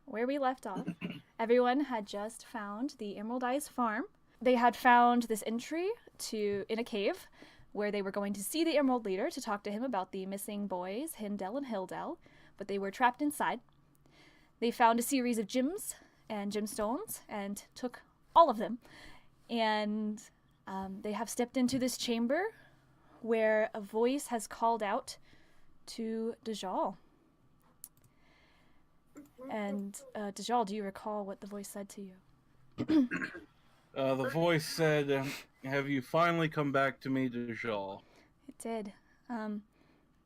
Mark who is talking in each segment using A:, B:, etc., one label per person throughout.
A: where we left off, everyone had just found the Emerald Eyes farm. They had found this entry in a cave where they were going to see the Emerald Leader to talk to him about the missing boys, Hindel and Hildel, but they were trapped inside. They found a series of gems and gemstones and took all of them. And they have stepped into this chamber where a voice has called out to Dajal. And Dajal, do you recall what the voice said to you?
B: The voice said, "Have you finally come back to me, Dajal?"
A: It did.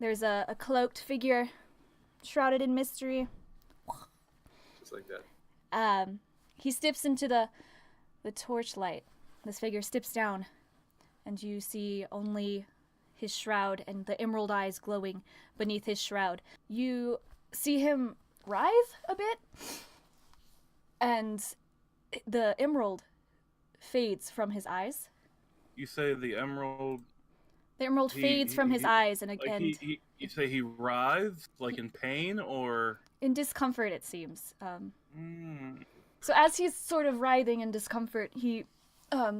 A: There's a cloaked figure, shrouded in mystery.
C: Just like that.
A: He steps into the torchlight. This figure steps down, and you see only his shroud and the emerald eyes glowing beneath his shroud. You see him writhe a bit, and the emerald fades from his eyes.
B: You say the emerald...
A: The emerald fades from his eyes, and again...
B: You say he writhes, like in pain, or...
A: In discomfort, it seems. So as he's sort of writhing in discomfort, he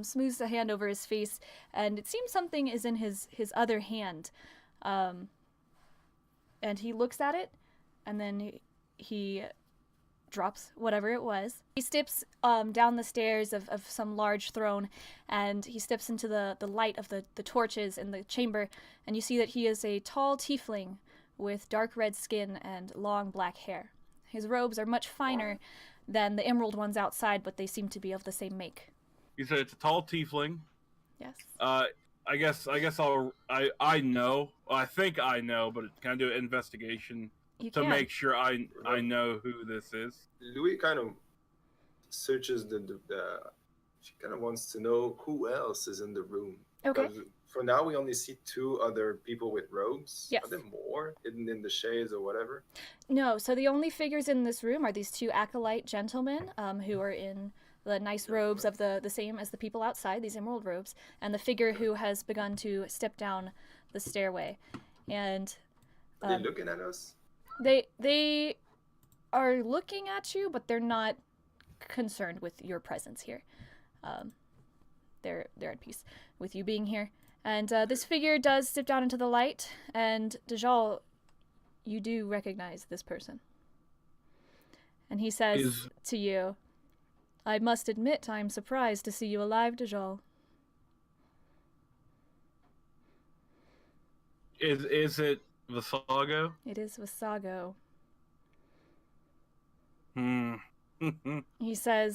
A: smooths a hand over his face, and it seems something is in his other hand. And he looks at it, and then he drops whatever it was. He steps down the stairs of some large throne, and he steps into the light of the torches in the chamber, and you see that he is a tall tiefling with dark red skin and long black hair. His robes are much finer than the emerald ones outside, but they seem to be of the same make.
B: You said it's a tall tiefling.
A: Yes.
B: I guess I know. Well, I think I know, but can I do an investigation to make sure I know who this is?
C: Louis kind of searches the she kind of wants to know who else is in the room.
A: Okay.
C: Because for now, we only see 2 other people with robes.
A: Yes.
C: Are there more hidden in the shades or whatever?
A: No, so the only figures in this room are these 2 acolyte gentlemen who are in the nice robes of the same as the people outside, these emerald robes, and the figure who has begun to step down the stairway. And
C: Are they looking at us?
A: They are looking at you, but they're not concerned with your presence here. They're at peace with you being here. And this figure does step down into the light, and Dajal, you do recognize this person. And he says to you, "I must admit I am surprised to see you alive, Dajal."
B: Is it Visago?
A: It is Visago. He says,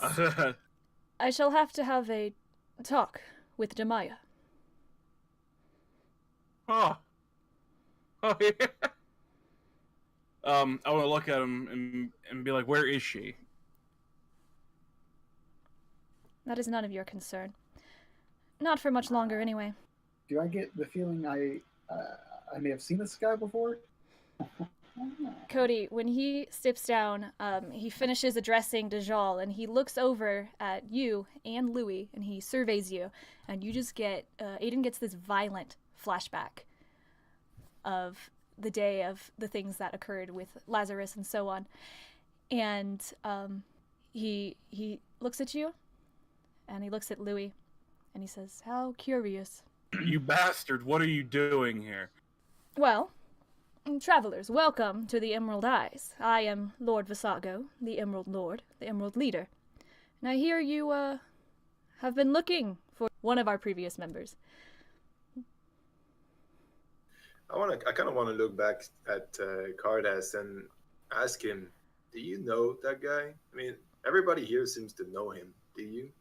A: "I shall have to have a talk with Demaya."
B: Oh, yeah. I want to look at him and be like, "Where is she?"
A: That is none of your concern. Not for much longer, anyway.
D: Do I get the feeling I may have seen this guy before?
A: Cody, when he steps down, he finishes addressing Dajal, and he looks over at you and Louis, and he surveys you, and you just get, Aiden gets this violent flashback of the day of the things that occurred with Lazarus and so on. And he looks at you, and he looks at Louis, and he says, "How curious."
B: You bastard, what are you doing here?
A: Well, travelers, welcome to the Emerald Eyes. I am Lord Visago, the Emerald Lord, the Emerald Leader. And I hear you, have been looking for one of our previous members.
C: I kind of want to look back at Cardass and ask him, do you know that guy? I mean, everybody here seems to know him. Do you?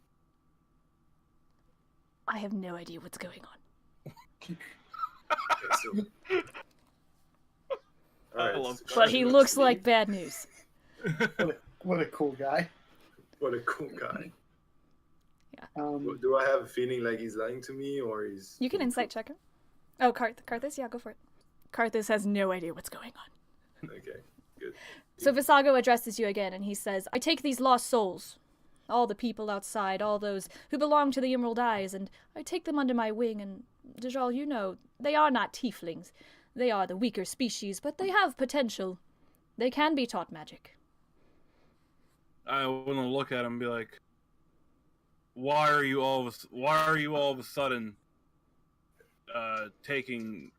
A: I have no idea what's going on.
C: Okay, so... All right,
A: but he looks like bad news.
D: What a cool guy.
C: What a cool guy.
A: Yeah.
C: Do I have a feeling like he's lying to me, or he's...
A: You can insight check him. Oh, Karthus? Yeah, go for it. Karthus has no idea what's going on.
C: Okay, good.
A: So Visago addresses you again, and he says, "I take these lost souls, all the people outside, all those who belong to the Emerald Eyes, and I take them under my wing, and Dajal, you know, they are not tieflings. They are the weaker species, but they have potential. They can be taught magic."
B: I want to look at him and be like, why are you all of a sudden taking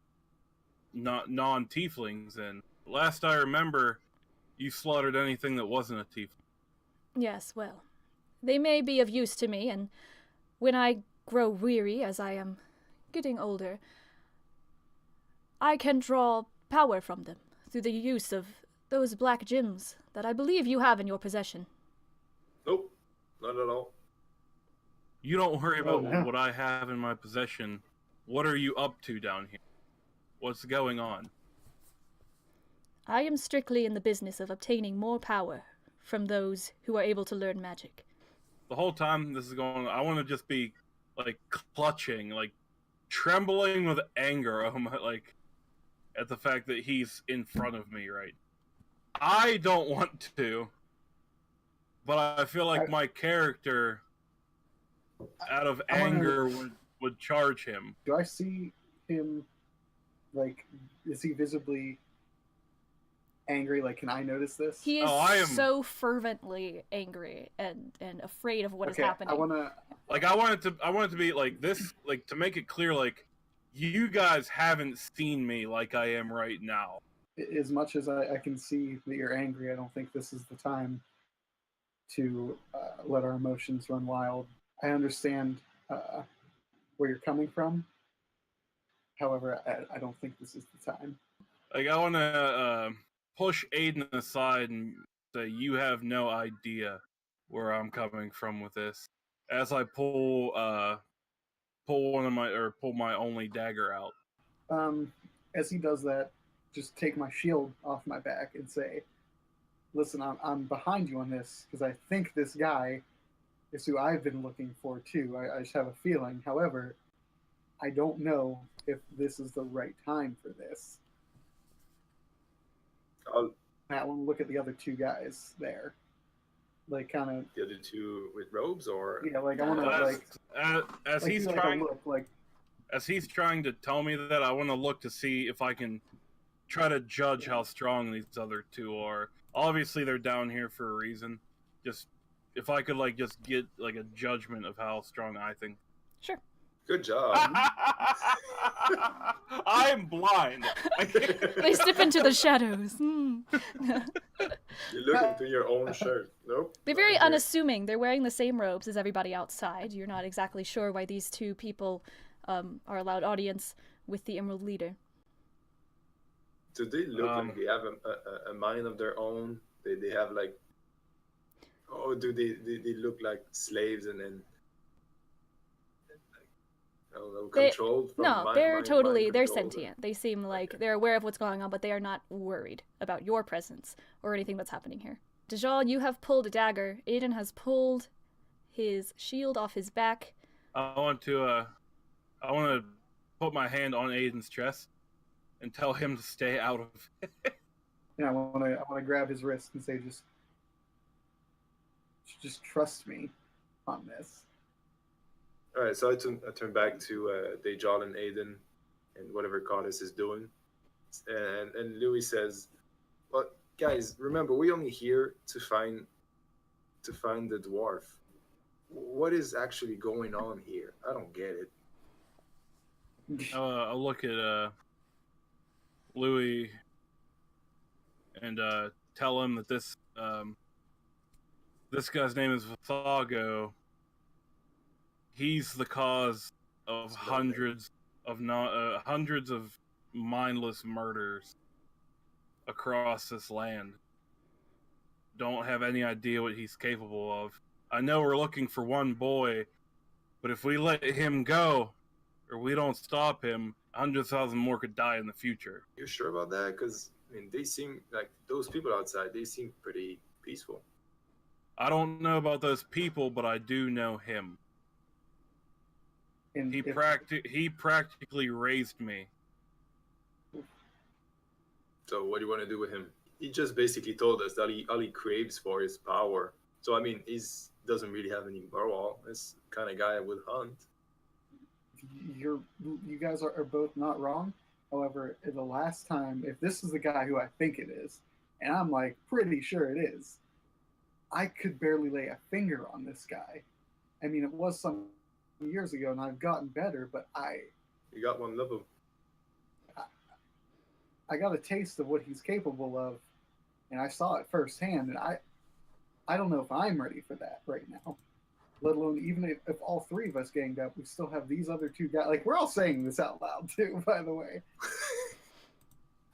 B: non-tieflings in? Last I remember, you slaughtered anything that wasn't a tiefling.
A: Yes, well, they may be of use to me, and when I grow weary, as I am getting older, I can draw power from them through the use of those black gems that I believe you have in your possession.
C: Nope, not at all.
B: You don't worry about what I have in my possession. What are you up to down here? What's going on?
A: I am strictly in the business of obtaining more power from those who are able to learn magic.
B: The whole time this is going on, I want to just be, like, clutching, like, trembling with anger at the fact that he's in front of me, right? I don't want to, but I feel like my character, out of anger, would charge him.
D: Do I see him, like, is he visibly angry? Like, can I notice this?
A: He is so fervently angry and afraid of what is happening.
D: I want
B: it to be like this, like, to make it clear, like, you guys haven't seen me like I am right now.
D: As much as I can see that you're angry, I don't think this is the time to let our emotions run wild. I understand where you're coming from. However, I don't think this is the time.
B: Like, I want to push Aiden aside and say, you have no idea where I'm coming from with this. As I pull my only dagger out.
D: As he does that, just take my shield off my back and say, listen, I'm behind you on this, because I think this guy is who I've been looking for too. I just have a feeling. However, I don't know if this is the right time for this. I want to look at the other two guys there. Like, kind of...
C: The other two with robes, or...
D: Yeah, like, I want to, like...
B: As he's trying to tell me that, I want to look to see if I can try to judge how strong these other two are. Obviously, they're down here for a reason. Just, if I could, like, just get, like, a judgment of how strong I think.
A: Sure.
C: Good job.
B: I'm blind.
A: They step into the shadows.
C: You look into your own shirt. Nope.
A: They're very unassuming. They're wearing the same robes as everybody outside. You're not exactly sure why these two people are allowed audience with the Emerald Leader.
C: Do they look like they have a mind of their own? They have, like... Oh, do they look like slaves and then... controlled from
A: they're sentient. They seem like they're aware of what's going on, but they are not worried about your presence or anything that's happening here. Dajal, you have pulled a dagger. Aiden has pulled his shield off his back.
B: I want to put my hand on Aiden's chest and tell him to stay out of it.
D: Yeah, I want to grab his wrist and say, just trust me on this.
C: All right, so I turn back to Dajal and Aiden and whatever Goddess is doing. And Louis says, well, guys, remember, we're only here to find the dwarf. What is actually going on here? I don't get it.
B: I'll look at Louis and tell him that this guy's name is Vathago. He's the cause of hundreds of mindless murders across this land. Don't have any idea what he's capable of. I know we're looking for one boy, but if we let him go, or we don't stop him, 100,000 more could die in the future.
C: You sure about that? Because, I mean, they seem like, those people outside, they seem pretty peaceful.
B: I don't know about those people, but I do know him. He practically raised me.
C: So what do you want to do with him? He just basically told us that all he craves for is power. So, I mean, he doesn't really have any moral. This kind of guy I would hunt.
D: You guys are both not wrong. However, the last time, if this is the guy who I think it is, and I'm like pretty sure it is, I could barely lay a finger on this guy. I mean, it was some years ago, and I've gotten better, but
C: You got one level.
D: I got a taste of what he's capable of, and I saw it firsthand, and I don't know if I'm ready for that right now. Let alone even if all three of us ganged up, we still have these other two guys. Like, we're all saying this out loud too, by the way.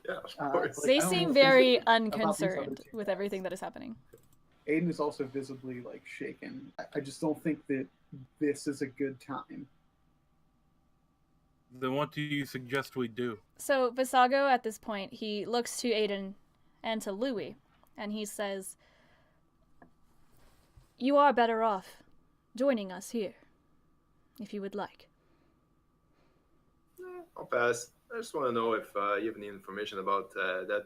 C: Yeah, of course.
A: They
D: I don't know
A: seem
D: if
A: very
D: about these other
A: unconcerned
D: two
A: with
D: guys.
A: everything that is happening.
D: Aiden is also visibly like shaken. I just don't think that this is a good time.
B: Then what do you suggest we do?
A: So Visago, at this point, he looks to Aiden and to Louis, and he says, "You are better off joining us here, if you would like."
C: I'll pass. I just want to know if you have any information about that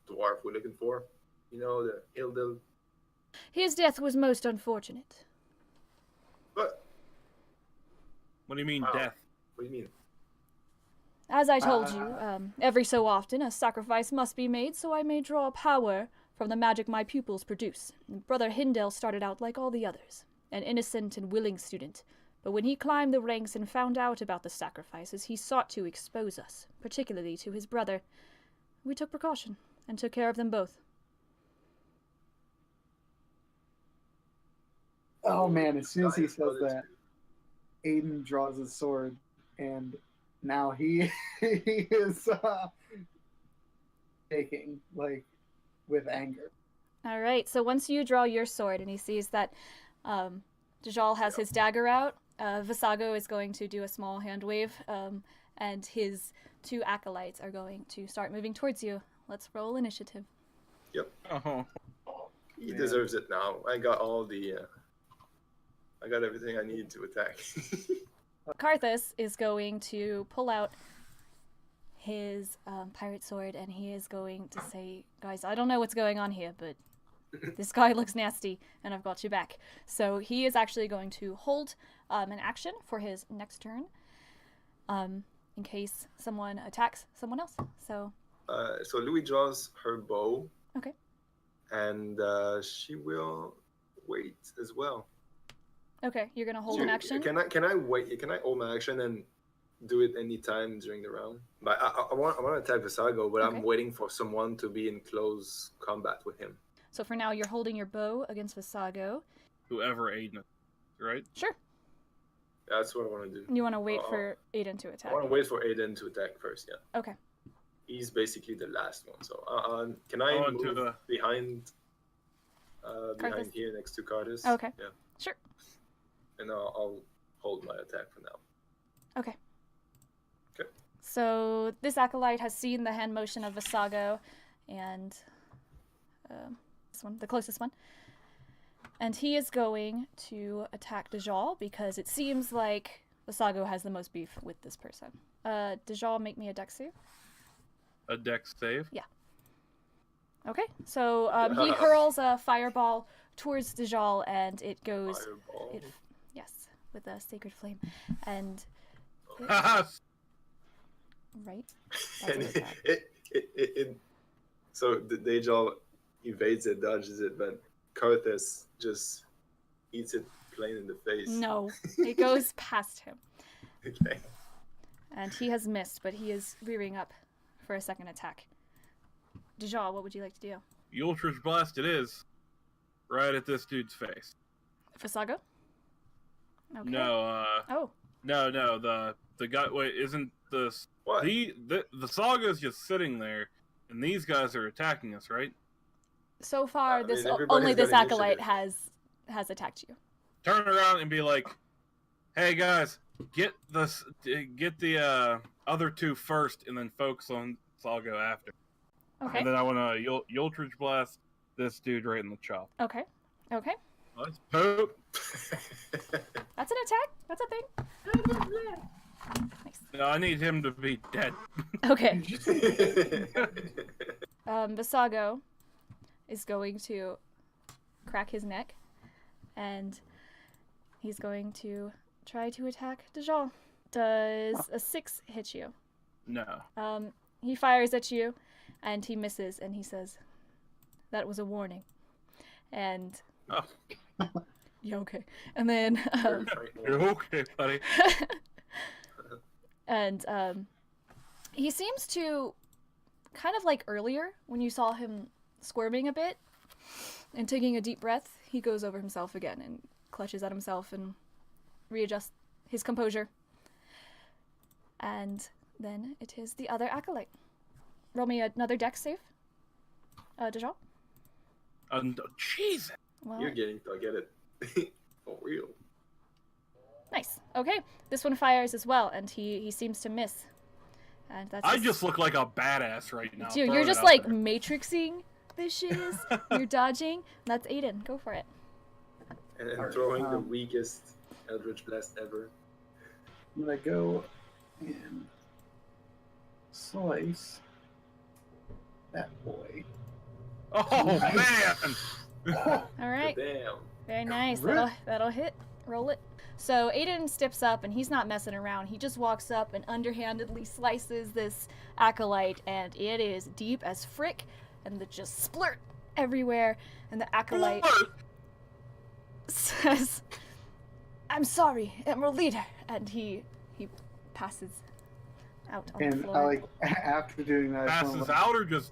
C: dwarf we're looking for. You know, the Ildil.
A: His death was most unfortunate.
C: What?
B: What do you mean,
C: Wow.
B: death?
C: What do you mean?
A: As I told you, every so often a sacrifice must be made, so I may draw power from the magic my pupils produce. And Brother Hindel started out like all the others, an innocent and willing student. But when he climbed the ranks and found out about the sacrifices, he sought to expose us, particularly to his brother. We took precaution and took care of them both.
D: Oh man, as soon as he says that, Aiden draws his sword, and now he is shaking, like, with anger.
A: All right, so once you draw your sword and he sees that Dajal has his dagger out, Visago is going to do a small hand wave, and his two acolytes are going to start moving towards you. Let's roll initiative.
C: Yep.
B: Oh,
C: He
B: man.
C: deserves it now. I got all the. I got everything I need to attack.
A: Karthus is going to pull out his pirate sword, and he is going to say, "Guys, I don't know what's going on here, but this guy looks nasty, and I've got you back." So he is actually going to hold an action for his next turn, in case someone attacks someone else. So
C: So Louis draws her bow.
A: Okay.
C: And she will wait as well.
A: okay, you're gonna hold an action.
C: Can I wait? Can I hold my action and do it any time during the round? But I want to attack Visago, but
A: Okay.
C: I'm waiting for someone to be in close combat with him.
A: So for now, you're holding your bow against Visago.
B: Whoever Aiden is, right?
A: Sure.
C: That's what I want to do.
A: You want to wait for Aiden to attack.
C: I want to wait for Aiden to attack first. Yeah.
A: Okay.
C: He's basically the last one. So can
B: I
C: I
B: want
C: move
B: to,
C: behind
A: Karthus?
C: here next to Cardis?
A: Okay.
C: Yeah.
A: Sure.
C: And I'll hold my attack for now.
A: Okay.
C: Okay.
A: So this acolyte has seen the hand motion of Visago, and this one, the closest one, and he is going to attack Dajal because it seems like Visago has the most beef with this person. Dajal, make me a dex save.
B: A dex save.
A: Okay. So he hurls a fireball towards Dajal, and it goes.
C: Fireball.
A: Yes, with a sacred flame, and right. That's
C: And
A: what attack.
C: so the Dajal evades it, dodges it, but Karthus just eats it plain in the face.
A: No, it goes past him,
C: Okay.
A: and he has missed, but he is rearing up for a second attack. Dajal, what would you like to do?
B: Eldritch Blast it is. Right at this dude's face.
A: Visago? Okay.
B: No,
A: Oh,
B: no, the guy. Wait, isn't this
C: What?
B: the Saga's just sitting there, and these guys are attacking us, right?
A: so far
C: I mean,
A: this
C: everybody's
A: only this
C: got
A: acolyte
C: initiative.
A: has attacked you.
B: Turn around and be like, "Hey guys, get the other two first, and then focus on Saga after."
A: Okay.
B: And then I want to Eldritch Blast this dude right in the chop.
A: Okay. Okay.
B: Let's poop.
A: That's an attack. That's a thing. Nice.
B: No, I need him to be dead.
A: Okay. Visago is going to crack his neck, and he's going to try to attack Dajal. Does a 6 hit you?
B: No.
A: He fires at you, and he misses, and he says, "That was a warning." And
B: Oh,
A: Yeah, okay. And then,
C: Very frightening.
B: you're okay, buddy.
A: and he seems to, kind of like earlier when you saw him squirming a bit and taking a deep breath, he goes over himself again and clutches at himself and readjusts his composure. And then it is the other acolyte. Roll me another dex save. Dejal?
B: Jesus.
A: Well,
C: You're getting to get it. For real.
A: nice. Okay, this one fires as well, and he seems to miss. And that's
B: I just look like a badass right now.
A: Dude,
B: throwing
A: you're
B: it
A: just
B: out
A: like
B: there.
A: matrixing this shiz. You're dodging. That's Aiden. Go for it.
C: And
D: Alright,
C: throwing the weakest Eldritch Blast ever.
D: I'm gonna go and slice that boy.
B: Oh man.
A: All right.
C: Damn.
A: Very nice.
D: Crit.
A: That'll hit. Roll it. So Aiden steps up and he's not messing around. He just walks up and underhandedly slices this acolyte, and it is deep as frick, and the just splurt everywhere. And the acolyte says, "I'm sorry, Emerald Leader," and he passes out on the
D: And
A: floor.
D: I like after doing that, I
B: Passes out or just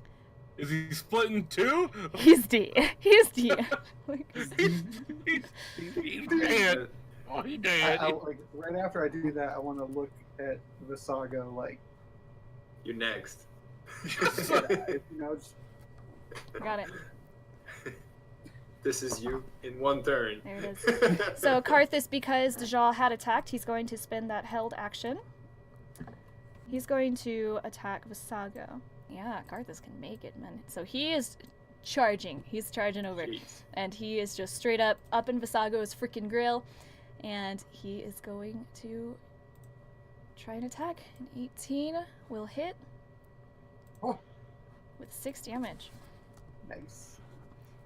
B: is he split in two?
A: He's D. He's D. Like,
B: He's dead. Oh, he dead.
D: I like right after I do that, I want to look at Visago like,
C: You're next.
D: you know, just,
A: got it.
C: This is you in one turn.
A: There it is. So Karthus, because Dejal had attacked, he's going to spend that held action. He's going to attack Visago. Yeah, Karthus can make it, man. So he is charging. He's charging over.
C: Jeez.
A: And he is just straight up in Visago's freaking grill. And he is going to try and attack. An 18 will hit.
D: Oh.
A: With 6 damage.
D: nice.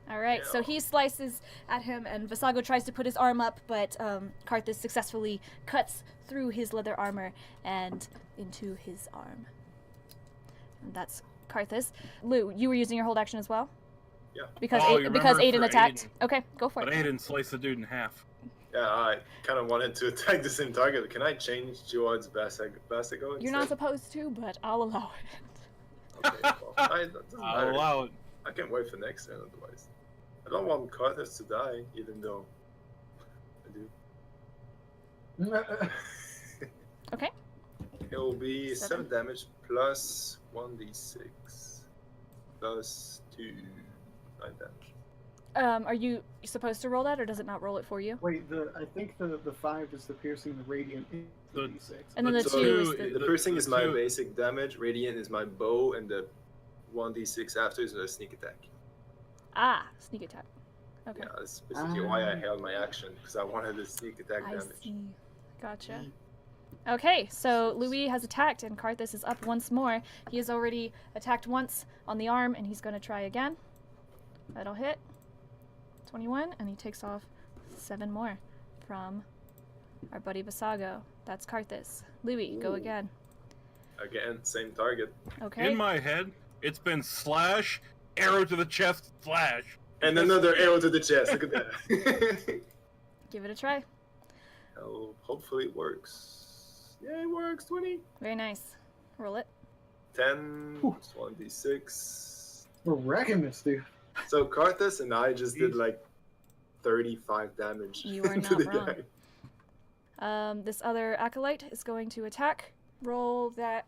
A: All right, so
C: Yeah.
A: he slices at him, and Visago tries to put his arm up, but Karthus successfully cuts through his leather armor and into his arm. And that's Karthus. Lou, you were using your hold action as well?
C: Yeah.
A: Because
B: Oh, you
A: because
B: remember
A: Aiden
B: for
A: attacked.
B: Aiden.
A: Okay, go for
B: But
A: it.
B: Aiden sliced the dude in half.
C: Yeah, I kind of wanted to attack the same target. Can I change Joad's Basago?
A: You're not supposed to, but I'll allow it.
C: Okay, well, it doesn't
B: I'll
C: matter.
B: allow it.
C: I can't wait for next turn otherwise. I don't want Karthus to die, even though I do.
A: Okay.
C: It will be
A: 7.
C: 7 damage plus 1d6 plus 2 9 damage.
A: Are you supposed to roll that, or does it not roll it for you?
D: Wait, I think the 5 is the piercing, the radiant is the
B: The-
D: d6.
A: And then the
C: So
A: 2 is
C: The
A: the...
C: piercing is my
B: two-
C: basic damage, radiant is my bow, and the 1d6 after is a sneak attack.
A: Ah, sneak attack. Okay.
C: Yeah, that's basically why I held my action, because I wanted the sneak attack
A: I
C: damage.
A: see. Gotcha. Okay, so Louis has attacked, and Karthus is up once more. He has already attacked once on the arm, and he's going to try again. That'll hit. 21, and he takes off 7 more from our buddy Visago. That's Karthus. Louis, go
C: Ooh.
A: again.
C: Again, same target.
A: Okay.
B: In my head, it's been slash, arrow to the chest, slash.
C: And another arrow to the chest. Look at that.
A: Give it a try.
C: Oh, hopefully it works. Yeah, it works. 20.
A: Very nice. Roll it.
C: 10
D: Whew.
C: plus 1d6.
D: We're wrecking this dude.
C: So Karthus and I just did like 35 damage
A: You are
C: to
A: not
C: the
A: wrong.
C: guy.
A: This other acolyte is going to attack. Roll that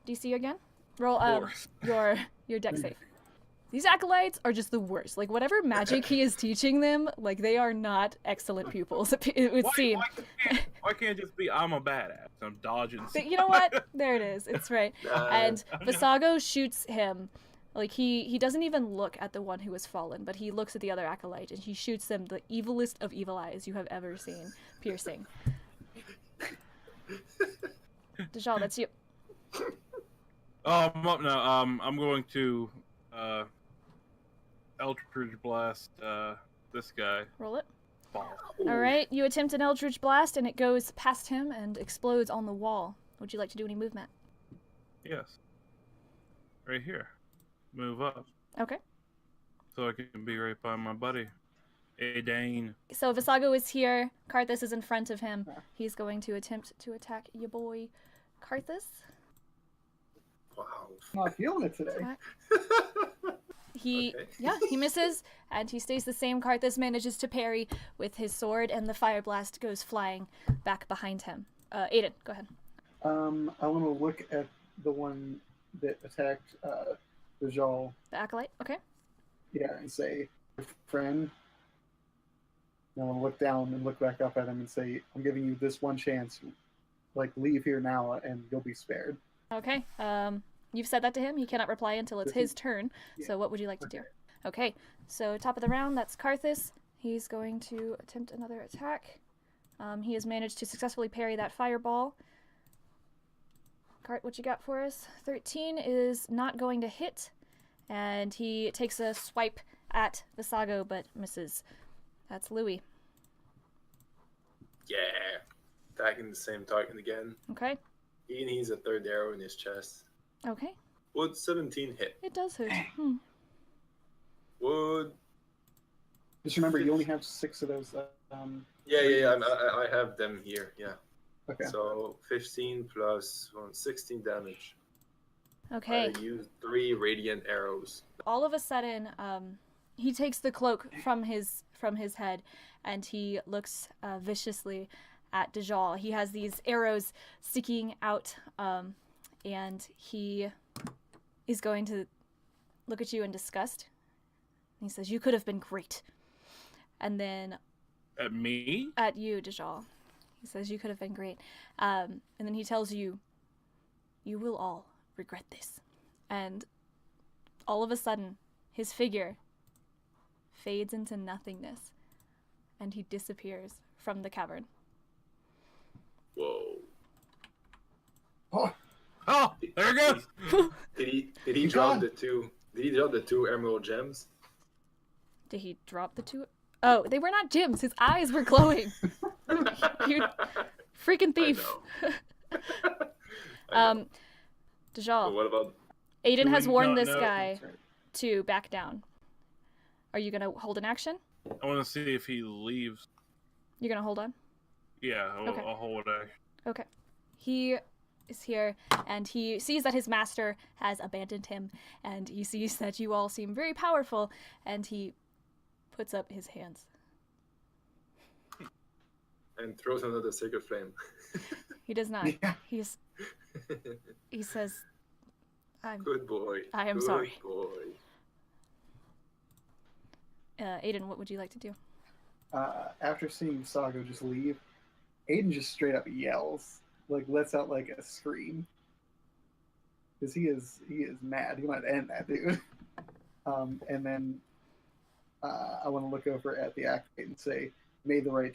A: DC again. Roll
B: Four.
A: your dex save. These acolytes are just the worst. Like whatever magic he is teaching them, like they are not excellent pupils. It would seem.
B: Why can't it just be I'm a badass? I'm dodging.
A: But you know what? There it is. It's right.
C: Nah,
A: And Visago shoots him. Like he doesn't even look at the one who has fallen, but he looks at the other acolyte and he shoots them the evilest of evil eyes you have ever seen, piercing. Dejal, that's you.
B: Oh, I'm up now. I'm going to Eldritch Blast this guy.
A: Roll it.
B: Ball.
A: All right, you attempt an Eldritch Blast and it goes past him and explodes on the wall. Would you like to do any movement?
B: Yes. Right here. Move up.
A: Okay.
B: So I can be right by my buddy. Hey, Dane.
A: So Visago is here. Karthus is in front of him. He's going to attempt to attack your boy, Karthus.
C: Wow.
D: I'm not feeling it today.
A: Attack. He
C: Okay.
A: he misses, and he stays the same. Karthus manages to parry with his sword, and the fire blast goes flying back behind him. Aiden, go ahead.
D: I want to look at the one that attacked Rajal.
A: The acolyte. Okay.
D: Yeah, and say, friend. And I want to look down and look back up at him and say, I'm giving you this one chance. Like, leave here now, and you'll be spared.
A: Okay. You've said that to him. He cannot reply until it's his turn.
D: Yeah.
A: So what would you like to do? Okay. So top of the round, that's Karthus. He's going to attempt another attack. He has managed to successfully parry that fireball. Cart, what you got for us? 13 is not going to hit, and he takes a swipe at Visago, but misses. That's Louis.
C: Yeah. Attacking the same target again.
A: Okay.
C: He needs a third arrow in his chest.
A: Okay.
C: Would 17 hit?
A: It does hit.
C: Would...
D: Just remember, you only have 6 of those.
C: Yeah. I have them here, yeah.
D: Okay.
C: So 15 plus 16 damage.
A: Okay.
C: I used 3 radiant arrows.
A: All of a sudden, he takes the cloak from his head, and he looks viciously at Dajal. He has these arrows sticking out, and he is going to look at you in disgust. He says, "You could have been great." And then
B: At me?
A: at you, Dajal. He says, "You could have been great." And then he tells you, "You will all regret this." And all of a sudden, his figure fades into nothingness, and he disappears from the cavern.
C: Whoa.
D: Oh,
B: Oh, there it goes.
C: Did he
D: He's
C: drop
D: gone.
C: the 2? Did he drop the 2 emerald gems?
A: Did he drop the 2? Oh, they were not gems. His eyes were glowing. You freaking thief.
C: I know. But
A: Dajal,
C: what about...
A: Aiden
B: Do
A: has
B: we
A: warned
B: not
A: this
B: know-
A: guy
D: that's right.
A: to back down. Are you going to hold an action?
B: I want to see if he leaves.
A: You're going to hold on?
B: Yeah,
A: Okay.
B: I'll hold it.
A: Okay. He is here, and he sees that his master has abandoned him, and he sees that you all seem very powerful, and he puts up his hands.
C: And throws another sacred flame.
A: He does not.
D: Yeah.
A: He says,
C: Good boy.
A: I am
C: Good
A: sorry.
C: boy.
A: Aiden, what would you like to do?
D: After seeing Sago just leave, Aiden just straight up yells, like lets out like a scream, because he is mad. He might end that dude. And then I want to look over at the acolyte and say, "Made the right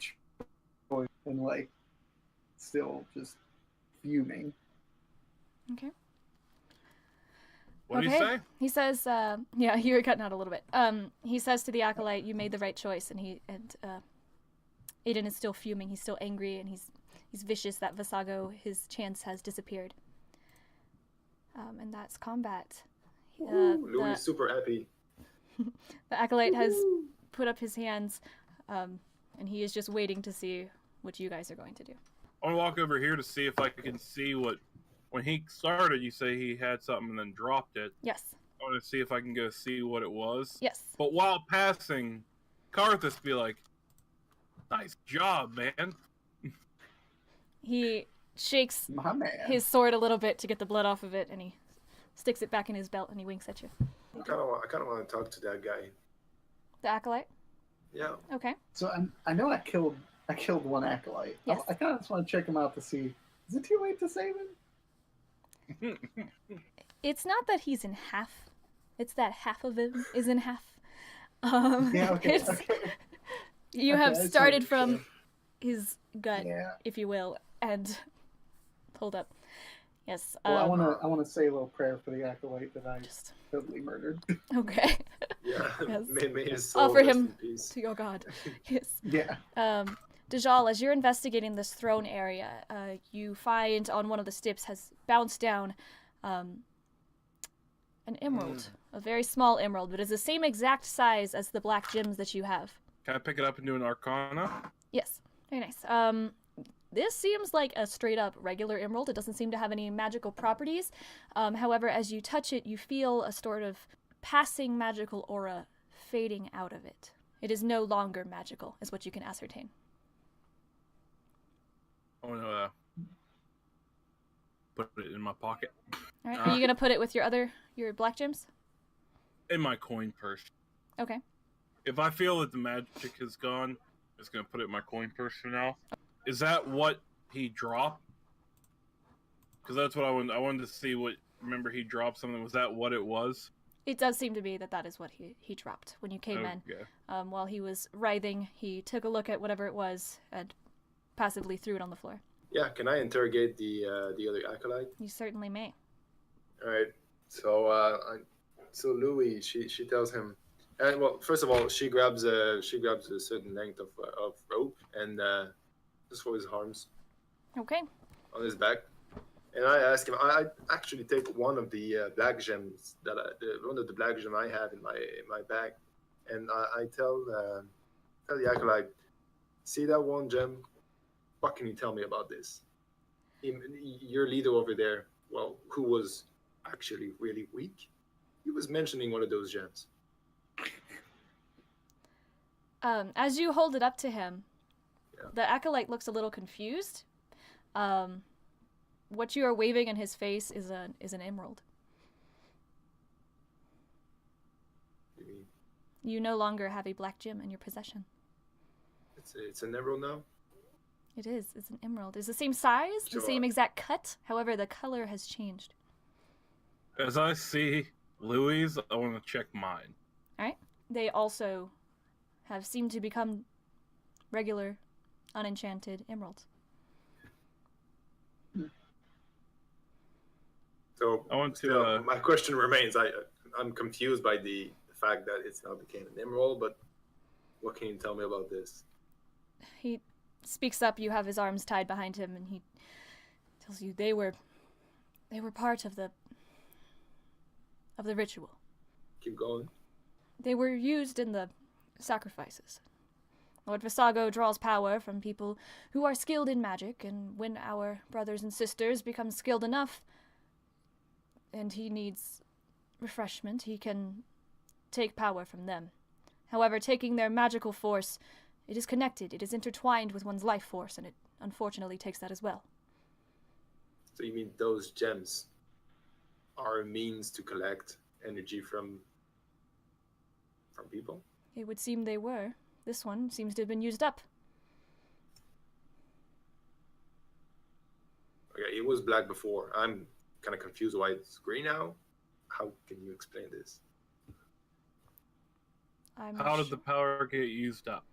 D: choice," and like still just fuming.
A: Okay.
B: What do you say?
A: He says, yeah, you were cutting out a little bit. He says to the acolyte, "You made the right choice," and Aiden is still fuming. He's still angry, and he's vicious that Visago, his chance has disappeared. And that's combat.
C: Louis is super happy.
A: The acolyte has put up his hands, and he is just waiting to see what you guys are going to do.
B: I want to walk over here to see if I can see what... When he started, you say he had something and then dropped it.
A: Yes.
B: I want to see if I can go see what it was.
A: Yes.
B: But while passing, Karthus be like, "Nice job, man."
A: He shakes
D: My man.
A: his sword a little bit to get the blood off of it, and he sticks it back in his belt, and he winks at you.
C: I kind of want to talk to that guy.
A: The acolyte?
C: Yeah.
A: Okay.
D: So I know I killed one acolyte.
A: Yes.
D: I kind of just want to check him out to see, is it too late to save him?
A: It's not that he's in half. It's that half of him is in half.
D: Yeah, okay.
A: it's-
D: Okay.
A: You
D: Okay,
A: have
D: I just
A: started
D: wanted
A: from
D: to-
A: his gut,
D: Yeah.
A: if you will, and pulled up. Yes.
D: Well, I want to say a little prayer for the acolyte that I
A: Just
D: totally murdered.
A: okay.
C: Yeah.
A: Yes.
C: May his soul
A: Offer
C: rest
A: him
C: in peace.
A: to your god. Yes.
D: Yeah.
A: Dajal, as you're investigating this throne area, you find on one of the steps has bounced down an emerald, a very small emerald, but it's the same exact size as the black gems that you have.
B: Can I pick it up and do an Arcana?
A: Yes, very nice. This seems like a straight up regular emerald. It doesn't seem to have any magical properties. However, as you touch it, you feel a sort of passing magical aura fading out of it. It is no longer magical, is what you can ascertain.
B: I want to put it in my pocket.
A: All right. Are you gonna put it with your black gems?
B: In my coin purse.
A: Okay.
B: If I feel that the magic is gone, I'm just gonna put it in my coin purse for now. Is that what he dropped? Because that's what I wanted to see. What, remember, he dropped something. Was that what it was?
A: It does seem to be that is what he dropped when you came in. While he was writhing, he took a look at whatever it was and passively threw it on the floor.
C: Yeah, can I interrogate the other acolyte?
A: You certainly may.
C: All right. So so Louis, she tells him, and well, first of all, she grabs a certain length of rope and just for his arms
A: Okay.
C: on his back. And I ask him. I actually take one of the black gems one of the black gems I have in my bag, and I tell the acolyte, see that one gem? What can you tell me about this? Your leader over there, well, who was actually really weak, he was mentioning one of those gems.
A: As you hold it up to him,
C: Yeah.
A: the acolyte looks a little confused. What you are waving in his face is an emerald.
C: You mean
A: You no longer have a black gem in your possession.
C: it's an emerald now?
A: It is. It's an emerald. It's the same size, the
C: Sure.
A: same exact cut. However, the color has changed.
B: As I see Louis, I want to check mine.
A: All right. They also have seemed to become regular, unenchanted emeralds.
C: So
B: I want to.
C: still, my question remains. I'm confused by the fact that it's now became an emerald. But what can you tell me about this?
A: He speaks up. You have his arms tied behind him, and he tells you they were part of the ritual.
C: Keep going.
A: They were used in the sacrifices. Lord Visago draws power from people who are skilled in magic, and when our brothers and sisters become skilled enough, and he needs refreshment, he can take power from them. However, taking their magical force, it is connected, it is intertwined with one's life force, and it unfortunately takes that as well.
C: So you mean those gems are a means to collect energy from people?
A: It would seem they were. This one seems to have been used up.
C: Okay, it was black before. I'm kind of confused why it's green now. How can you explain this?
B: How did the power get used up?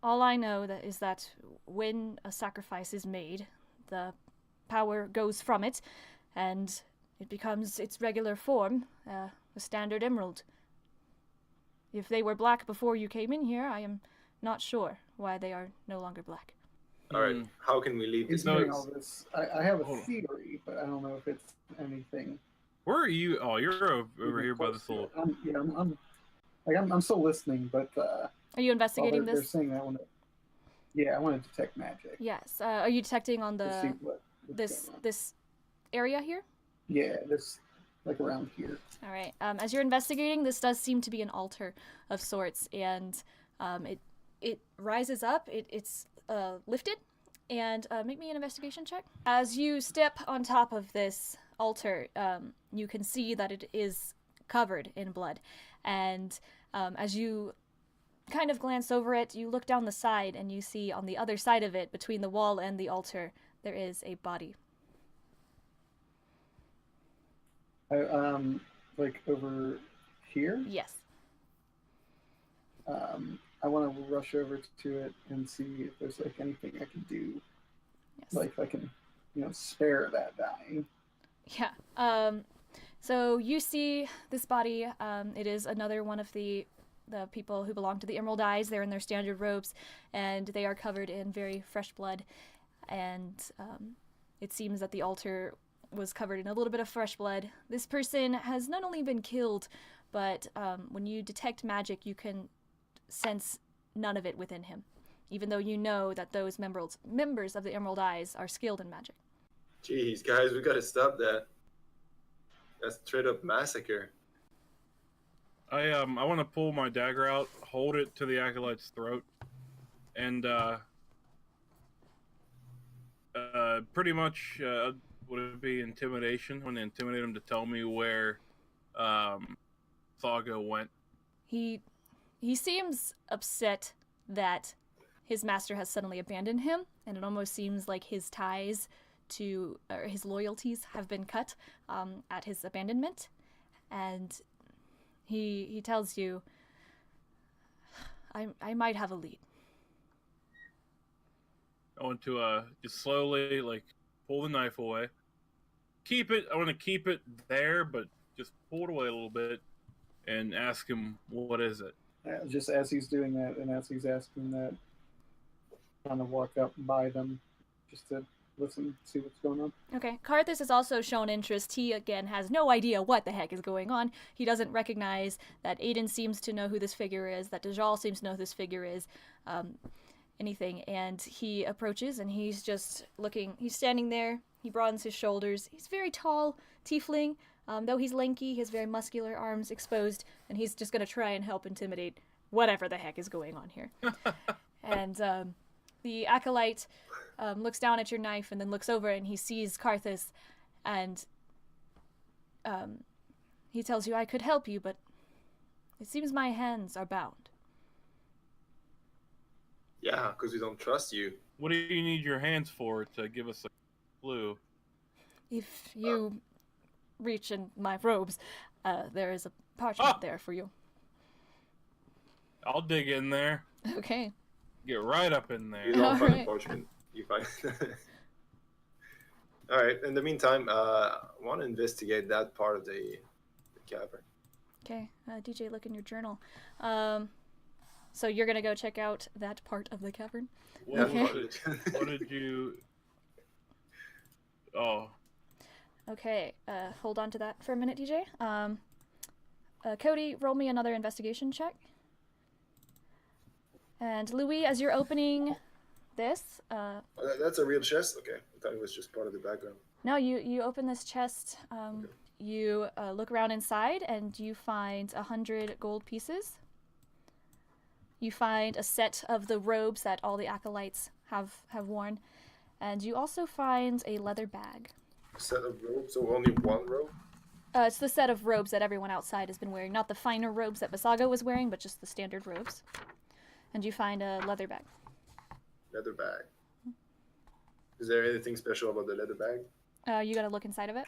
A: All I know is that when a sacrifice is made, the power goes from it, and it becomes its regular form, a standard emerald. If they were black before you came in here, I am not sure why they are no longer black.
C: All right, how can we leave this
D: He's doing
C: place?
D: all this. I have a
B: Hold on.
D: theory, but I don't know if it's anything.
B: Where are you? Oh, you're over
D: even
B: here by
D: close
B: this
D: to
B: little.
D: it. I'm still listening, but
A: Are you investigating
D: they're
A: this?
D: saying that I want to detect magic.
A: Yes. Are you detecting on
D: To see
A: the
D: what's going on.
A: this area here?
D: Yeah, this like around here.
A: All right. As you're investigating, this does seem to be an altar of sorts, and it rises up. It's lifted, and make me an investigation check. As you step on top of this altar, you can see that it is covered in blood, and as you kind of glance over it, you look down the side, and you see on the other side of it, between the wall and the altar, there is a body.
D: Like over here.
A: Yes.
D: I want to rush over to it and see if there's like anything I can do.
A: Yes.
D: Like if I can, spare that dying.
A: Yeah. So you see this body. It is another one of the people who belong to the Emerald Eyes. They're in their standard robes, and they are covered in very fresh blood. And it seems that the altar was covered in a little bit of fresh blood. This person has not only been killed, but when you detect magic, you can sense none of it within him, even though you know that those members of the Emerald Eyes are skilled in magic.
C: Jeez, guys, we gotta stop that. That's straight up massacre.
B: I want to pull my dagger out, hold it to the acolyte's throat, and pretty much would it be intimidation? I want to intimidate him to tell me where Thago went.
A: He seems upset that his master has suddenly abandoned him, and it almost seems like his ties to, or his loyalties have been cut at his abandonment. And he tells you, I might have a lead.
B: I want to just slowly pull the knife away. I want to keep it there, but just pull it away a little bit and ask him, what is it?
D: Just as he's doing that, and as he's asking that, kind of walk up by them, just to listen, see what's going on.
A: Okay, Karthus has also shown interest. He, again, has no idea what the heck is going on. He doesn't recognize that Aiden seems to know who this figure is, that Dajal seems to know who this figure is, anything. And he approaches, and he's just looking. He's standing there. He broadens his shoulders. He's very tall, tiefling. Though he's lanky, he has very muscular arms exposed, and he's just going to try and help intimidate whatever the heck is going on here. And the acolyte looks down at your knife and then looks over, and he sees Karthus, and he tells you, I could help you, but it seems my hands are bound.
C: Yeah, because we don't trust you.
B: What do you need your hands for to give us a clue?
A: If you reach in my robes, there is a parchment there for you.
B: I'll dig in there.
A: Okay.
B: Get right up in there.
C: You don't find
A: Alright.
C: a parchment. You find. All right. In the meantime, I want to investigate that part of the cavern.
A: Okay. DJ, look in your journal. So you're gonna go check out that part of the cavern?
B: What,
A: Okay.
B: what did you... Oh.
A: Okay, hold on to that for a minute, DJ. Cody, roll me another investigation check. And Louis, as you're opening this,
C: That's a real chest? Okay. I thought it was just part of the background.
A: no, you open this chest, you look around inside, and you find 100 gold pieces. You find a set of the robes that all the acolytes have worn, and you also find a leather bag.
C: A set of robes, so only one robe?
A: It's the set of robes that everyone outside has been wearing. Not the finer robes that Basago was wearing, but just the standard robes. And you find a leather bag.
C: Leather bag. Is there anything special about the leather bag?
A: You gotta look inside of it?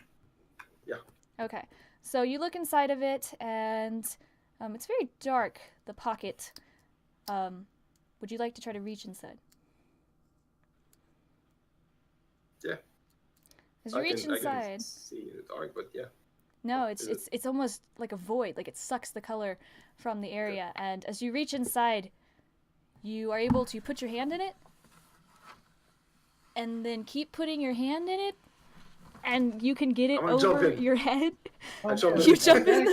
C: Yeah.
A: Okay. So you look inside of it, and it's very dark, the pocket. Would you like to try to reach inside?
C: Yeah.
A: As you reach
C: I
A: inside...
C: can see in the dark, but yeah.
A: No, it's almost like a void, like it sucks the color from the area. And as you reach inside, you are able to put your hand in it, and then keep putting your hand in it, and you can get it
C: I'm gonna jump
A: over
C: in.
A: your head.
C: I jump
A: You
C: in.
A: jump in.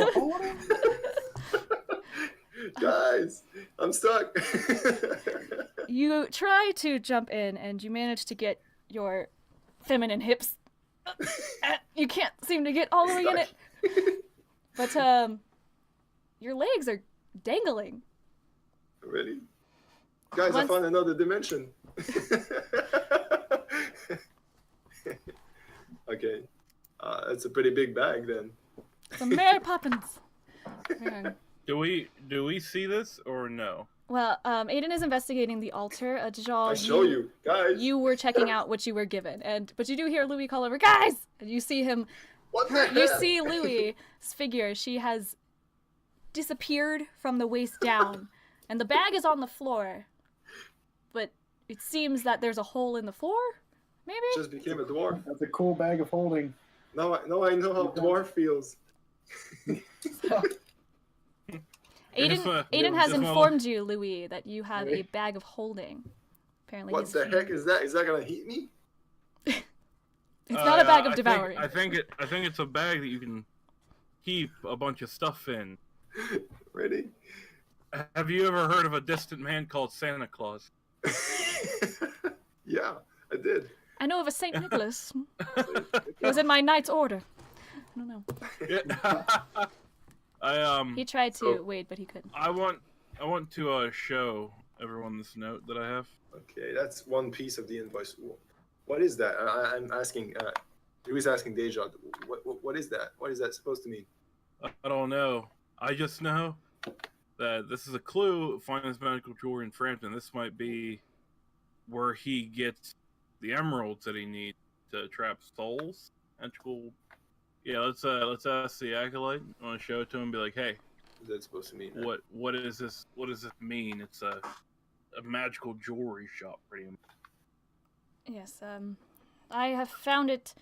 C: Guys, I'm stuck.
A: You try to jump in, and you manage to get your feminine hips. You can't seem to get all the way in it. But your legs are dangling.
C: Really? Guys, I
A: Once-
C: found another dimension. Okay. It's a pretty big bag then.
A: Some Mary Poppins. Yeah.
B: Do we see this or no?
A: Well, Aiden is investigating the altar. Dajal,
C: I show you, guys.
A: You were checking out what you were given, but you do hear Louis call over, guys! And you see him.
C: What the
A: You
C: hell?
A: see Louis' figure. She has disappeared from the waist down, and the bag is on the floor. But it seems that there's a hole in the floor. Maybe.
C: Just became a dwarf.
D: That's a cool bag of holding.
C: Now I know how dwarf feels.
A: Aiden has
B: Just my-
A: informed you, Louis, that you have a
C: Really?
A: bag of holding. Apparently,
C: What the heck is that? Is that gonna hit me?
A: It's not a bag of
B: I
A: devouring.
B: think it's a bag that you can keep a bunch of stuff in.
C: Ready?
B: Have you ever heard of a distant man called Santa Claus?
C: Yeah, I did.
A: I know of a Saint Nicholas. He was in my knight's order. I don't know.
B: Yeah.
A: He tried to
C: So-
A: wait, but he couldn't.
B: I want to show everyone this note that I have.
C: Okay, that's one piece of the invoice. What is that? I'm asking. Louis asking Deja. What is that? What is that supposed to mean?
B: I don't know. I just know that this is a clue. Find this magical jewelry in Frampton. This might be where he gets the emeralds that he needs to trap souls. Magical. Yeah, let's ask the acolyte. I want to show it to him. Be like, hey,
C: What's that supposed to mean?
B: what is this? What does this mean? It's a magical jewelry shop, pretty much.
A: Yes, I have found it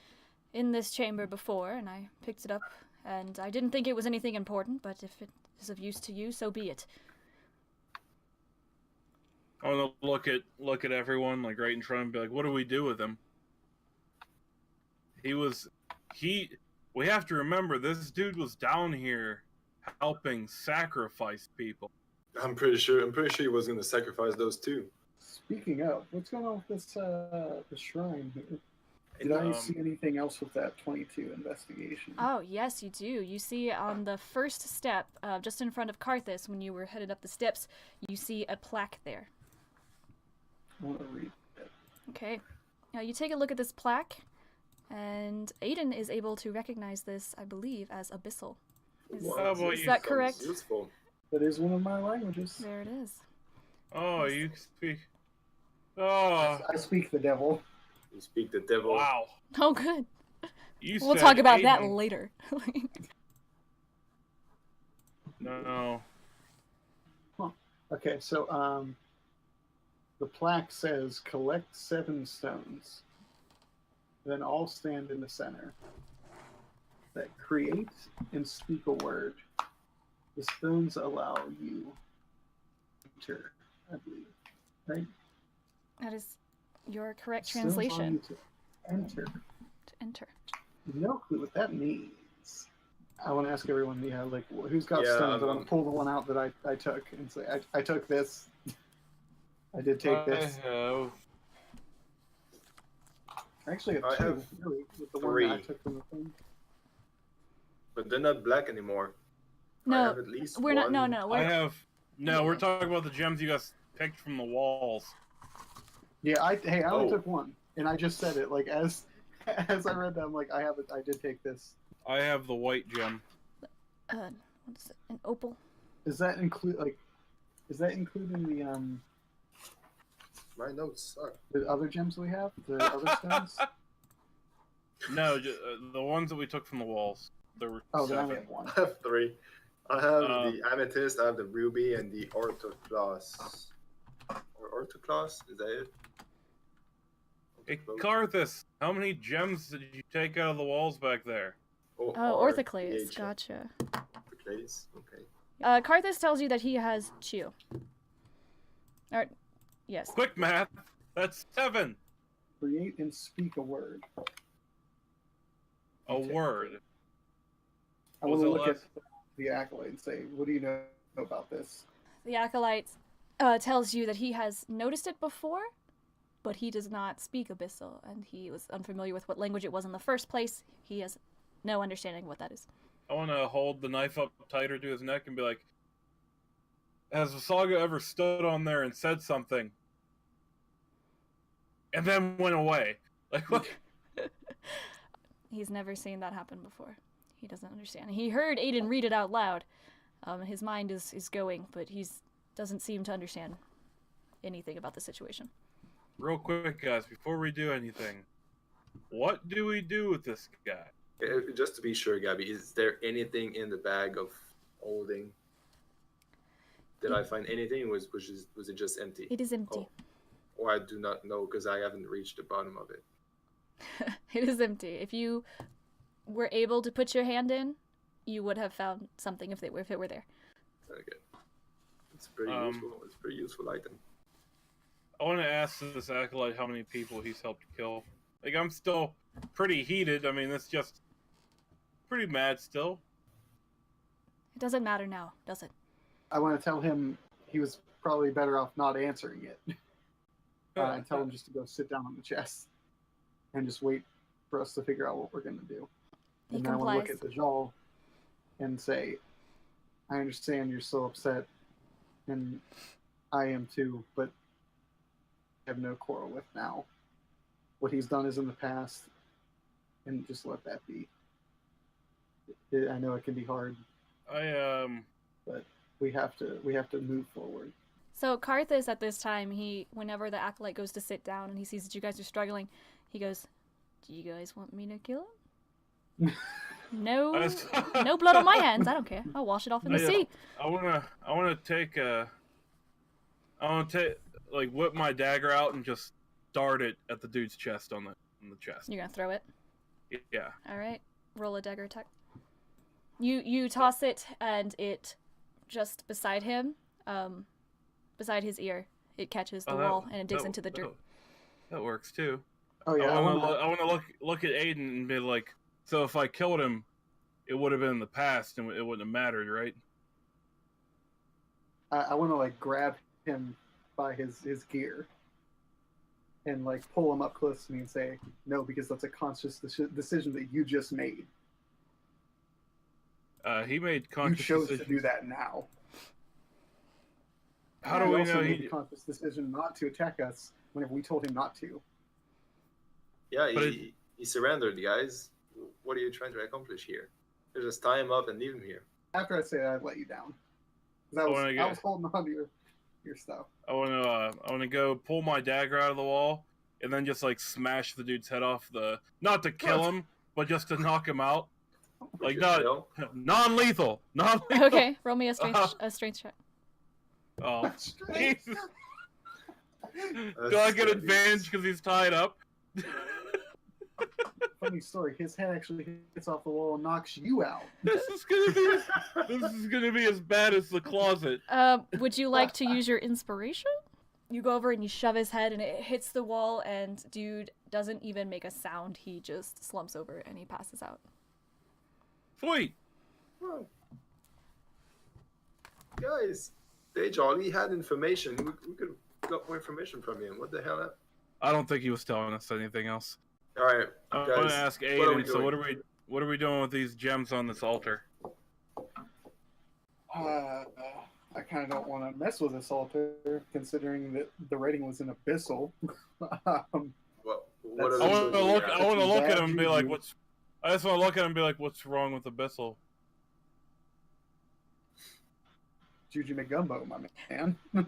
A: in this chamber before, and I picked it up, and I didn't think it was anything important, but if it is of use to you, so be it.
B: I want to look at everyone like right in front and be like, what do we do with him? We have to remember this dude was down here helping sacrifice people.
C: I'm pretty sure he was going to sacrifice those two.
D: Speaking of, what's going on with this the shrine here? Did I see anything else with that 22 investigation?
A: Oh, yes, you do. You see on the first step, just in front of Carthus, when you were headed up the steps, you see a plaque there.
D: I want to read it.
A: Okay. Now you take a look at this plaque, and Aiden is able to recognize this, I believe, as Abyssal. Is that correct?
C: Sounds useful.
D: That is one of my languages.
A: There it is.
B: Oh, you speak. Oh,
D: I speak the devil.
C: You speak the devil.
B: wow.
A: Oh, good. We'll
B: Said
A: talk about that
B: Aiden.
A: later.
B: No.
D: Okay, so the plaque says collect 7 stones, then all stand in the center. That create and speak a word. The stones allow you to enter, I believe. Right?
A: That is your correct
D: Stones allow
A: translation.
D: you to enter.
A: To enter.
D: No clue what that means. I want to ask everyone, like, who's got
C: Yeah,
D: stones? I want to pull the one out that I took and say, I took this. I did take this.
B: I have.
D: I actually have
C: I
D: 2,
C: have
D: really, with the
C: 3.
D: one that I took from the thing.
C: But they're not black anymore. I
A: No,
C: have at least
A: we're not.
C: one.
A: No.
B: I have. No, we're talking about the gems you guys picked from the walls.
D: Yeah, I only
C: Oh.
D: took one, and I just said it like as I read that. I'm like, I did take this.
B: I have the white gem.
A: What is it? An opal?
D: Is that including the
C: My notes suck.
D: the other gems we have, the other stones?
B: No, the ones that we took from the walls. There were
D: Oh, then I
B: 7.
D: only have one.
C: I have 3. I have the amethyst, I have the ruby, and the orthoclase. Or orthoclase? Is that it?
B: Hey,
C: Orthoclase?
B: Carthus, how many gems did you take out of the walls back there?
A: Oh,
C: R-
A: orthoclase.
C: TH.
A: Gotcha.
C: Orthoclase? Okay.
A: Carthus tells you that he has 2. Or, yes.
B: Quick math. That's 7.
D: Create and speak a word.
B: A word.
D: I
B: What
D: want to
B: was
D: look
B: that
D: at the acolyte and say, what do you know about this?
A: The acolyte tells you that he has noticed it before, but he does not speak Abyssal, and he was unfamiliar with what language it was in the first place. He has no understanding of what that is.
B: I want to hold the knife up tighter to his neck and be like, has Visaga ever stood on there and said something and then went away? Like, what?
A: He's never seen that happen before. He doesn't understand. He heard Aiden read it out loud. His mind is going, but he doesn't seem to understand anything about the situation.
B: Real quick, guys, before we do anything, what do we do with this guy?
C: Just to be sure, Gabby, is there anything in the bag of holding? Did I find anything? Was it just empty?
A: It is empty.
C: Or I do not know because I haven't reached the bottom of it.
A: It is empty. If you were able to put your hand in, you would have found something if it were there.
C: Okay. It's pretty useful. It's a pretty useful item.
B: I want to ask this acolyte how many people he's helped kill. Like, I'm still pretty heated. I mean, it's just pretty mad still.
A: It doesn't matter now, does it?
D: I want to tell him he was probably better off not answering it. And tell him just to go sit down on the chest and just wait for us to figure out what we're going to do.
A: He
D: And then I want to look
A: complies.
D: at Dajal and say, I understand you're so upset, and I am too, but I have no quarrel with now. What he's done is in the past, and just let that be. I know it can be hard, but we have to move forward.
A: So Karthus at this time, whenever the acolyte goes to sit down and he sees that you guys are struggling, he goes, "Do you guys want me to kill him? No, no blood on my hands. I don't care. I'll wash it off in the sea."
B: I wanna whip my dagger out and just dart it at the dude's chest on the chest.
A: You're gonna throw it.
B: Yeah.
A: All right. Roll a dagger attack. You toss it, and it just beside him, beside his ear, it catches the wall and it digs into the dirt.
B: That works too.
D: Oh yeah,
B: I want to look at Aiden and be like, so if I killed him, it would have been in the past and it wouldn't have mattered, right?
D: I want to like grab him by his gear and like pull him up close to me and say, no, because that's a conscious decision that you just made.
B: He made conscious
D: You chose
B: decisions.
D: to do that now.
B: How do we
D: also
B: know
D: made
B: he?
D: a conscious decision not to attack us whenever we told him not to?
C: Yeah,
B: But
C: he surrendered, guys. What are you trying to accomplish here? You just tie him up and leave him here.
D: After I say that, I'd let you down. Because I was holding on to your stuff.
B: I want to go pull my dagger out of the wall and then just like smash the dude's head off not to kill him, but just to knock him out. Like non-lethal.
A: Okay, roll me a strength check.
B: Oh, Jesus. Do I get advantage because he's tied up?
D: Funny story. His head actually hits off the wall and knocks you out.
B: This is gonna be as bad as the closet.
A: Would you like to use your inspiration? You go over and you shove his head, and it hits the wall, and dude doesn't even make a sound. He just slumps over and he passes out.
B: Sweet.
C: Well, guys, Dajal, he had information. We could have got more information from him. What the hell?
B: I don't think he was telling us anything else.
C: All right,
B: I'm
C: guys.
B: gonna ask
C: what are we
B: Aiden. So
C: doing?
B: what are we doing with these gems on this altar?
D: I kind of don't want to mess with this altar, considering that the rating was an abyssal.
C: Well, what
B: I want to look.
C: at?
B: I want to look at him and be like,
D: juju.
B: "What's?" I just want to look at him and be like, "What's wrong with Abyssal?"
D: Juju McGumbo, my man.
C: We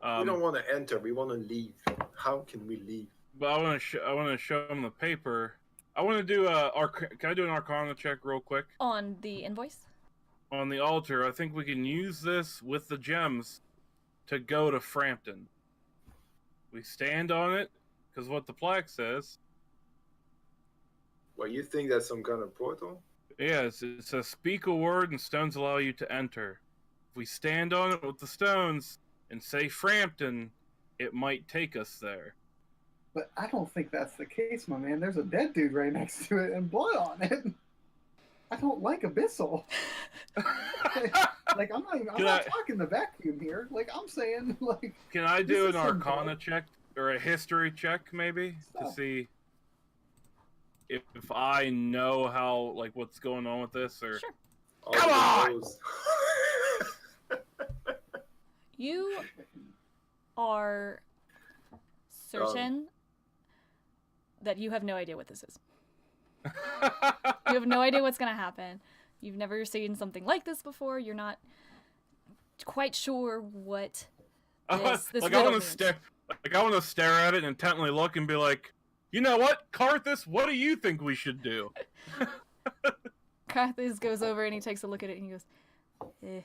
C: don't want to enter. We want to leave. How can we leave?
B: But I want to show him the paper. I want to do can I do an Arcana check real quick
A: On the invoice?
B: on the altar? I think we can use this with the gems to go to Frampton. We stand on it because what the plaque says.
C: Well, you think that's some kind of portal?
B: Yeah, it says speak a word and stones allow you to enter. If we stand on it with the stones and say Frampton, it might take us there.
D: But I don't think that's the case, my man. There's a dead dude right next to it and blood on it. I don't like abyssal. Like I'm not talking the vacuum here. Like I'm saying, like.
B: Can I do
D: This
B: an
D: is some
B: Arcana
D: blood.
B: check or a history check maybe to
D: Stuff.
B: see if I know how what's going on with this or
A: Sure.
C: All
B: Come
C: the
B: on!
C: blows.
A: You are certain that you have no idea what this is. You have no idea what's going to happen. You've never seen something like this before. You're not quite sure what this
B: I
A: riddle
B: want
A: means.
B: to stare. I want to stare at it and intently look and be like, you know what, Karthus? What do you think we should do?
A: Karthus goes over and he takes a look at it and he goes,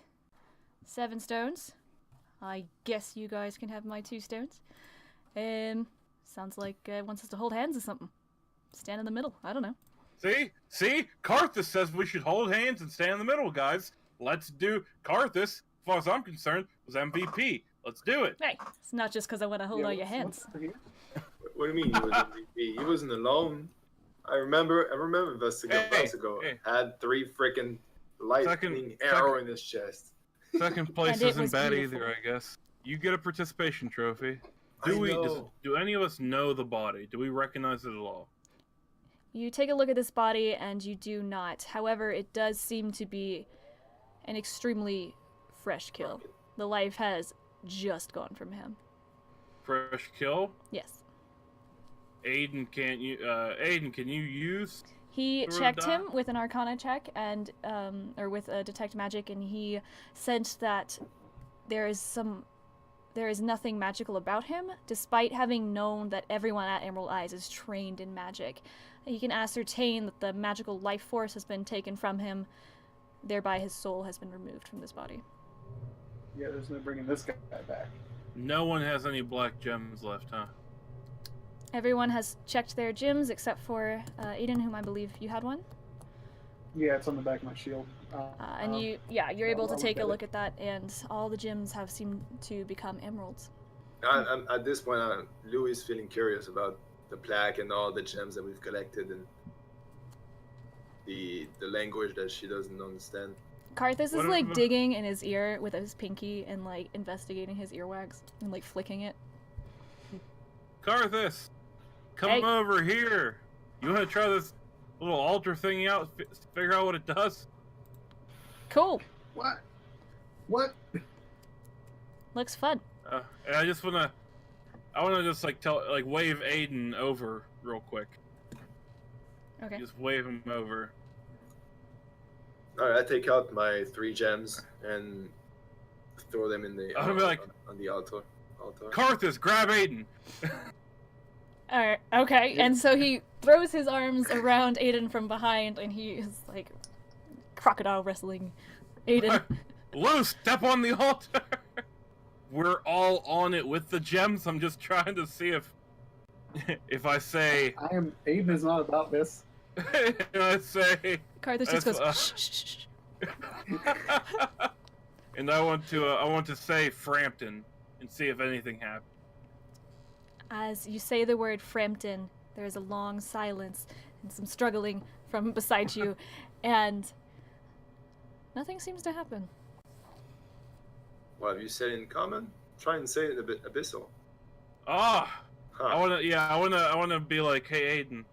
A: 7 stones. I guess you guys can have my 2 stones. Sounds like it wants us to hold hands or something. Stand in the middle. I don't know.
B: See? Karthus says we should hold hands and stand in the middle, guys. Let's do Karthus, as far as I'm concerned, was MVP. Let's do it.
A: Hey, it's not just because I want to hold all your hands.
D: what's over here?
C: What do you mean he was MVP? He wasn't alone. I remember Vestigo
B: Hey,
C: had 3 freaking lightning arrow in his chest.
B: Second place
A: And it
B: isn't
A: was
B: bad
A: beautiful.
B: either, I guess. You get a participation trophy.
C: I
B: Do
C: know.
B: do any of us know the body? Do we recognize it at all?
A: You take a look at this body and you do not. However, it does seem to be an extremely fresh kill. The life has just gone from him.
B: Fresh kill.
A: Yes.
B: Aiden, can you use?
A: He
B: Through
A: checked
B: the
A: him with an Arcana check and or with a Detect Magic, and he sensed that there is nothing magical about him, despite having known that everyone at Emerald Eyes is trained in magic. He can ascertain that the magical life force has been taken from him, thereby his soul has been removed from this body.
D: Yeah, there's no bringing this guy back.
B: No one has any black gems left, huh?
A: Everyone has checked their gems except for Aiden, whom I believe you had one.
D: Yeah, it's on the back of my shield.
A: And you're
D: yeah,
A: able to
D: I'll
A: take
D: look
A: a
D: at
A: look at that, and all the gems have seemed to become emeralds.
C: At this point, Louis is feeling curious about the plaque and all the gems that we've collected and the language that she doesn't understand.
A: Karthus is
B: What
A: like
B: about-
A: digging in his ear with his pinky and like investigating his earwax and like flicking it.
B: Karthus, come
A: Hey.
B: over here. You want to try this little altar thing out? Figure out what it does?
A: Cool.
D: What? What?
A: Looks fun.
B: And I wanna just wave Aiden over real quick.
A: Okay.
B: Just wave him over.
C: All right, I take out my 3 gems and throw them in the
B: I'm gonna be like,
C: on the altar.
B: Karthus, grab Aiden.
A: Alright, okay.
C: Yeah.
A: And so he throws his arms around Aiden from behind, and he is like crocodile wrestling Aiden.
B: Lou, step on the altar. We're all on it with the gems. I'm just trying to see if I say
D: Aiden is not about this.
B: and I say
A: Karthus just goes,
B: That's,
A: shh, shh, shh.
B: and I want to say Frampton and see if anything happens.
A: As you say the word Frampton, there is a long silence and some struggling from beside you, and nothing seems to happen.
C: What have you said in common? Try and say it in abyssal.
B: Ah,
C: Huh.
B: I wanna be like, hey Aiden,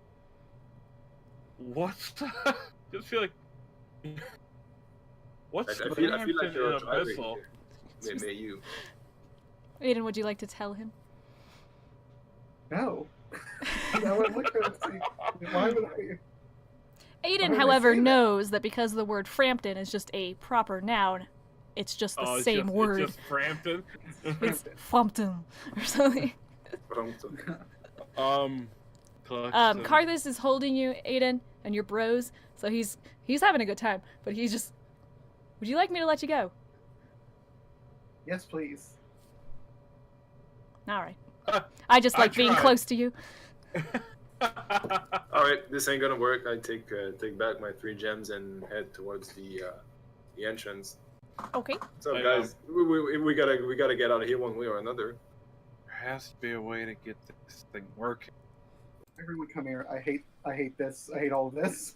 B: what's just feel like what's
C: I feel like
B: Frampton
C: you're
B: in
C: a driver
B: Abyssal?
C: here. May you.
A: Aiden, would you like to tell him?
D: No. I would look at it and see. Why would I?
A: Aiden,
D: would I
A: however,
D: say that?
A: knows that because the word Frampton is just a proper noun, it's just the
B: It's
A: same word.
B: It's just Frampton.
A: It's Frampton or something. Karthus is holding you, Aiden, and your bros, so he's having a good time, but he's just... Would you like me to let you go?
D: Yes, please.
A: Alright. I just like being
B: tried.
A: close to you.
C: All right, this ain't gonna work. I take back my 3 gems and head towards the entrance.
A: Okay.
C: So
B: I,
C: guys, we gotta get out of here one way or another.
B: There has to be a way to get this thing working.
D: Everyone come here. I hate this. I hate all of this.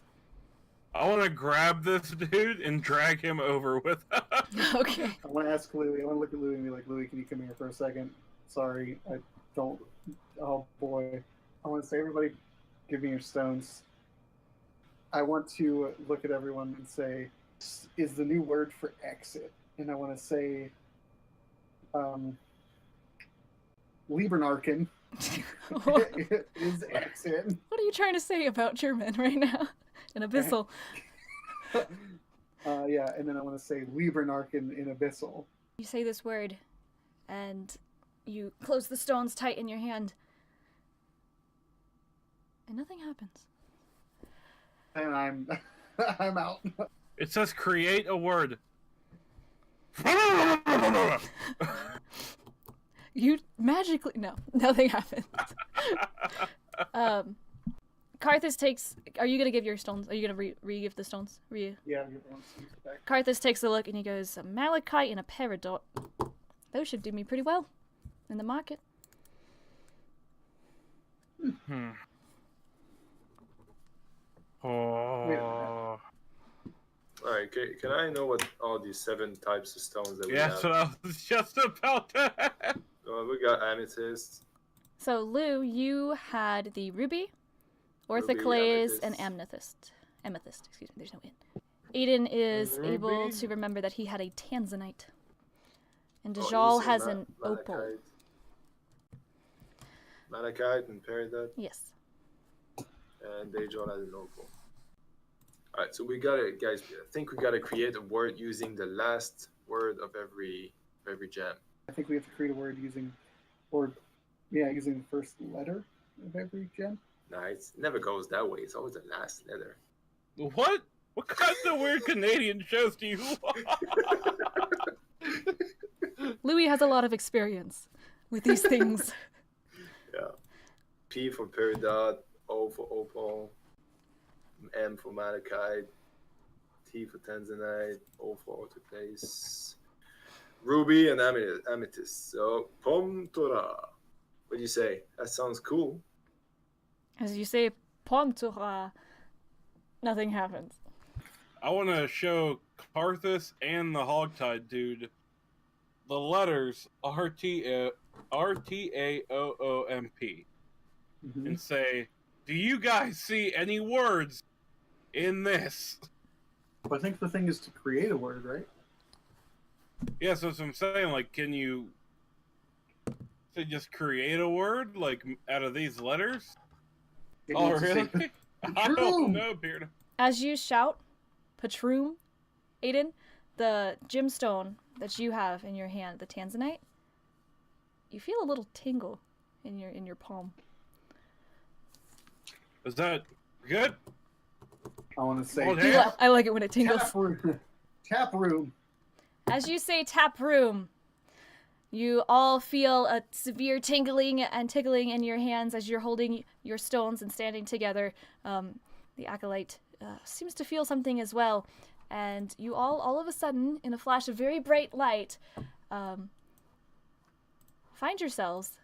B: I want to grab this dude and drag him over with us.
A: Okay.
D: I want to ask Louis. I want to look at Louis and be like, Louis, can you come here for a second? Sorry, I don't. Oh boy. I want to say, everybody, give me your stones. I want to look at everyone and say, is the new word for exit. And I want to say, Liebernarken is exit.
A: What are you trying to say about German right now? In Abyssal.
D: Yeah, and then I want to say Liebernarken in Abyssal.
A: You say this word, and you close the stones tight in your hand, and nothing happens.
D: And I'm out.
B: It says create a word.
A: You magically... No, nothing happens. Karthus takes... Are you going to give your stones? Are you going to re-give the stones?
D: Yeah, everyone's back.
A: Karthus takes a look and he goes, a malachite and a peridot. Those should do me pretty well in the market.
B: Oh.
C: All right, can I know what all these 7 types of stones that we
B: Yeah,
C: have?
B: so I was just about to.
C: We got amethyst,
A: So, Lou, you had the ruby,
C: ruby,
A: orthoclase, and
C: amethyst.
A: amethyst. Excuse me, there's no in. Aiden is able
B: Ruby?
A: to remember that he had a tanzanite. And
C: Oh, you
A: Dajal
C: say
A: has an opal.
C: malachite. Malachite and peridot,
A: Yes.
C: and Dajon has an opal. All right, so we gotta, guys. I think we gotta create a word using the last word of every gem.
D: I think we have to create a word using the first letter of every gem.
C: Nah, it never goes that way. It's always the last letter.
B: What? What kind of weird Canadian shows do you watch?
A: Louis has a lot of experience with these things.
C: Yeah. P for peridot, O for opal, M for malachite, T for tanzanite, O for orthoclase, ruby, and amethyst. So, pom tora. What do you say? That sounds cool.
A: As you say, Pomtura, nothing happens.
B: I want to show Karthus and the Hogtied dude the letters RTAOOMP
D: Mm-hmm.
B: and say, do you guys see any words in this?
D: I think the thing is to create a word, right?
B: Yeah, so that's what I'm saying. Like, can you say just create a word, like, out of these letters?
D: It
B: Oh,
D: needs to say
B: really? I don't know, Beard.
A: As you shout, Patroom, Aiden, the gemstone that you have in your hand, the tanzanite, you feel a little tingle in your palm.
B: Is that good?
D: I want to say
B: Oh, damn.
A: I like it when it tingles.
D: tap room. Tap room.
A: As you say tap room, you all feel a severe tingling and tickling in your hands as you're holding your stones and standing together. The acolyte seems to feel something as well. And you all of a sudden, in a flash of very bright light, find yourselves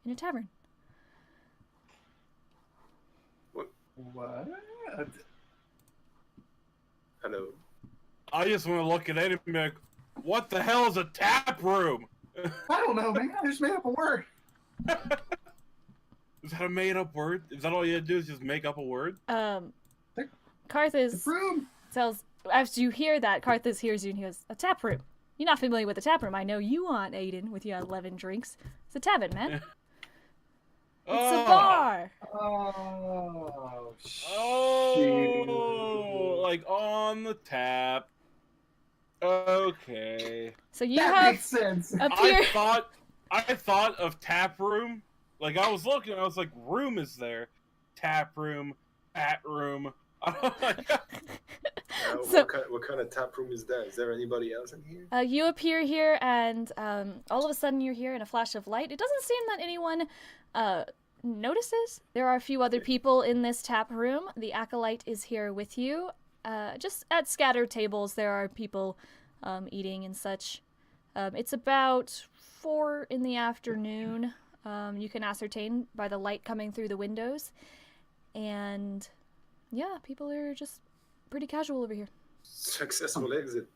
A: in a tavern.
D: What?
C: Hello.
B: I just want to look at it and be like, what the hell is a tap room?
D: I don't know, man. I just made up a word.
B: Is that a made-up word? Is that all you have to do is just make up a word?
A: Karthus
D: Room.
A: tells, as you hear that, Karthus hears you and he goes, a tap room. You're not familiar with a tap room. I know you aren't, Aiden, with your 11 drinks. It's a tavern, man. It's a bar.
D: Oh,
B: Oh, like on the tap. Okay.
A: So you
D: that
A: have
D: makes sense.
A: appear.
B: I thought of tap room. Like I was looking, I was like, room is there. Tap room, bat room.
A: So-
C: What kind of tap room is that? Is there anybody else in here?
A: You appear here, and all of a sudden you're here in a flash of light. It doesn't seem that anyone notices. There are a few other people in this tap room. The acolyte is here with you. Just at scattered tables, there are people eating and such. It's about 4 in the afternoon. You can ascertain by the light coming through the windows. And yeah, people are just pretty casual over here.
C: Successful exit.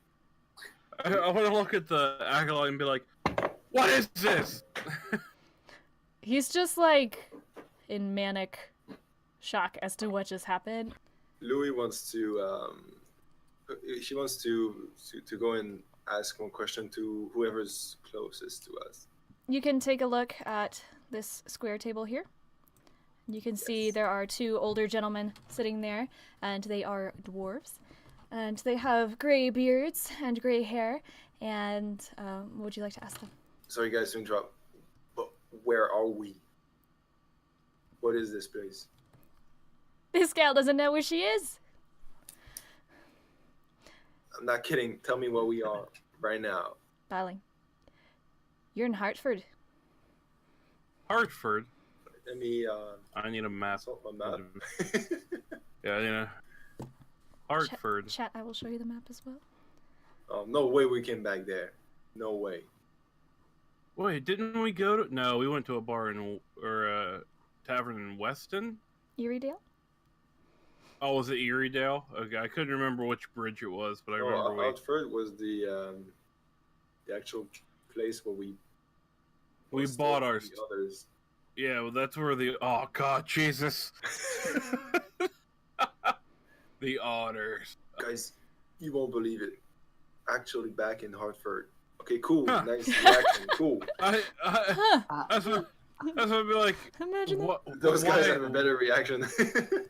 B: I want to look at the acolyte and be like, what is this?
A: He's just like in manic shock as to what just happened.
C: Louis wants to. She wants to go and ask one question to whoever's closest to us.
A: You can take a look at this square table here. You can see there are 2 older gentlemen sitting there, and they are dwarves. And they have gray beards and gray hair. And what would you like to ask them?
C: Sorry, guys, to interrupt. But where are we? What is this place?
A: This gal doesn't know where she is.
C: I'm not kidding. Tell me where we are right now.
A: Bowling. You're in Hartford.
B: Hartford.
C: Let me
B: I need a map.
C: salt my map.
B: Yeah, you know. Hartford.
A: Chat, I will show you the map as well.
C: Oh, no way we came back there. No way.
B: Wait, didn't we go to? No, we went to a bar or a tavern in Weston.
A: Eriedale?
B: Oh, was it Eriedale? Okay, I couldn't remember which bridge it was, but I remember
C: No, Outford was the actual place where we
B: bought
C: stole
B: ours.
C: from the others.
B: Yeah, well, that's where the oh god, Jesus, the otters.
C: Guys, you won't believe it. Actually, back in Hartford. Okay, cool.
B: Huh.
C: Nice reaction. Cool.
B: I
A: Huh.
B: that's what I'd be like.
A: Imagine that.
B: What,
C: Those guys
B: why-
C: have a better reaction.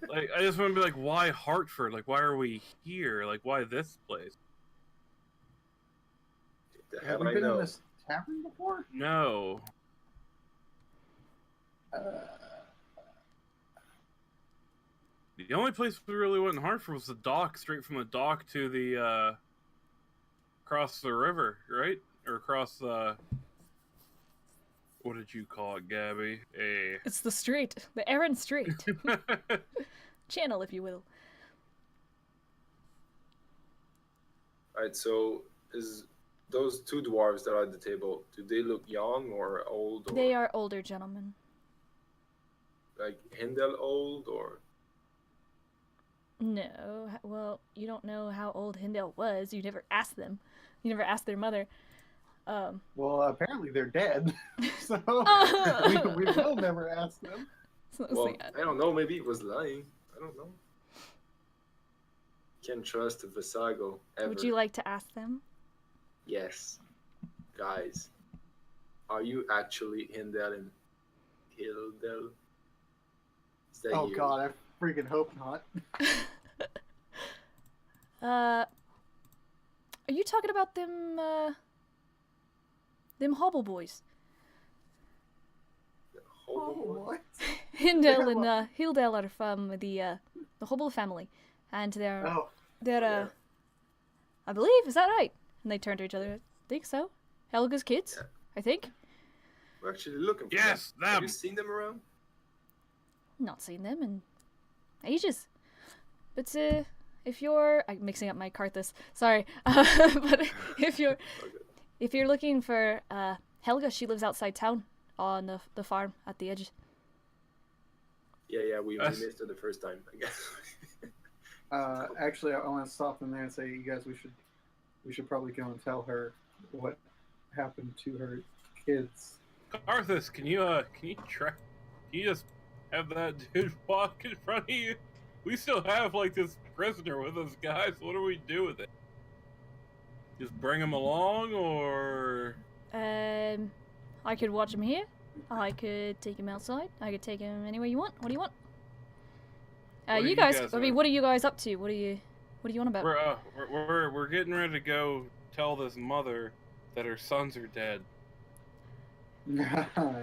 B: Like, I just want to be like, why Hartford? Like, why are we here? Like, why this place?
C: The
D: Have
C: hell
D: you
C: I
D: been in
C: know.
D: this tavern before?
B: No. The only place we really went in Hartford was the dock, straight from the dock to the, across the river, right? Or across the, what did you call it, Gabby?
A: It's the street, the Aaron Street. Channel, if you will.
C: Alright, so is those two dwarves that are at the table, do they look young or old? Or
A: They are older gentlemen.
C: like Hindel old or
A: No, well, you don't know how old Hindale was. You never asked them. You never asked their mother.
D: Well, apparently they're dead, so we will never ask them.
A: So
C: well, I don't know, maybe he was lying. I don't know. Can't trust a Visago ever.
A: would you like to ask them?
C: Yes. Guys, are you actually Hindel and Hildel? Is that
D: Oh
C: you?
D: god, I freaking hope not.
A: Are you talking about them hobble boys?
C: Hobo boy?
D: What?
A: Hindale and Hildale are from the Hobble family, and they're
D: Oh,
A: they're I believe, is that right? And they turn to each other. I think so. Helga's kids,
C: Yeah.
A: I think.
C: We're actually looking for
B: Yes,
C: them. Have
B: them.
C: you seen them around?
A: Not seen them in ages. But if you're, I'm mixing up my Karthus. Sorry, but if you're looking for Helga, she lives outside town on the farm at the edge.
C: Yeah, we
B: Us.
C: missed it the first time, I guess.
D: actually, I want to stop them there and say, you guys, we should probably go and tell her what happened to her kids.
B: Arthas, can you just have that dude walk in front of you? We still have like this prisoner with us, guys. What do we do with it? Just bring him along, or
A: I could watch him here. I could take him outside. I could take him anywhere you want. What do you want?
B: What do
A: you
B: you
A: guys.
B: guys
A: I mean,
B: want?
A: what are you guys up to? What are you on about?
B: we're getting ready to go tell this mother that her sons are dead.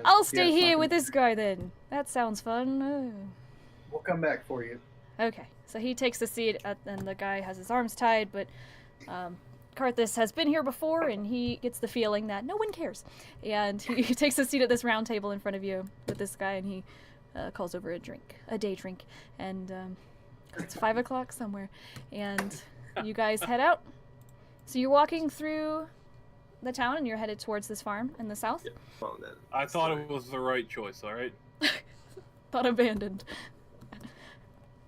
A: I'll stay
D: Yes,
A: here with this guy then. That sounds fun.
D: We'll come back for you.
A: Okay, so he takes the seat, and the guy has his arms tied, but Karthus has been here before, and he gets the feeling that no one cares. And he takes a seat at this round table in front of you with this guy, and he calls over a day drink, and 'cause it's 5 o'clock somewhere, and you guys head out. So you're walking through the town, and you're headed towards this farm in the south.
C: Yeah. Well, then,
B: I thought it was the right choice. All right.
A: Thought abandoned.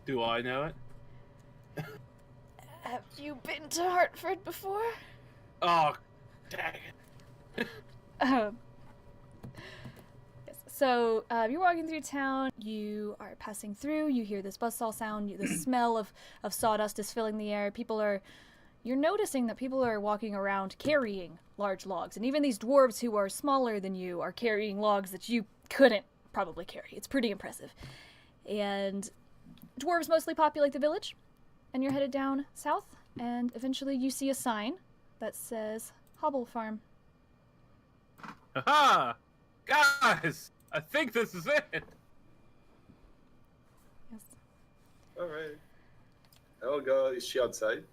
B: Do I know it?
A: Have you been to Hartford before?
B: Oh, dang it!
A: Yes. So you're walking through town. You are passing through. You hear this buzzsaw sound. The smell of sawdust is filling the air. You're noticing that people are walking around carrying large logs, and even these dwarves who are smaller than you are carrying logs that you couldn't probably carry. It's pretty impressive. And dwarves mostly populate the village, and you're headed down south, and eventually you see a sign that says Hobble Farm.
B: Haha! Guys, I think this is it.
A: Yes.
C: Alright. Helga, is she outside?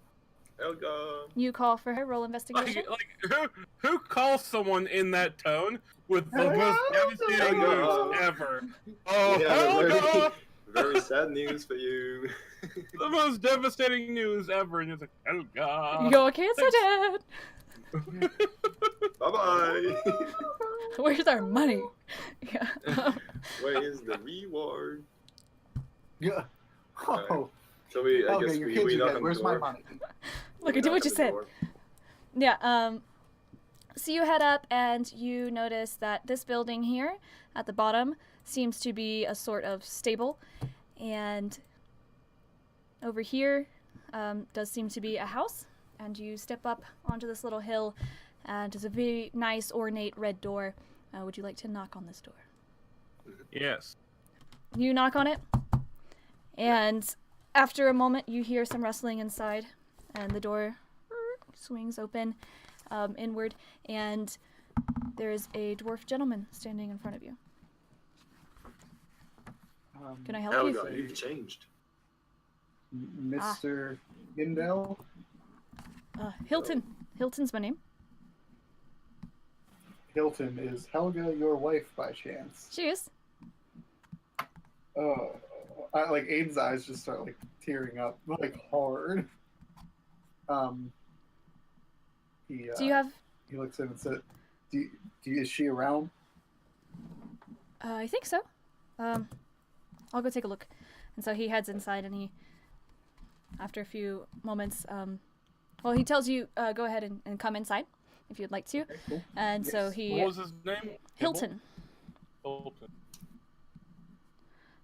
C: Helga.
A: You call for her. Roll investigation.
B: Like who calls someone in that tone with the most devastating
C: Helga.
B: news ever? Oh,
C: Yeah,
B: Helga!
C: very sad news for you.
B: The most devastating news ever, and it's like Helga.
A: Your kids are dead.
C: Bye-bye.
A: Where's our money? Yeah.
C: Where is the reward?
D: Yeah. Oh,
C: Shall we? I
D: Okay,
C: guess
D: your
C: we,
D: kids
C: we
D: are
C: knock
D: dead.
C: on the
D: Where's my
C: door.
D: money?
A: Look,
C: We
A: I did
C: knock
A: what
C: on
A: you
C: the
A: said.
C: door.
A: Yeah, so you head up and you notice that this building here at the bottom seems to be a sort of stable. And over here does seem to be a house. And you step up onto this little hill and there's a very nice ornate red door. Would you like to knock on this door?
B: Yes.
A: You knock on it, and after a moment you hear some rustling inside, and the door swings open inward, and there is a dwarf gentleman standing in front of you. Can I help you?
C: Helga, you've changed.
D: Mr. Hindel?
A: Hilton. Hilton's my name.
D: Hilton, is Helga your wife by chance?
A: She is.
D: Oh, like Aiden's eyes just start like tearing up like hard. He
A: Do you have...
D: he looks at him and said, is she around?
A: I think so. I'll go take a look. And so he heads inside, and he, after a few moments, well, he tells you, go ahead and come inside if you'd like to.
D: Okay, cool.
A: And so
D: Yes.
A: he...
B: What was his name?
A: Hilton.
B: Hilton.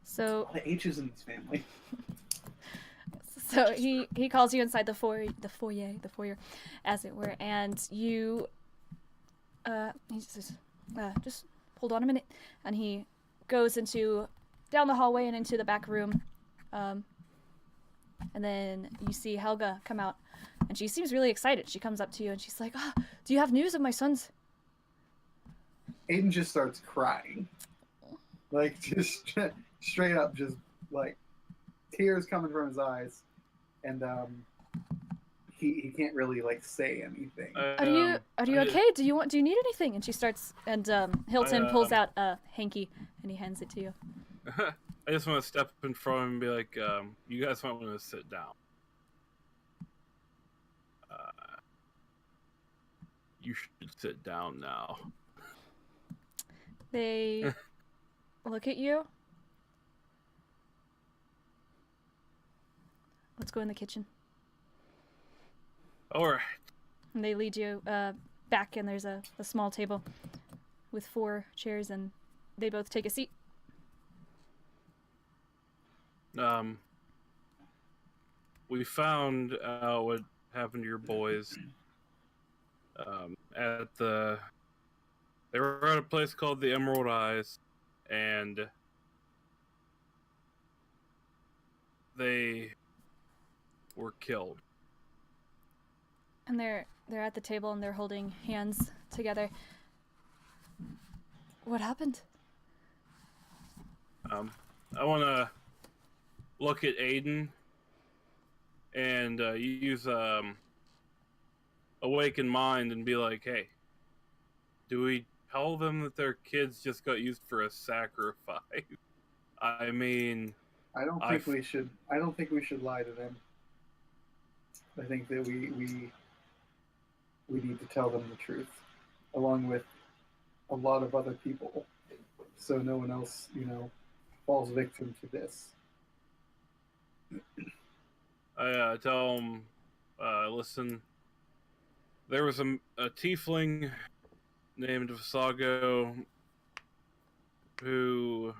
A: So...
D: A lot of H's in this family.
A: So he calls you inside the foyer, as it were, and you, he says, just hold on a minute, and he goes down the hallway and into the back room, and then you see Helga come out, and she seems really excited. She comes up to you and she's like, do you have news of my sons?
D: Aiden just starts crying. Like, just straight up, just like tears coming from his eyes. And he can't really like say anything.
A: Are you okay? Do you need anything? And she starts, and Hilton pulls out a hanky and he hands it to you.
B: I just want to step in front of him and be like, you guys might want to sit down. You should sit down now.
A: They look at you. Let's go in the kitchen.
B: All right.
A: And they lead you back, and there's a small table with 4 chairs, and they both take a seat.
B: We found out what happened to your boys. They were at a place called the Emerald Eyes, and they were killed.
A: And they're at the table and they're holding hands together. What happened?
B: I want to look at Aiden and use Awaken Mind and be like, hey, do we tell them that their kids just got used for a sacrifice? I mean,
D: I don't think we should lie to them. I think that we need to tell them the truth, along with a lot of other people, so no one else, falls victim to this.
B: I tell them, listen, there was a Tiefling named Visago who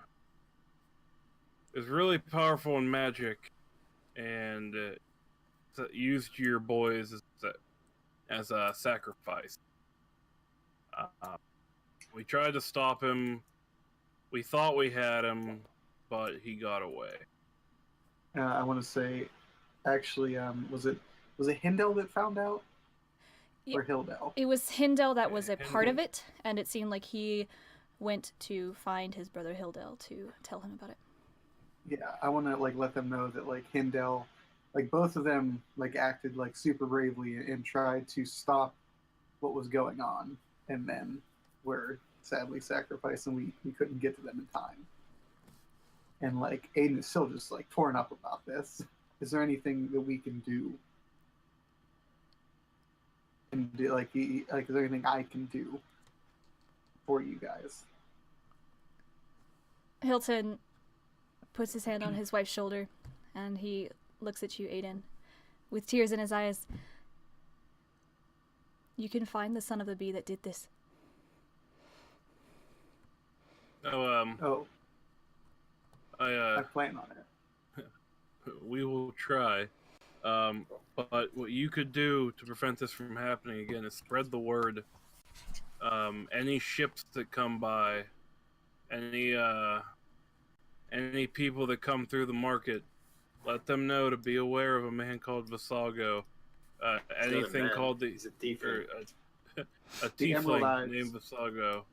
B: is really powerful in magic and used your boys as a sacrifice. We tried to stop him. We thought we had him, but he got away.
D: I want to say, actually, was it Hindel that found out?
A: Yeah,
D: or Hildel?
A: It was Hindel that was a part of it, and it seemed like he went to find his brother Hildel to tell him about it.
D: Yeah, I want to let them know that Hindel, both of them acted super bravely and tried to stop what was going on, and then were sadly sacrificed, and we couldn't get to them in time. And Aiden is still just torn up about this. Is there anything that we can do? And is there anything I can do for you guys?
A: Hilton puts his hand on his wife's shoulder, and he looks at you, Aiden, with tears in his eyes. You can find the son of the bee that did this.
D: Oh,
B: I
D: I plan on it.
B: we will try. But what you could do to prevent this from happening again is spread the word. Any ships that come by, any people that come through the market, let them know to be aware of a man called Visago. Anything called
C: He's a tiefling.
B: A
D: The Emerald
B: tiefling
D: Eyes.
B: named Visago.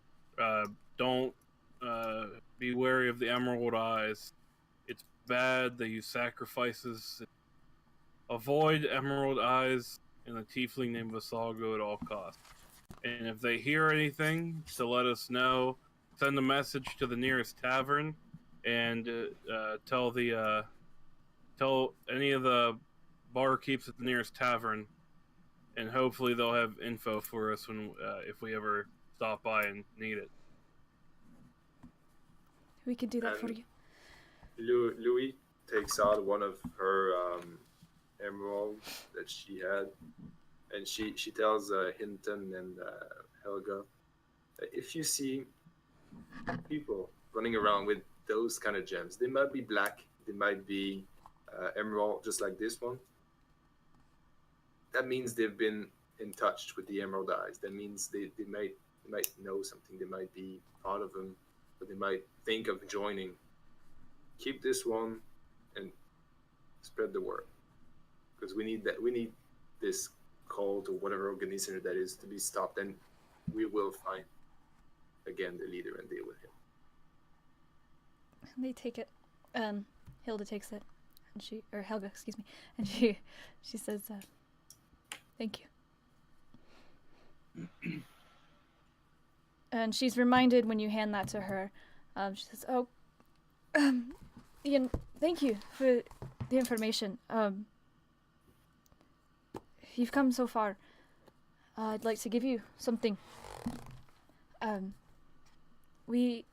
B: Don't be wary of the Emerald Eyes. It's bad. They use sacrifices. Avoid Emerald Eyes and a tiefling named Visago at all costs. And if they hear anything, to let us know. Send a message to the nearest tavern, and tell any of the barkeeps at the nearest tavern, and hopefully they'll have info for us when if we ever stop by and need it.
A: We can do that for you.
C: Louis takes out one of her emeralds that she had, and she tells Hinton and Helga, if you see people running around with those kind of gems, they might be black, they might be emerald, just like this one. That means they've been in touch with the Emerald Eyes. That means they might know something. They might be part of them, but they might think of joining. Keep this one and spread the word, because we need that. We need this cult or whatever organization that is to be stopped, and we will find again the leader and deal with him.
A: They take it. Hilda takes it, and Helga, excuse me, and she says, "Thank you." And she's reminded when you hand that to her. She says, "Oh, Ian, thank you for the information. You've come so far. I'd like to give you something. We're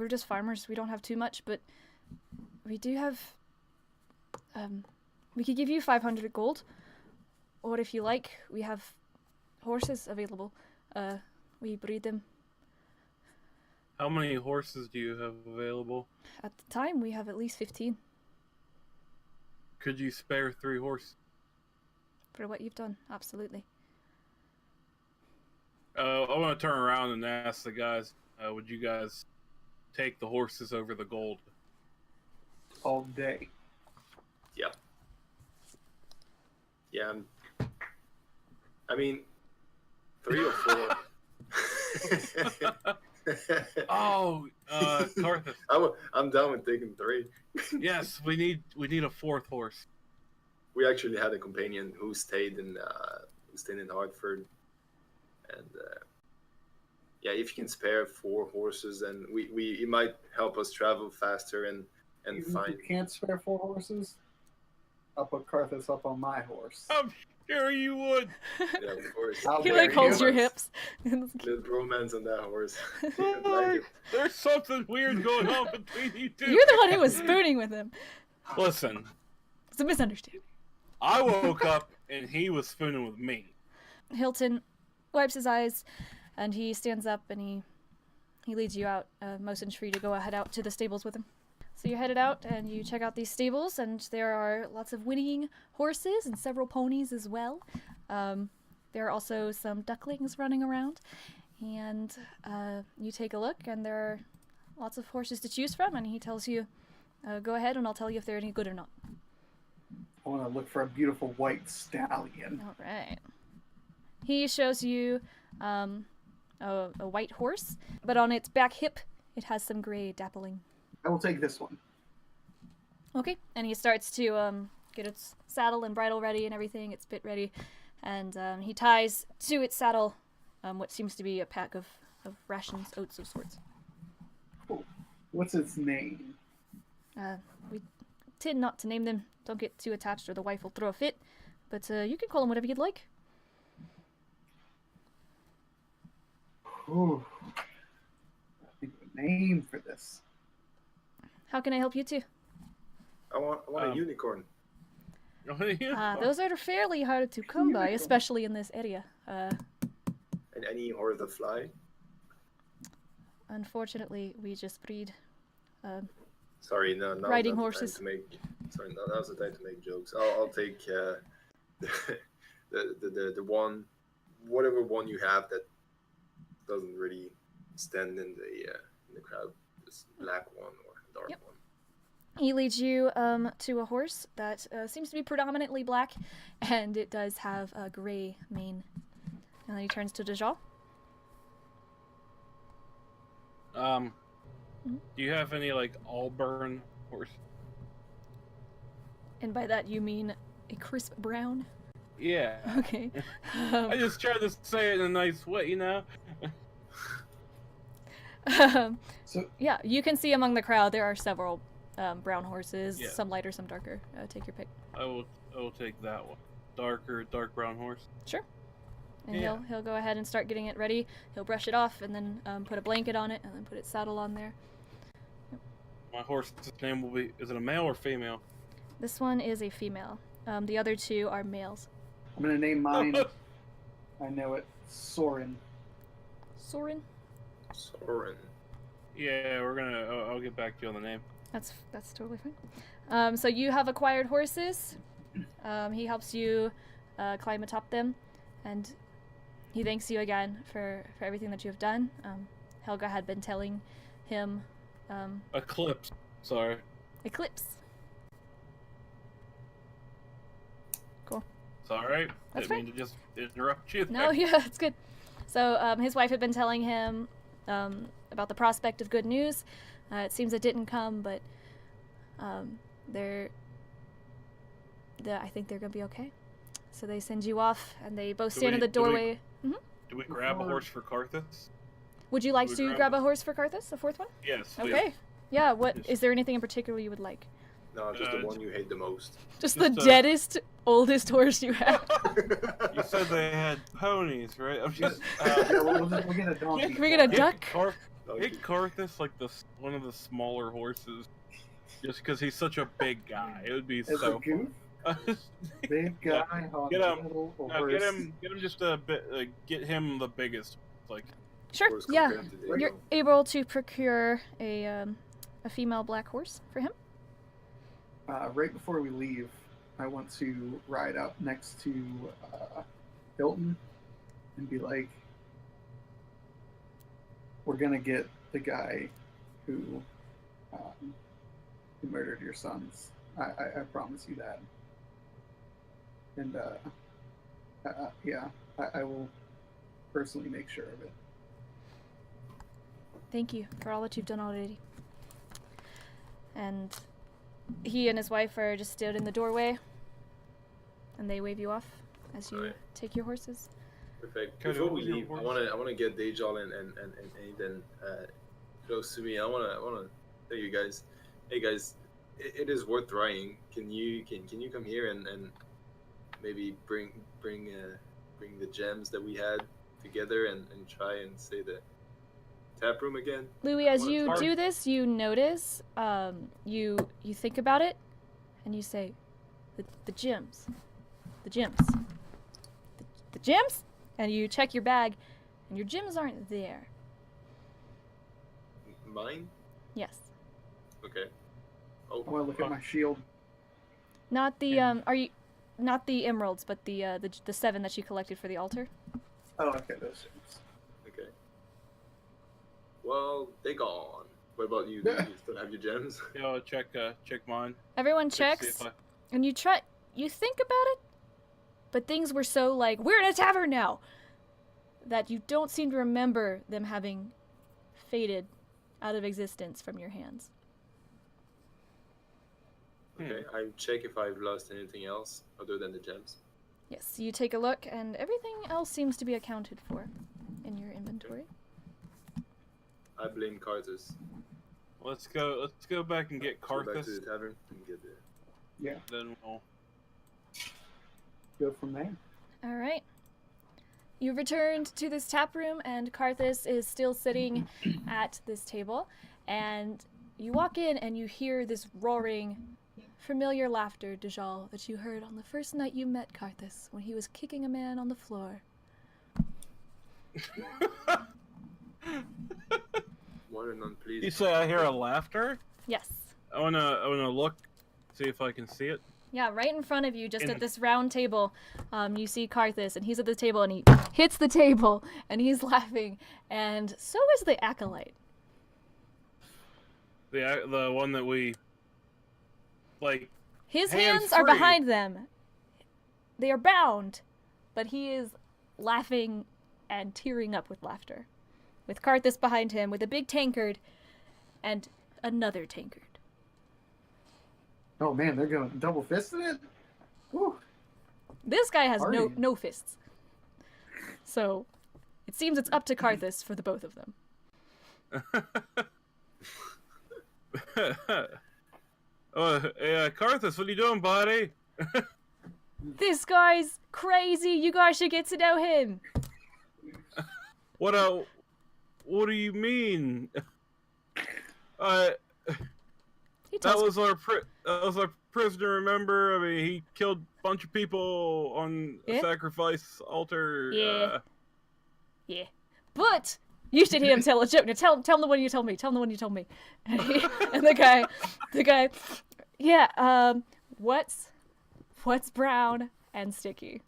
A: just farmers. We don't have too much, but we do have, we could give you 500 gold, or if you like, we have horses available. We breed them.
B: How many horses do you have available?
A: At the time, we have at least 15
B: Could you spare 3 horses?
A: for what you've done. Absolutely."
B: I want to turn around and ask the guys, would you guys take the horses over the gold?
D: All day.
C: Yeah. I mean, 3 or 4.
B: Oh, Carthus.
C: I'm down with taking 3.
B: Yes, we need a 4th horse.
C: We actually had a companion who stayed in Hartford, and if you can spare 4 horses, and it might help us travel faster and
D: Even
C: find.
D: if you can't spare 4 horses, I'll put Carthus up on my horse.
B: I'm sure you would.
C: Yeah, of course.
D: How
A: He
D: dare
A: like holds
D: you.
A: your hips.
C: Little bromance on that horse.
B: Lord, there's something weird going on between you two.
A: You're the one who was spooning with him.
B: Listen,
A: It's a misunderstanding.
B: I woke up and he was spooning with me.
A: Hilton wipes his eyes, and he stands up and he leads you out, motions for you to go head out to the stables with him. So you're headed out and you check out these stables, and there are lots of whinnying horses and several ponies as well. There are also some ducklings running around, and you take a look, and there are lots of horses to choose from, and he tells you, go ahead and I'll tell you if they're any good or not.
D: I want to look for a beautiful white stallion.
A: All right. He shows you a white horse, but on its back hip, it has some gray dappling.
D: I will take this one.
A: Okay, and he starts to get its saddle and bridle ready and everything, its bit ready, and he ties to its saddle what seems to be a pack of rations, oats of sorts.
D: Cool. What's its name?
A: We tend not to name them. Don't get too attached or the wife will throw a fit, but you can call them whatever you'd like.
D: Ooh. I think of a name for this.
A: How can I help you two?
C: I want a unicorn.
A: Those are fairly hard to come by, especially in this area.
C: And any or the fly.
A: Unfortunately, we just breed
C: Sorry, no,
A: riding horses.
C: Now's the time to make jokes. I'll take the one, whatever one you have that doesn't really stand in the crowd. This black one or dark one.
A: He leads you to a horse that seems to be predominantly black, and it does have a gray mane. And then he turns to Dejal.
B: Do you have any like Auburn horse?
A: And by that you mean a crisp brown?
B: Yeah.
A: Okay.
B: I just tried to say it in a nice way, you know.
D: So
A: yeah, you can see among the crowd there are several brown horses,
B: Yeah.
A: some lighter, some darker. Take your pick.
B: I will take that one. Dark brown horse.
A: Sure. And
B: Yeah.
A: he'll go ahead and start getting it ready. He'll brush it off and then put a blanket on it and then put its saddle on there.
B: My horse's name will be. Is it a male or female?
A: This one is a female. The other two are males.
D: I'm gonna name mine. I know it. Soren.
A: Soren?
C: Soren.
B: Yeah, we're gonna. I'll get back to you on the name.
A: That's totally fine. So you have acquired horses. He helps you climb atop them, and he thanks you again for everything that you have done. Helga had been telling him
B: Eclipse. Sorry.
A: Eclipse.
B: It's all right.
A: That's
B: Didn't mean to just interrupt you.
A: No, yeah, it's good. So his wife had been telling him about the prospect of good news. It seems it didn't come, but I think they're gonna be okay. So they send you off, and they both stand in the doorway.
B: Do we grab a horse for Carthus?
A: Would you like
B: we
A: to
B: grab
A: grab a horse for Carthus, a fourth one?
B: Yes. Please.
A: Okay. Yeah. What
B: Yes.
A: is there anything in particular you would like?
C: No, just the one you hate the most.
A: Just the
B: Just,
A: deadest, oldest horse you have.
B: You said they had ponies, right? I'm just.
D: Yeah, we'll get a donkey.
A: Can we get a duck?
B: Make Carthus like one of the smaller horses, just because he's such a big guy. It would be
D: As
B: so.
D: a goof,
B: fun.
D: big guy on
B: Get
D: a
B: him.
D: little
B: No,
D: horse.
B: get him just a bit. Get him the biggest. Like.
A: Sure.
C: Horse
A: Yeah.
C: compared to the
A: You're
C: eagle.
A: able to procure a female black horse for him.
D: Right before we leave, I want to ride up next to Hilton and be like, "We're gonna get the guy who murdered your sons. I promise you that." And yeah, I will personally make sure of it.
A: Thank you for all that you've done already. And he and his wife are just stood in the doorway, and they wave you off as you
C: Alright.
A: take your horses.
C: Perfect.
B: Could
C: Before
B: it
C: we
B: was your
C: leave,
B: horse?
C: I wanna get Dejal and Aiden close to me. I wanna tell you guys, hey guys, it is worth trying. Can you come here and maybe bring the gems that we had together and try and say the tap room again?
A: Louis, as
C: Well,
A: you
C: it's hard.
A: do this, you notice, you think about it, and you say, the gems, the gems, and you check your bag, and your gems aren't there.
C: Mine?
A: Yes,
C: Okay.
D: I want to look at my shield.
A: not the
D: Yeah.
A: Are you not the emeralds, but the 7 that you collected for the altar?
D: Oh, okay, those things.
C: Okay. Well, they gone. What about you? Do you still have your gems?
B: Check mine.
A: Everyone
B: Check to see
A: checks,
B: if I-
A: and you think about it, but things were so like, we're in a tavern now, that you don't seem to remember them having faded out of existence from your hands.
C: Okay. I check if I've lost anything else other than the gems.
A: Yes, you take a look, and everything else seems to be accounted for in your inventory.
C: I blame Cartus.
B: Let's go back and get
C: Go back to
B: Carthus.
C: the tavern and get the.
D: Yeah,
B: Then we'll.
D: go from there.
A: All right. You returned to this tap room, and Carthus is still sitting at this table. And you walk in, and you hear this roaring familiar laughter, Dajal, that you heard on the first night you met Karthus when he was kicking a man on the floor.
C: What an unpleasing.
B: You say I hear a laughter?
A: Yes.
B: I wanna look, see if I can see it.
A: Yeah, right in front of you, just
B: In
A: at
B: the-
A: this round table, you see Karthus, and he's at the table, and he hits the table, and he's laughing, and so is the acolyte.
B: The one that we like.
A: His
B: Hands
A: hands are
B: free.
A: behind them. They are bound, but he is laughing and tearing up with laughter. With Karthus behind him, with a big tankard, and another tankard.
D: Oh man, they're going double fisted it. Whew.
A: This guy has
D: Party.
A: no fists. So, it seems it's up to Karthus for the both of them.
B: Hey, Karthus, what are you doing, buddy?
A: This guy's crazy. You guys should get to know him.
B: What do you mean?
A: He
B: That
A: tells
B: was our prisoner. Remember? I mean, he killed a bunch of people on a
A: Yeah.
B: sacrifice altar.
A: Yeah. Yeah. But you should hear him tell a joke. Now tell him the one you told me. Tell him the one you told me. And the guy, yeah, what's brown and sticky?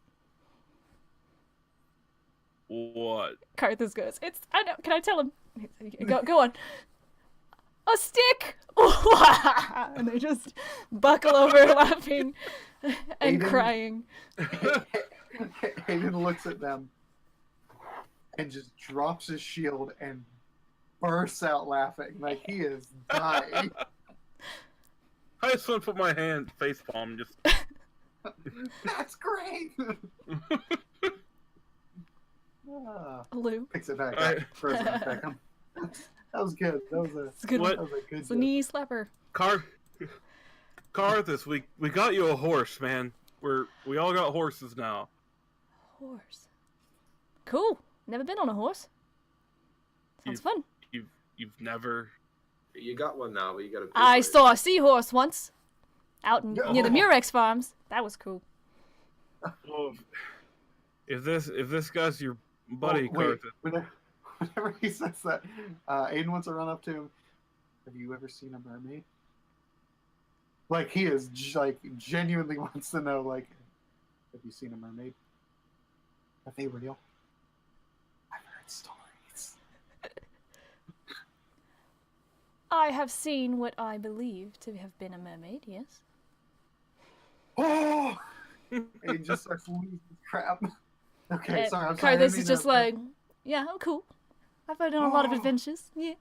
B: What?
A: Karthus goes, I know, can I tell him? Go on. A stick! And they just buckle over laughing and
D: Aiden.
A: crying.
D: Hayden looks at them and just drops his shield and bursts out laughing like he is dying.
B: I just want to put my hand face palm. Just
D: That's great. Ah,
A: Lou.
D: picks it back
B: I-
D: up. Throws it back up. That was good. That was a
A: It's a good
B: What?
A: one.
D: that was a good
A: It's a
D: joke.
A: knee slapper.
B: Karthus, we got you a horse, man. We all got horses now.
A: Horse. Cool. Never been on a horse. Sounds fun.
B: You've never.
C: You got one now, but you got a.
A: I saw a seahorse once. Out near the
D: Oh.
A: Murex farms. That was cool.
B: Well, if this guy's your buddy,
D: Oh, wait.
B: Karthus.
D: Whenever he says that, Aiden wants to run up to him. Have you ever seen a mermaid? Like he is genuinely wants to know. Like, have you seen a mermaid? Are they real? I've heard stories.
A: I have seen what I believe to have been a mermaid, yes.
D: Oh! Aiden just starts losing his crap. Okay,
A: And
D: sorry. I'm sorry. I
A: Karthus
D: didn't
A: is
D: mean
A: just
D: to-
A: like, yeah, I'm cool. I've been on a lot of
D: Oh.
A: adventures. Yeah.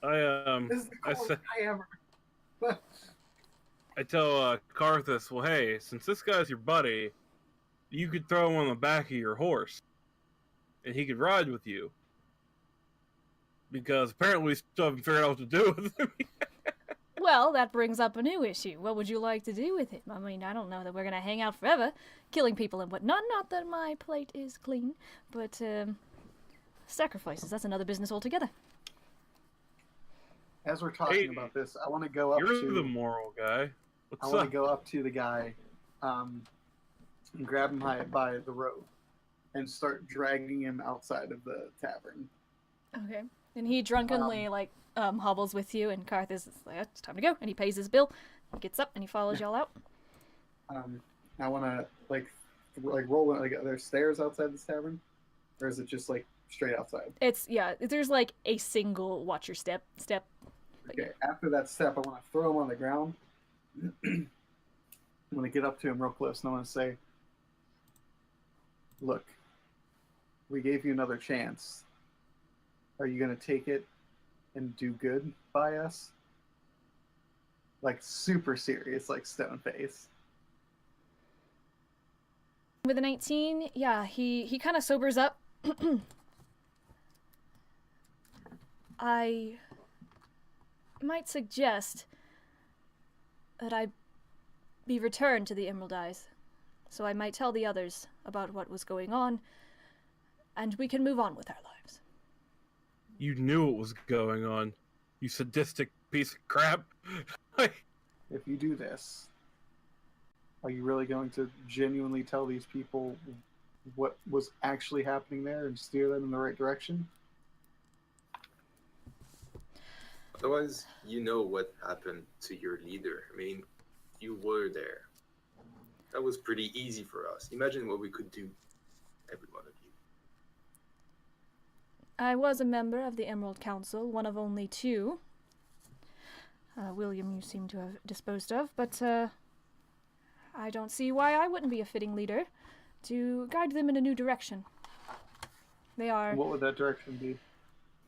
D: This is the
B: I
D: coolest
B: said-
D: guy ever.
B: I tell Karthus, well, hey, since this guy's your buddy, you could throw him on the back of your horse, and he could ride with you. Because apparently we still haven't figured out what to do with him.
A: Well, that brings up a new issue. What would you like to do with him? I mean, I don't know that we're gonna hang out forever, killing people and whatnot. Not that my plate is clean, but sacrifices, that's another business altogether.
D: As we're talking
B: Hey,
D: about this, I want to go up
B: You're
D: to.
B: the moral guy.
D: I
B: What's
D: want
B: up?
D: to go up to the guy, and grab him by the robe, and start dragging him outside of the tavern.
A: Okay. And he drunkenly hobbles with you, and Karthus is like, it's time to go, and he pays his bill. He gets up and he follows y'all out.
D: I want to roll like are there stairs outside this tavern, or is it just like straight outside?
A: It's there's like a single watch your step.
D: Okay. After that step, I want to throw him on the ground. I'm going to get up to him real close, and I want to say, "Look, we gave you another chance. Are you going to take it and do good by us?" Like super serious, like stone face.
A: With a 19, yeah, he kind of sobers up. I might suggest that I be returned to the Emerald Eyes, so I might tell the others about what was going on, and we can move on with our lives.
B: You knew what was going on. You sadistic piece of crap.
D: If you do this, are you really going to genuinely tell these people what was actually happening there and steer them in the right direction?
C: Otherwise, you know what happened to your leader. I mean, you were there. That was pretty easy for us. Imagine what we could do, every one of you.
A: I was a member of the Emerald Council, one of only two. William you seem to have disposed of, but I don't see why I wouldn't be a fitting leader to guide them in a new direction. They are...
D: What would that direction be?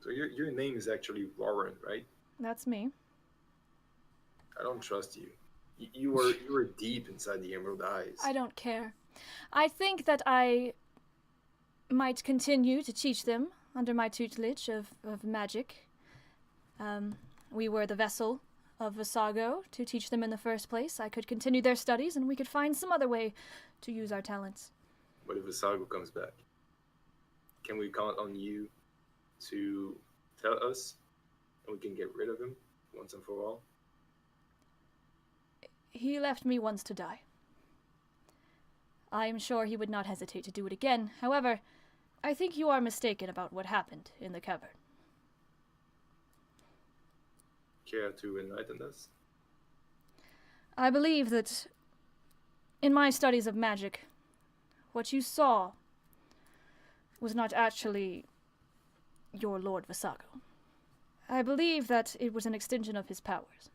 C: So your name is actually Warren, right?
A: That's me.
C: I don't trust you. You were deep inside the Emerald Eyes.
A: I don't care. I think that I might continue to teach them under my tutelage of magic. We were the vessel of Visago to teach them in the first place. I could continue their studies, and we could find some other way to use our talents.
C: What if Visago comes back? Can we count on you to tell us, and we can get rid of him once and for all?
A: He left me once to die. I am sure he would not hesitate to do it again. However, I think you are mistaken about what happened in the cavern.
C: Care to enlighten us?
A: I believe that in my studies of magic, what you saw was not actually your Lord Visago. I believe that it was an extension of his powers,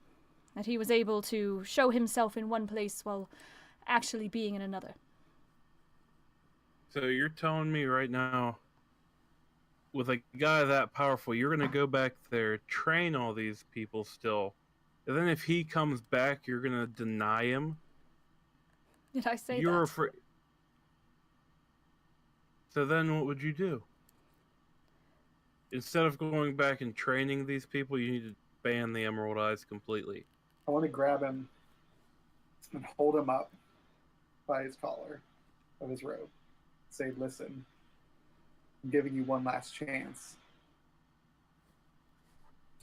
A: that he was able to show himself in one place while actually being in another.
B: So you're telling me right now, with a guy that powerful, you're going to go back there, train all these people still, and then if he comes back, you're going to deny him?
A: Did I say
B: You're
A: that?
B: afraid. So then what would you do? Instead of going back and training these people, you need to ban the Emerald Eyes completely.
D: I want to grab him and hold him up by his collar of his robe. Say, listen, I'm giving you one last chance.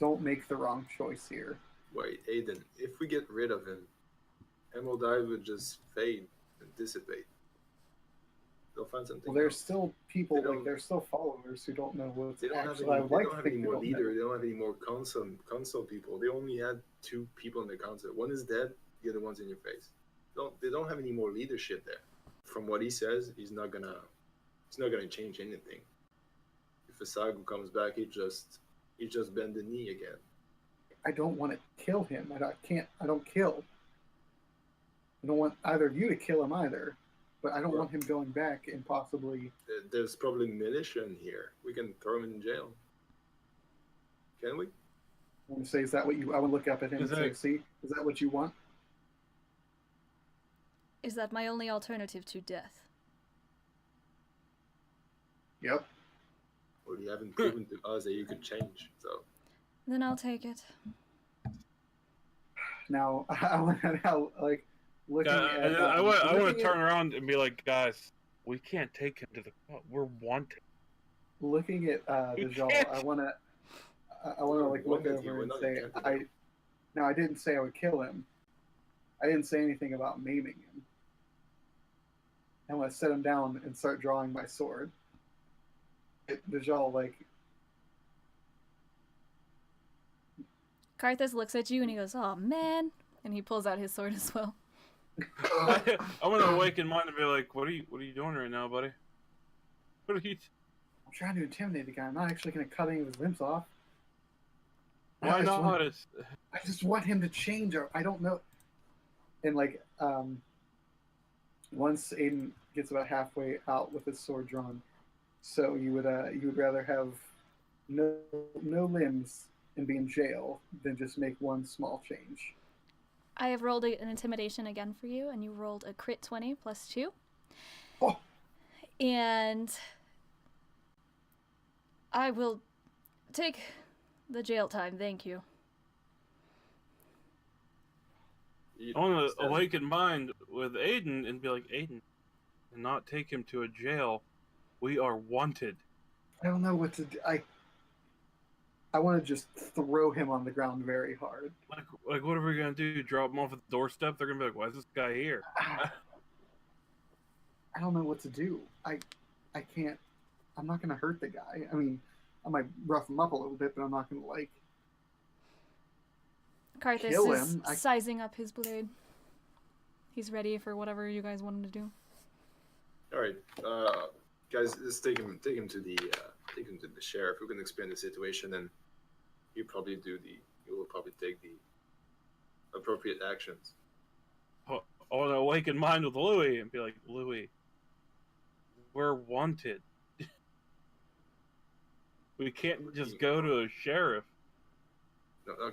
D: Don't make the wrong choice here.
C: Wait, Aiden, if we get rid of him, Emerald Eyes would just fade and dissipate. They'll find something.
D: Well, there's
C: else.
D: still people, there's still followers who don't know what's
C: They don't have
D: actually...
C: any,
D: I would
C: they
D: like
C: don't
D: to
C: have
D: think
C: any
D: they
C: more
D: don't know.
C: leader. They don't have any more council people. They only had 2 people in the council. One is dead. The other one's in your face. They don't have any more leadership there. From what he says, he's not gonna change anything. If Visago comes back, he just bend the knee again.
D: I don't want to kill him. I don't kill. I don't want either of you to kill him either. But I don't want him going back and possibly...
C: There's probably militia in here. We can throw him in jail. Can we?
D: I want to say, is that what you... I want to look up at him and say, see, is that what you want?
A: Is that my only alternative to death?
D: Yep.
C: Well, you haven't proven to us that you could change, so...
A: Then I'll take it.
D: Now, I want to now, like... Looking at,
B: I want to turn around and be like, guys, we can't take him to the... We're wanted.
D: Looking at Vijal, I want to like look over and say, I didn't say I would kill him. I didn't say anything about maiming him. I want to set him down and start drawing my sword. Vijal, like...
A: Karthus looks at you and he goes, "Oh man," and he pulls out his sword as well.
B: I want to awaken mine and be like, what are you doing right now, buddy? What are you...
D: I'm trying to intimidate the guy. I'm not actually going to cut any of his limbs off.
B: Why not?
D: I just want him to change. I don't know. And like, once Aiden gets about halfway out with his sword drawn, so you would rather have no limbs and be in jail than just make one small change.
A: I have rolled an intimidation again for you, and you rolled a crit 20 plus 2.
D: Oh.
A: And I will take the jail time, thank you.
B: I want to awaken mine with Aiden and be like, Aiden, and not take him to a jail. We are wanted.
D: I don't know what to do. I want to just throw him on the ground very hard.
B: Like what are we gonna do? Drop him off at the doorstep? They're gonna be like, "Why is this guy here?"
D: I don't know what to do. I can't. I'm not gonna hurt the guy. I mean, I might rough him up a little bit, but I'm not gonna like
A: Karthus
D: kill
A: is
D: him.
A: sizing up his blade. He's ready for whatever you guys want him to do.
C: All right, guys, just take him to the sheriff, who can explain the situation, and you will probably take the appropriate actions.
B: I want to awaken mind with Louis and be like, Louis, we're wanted. We can't just go to a sheriff.
C: No,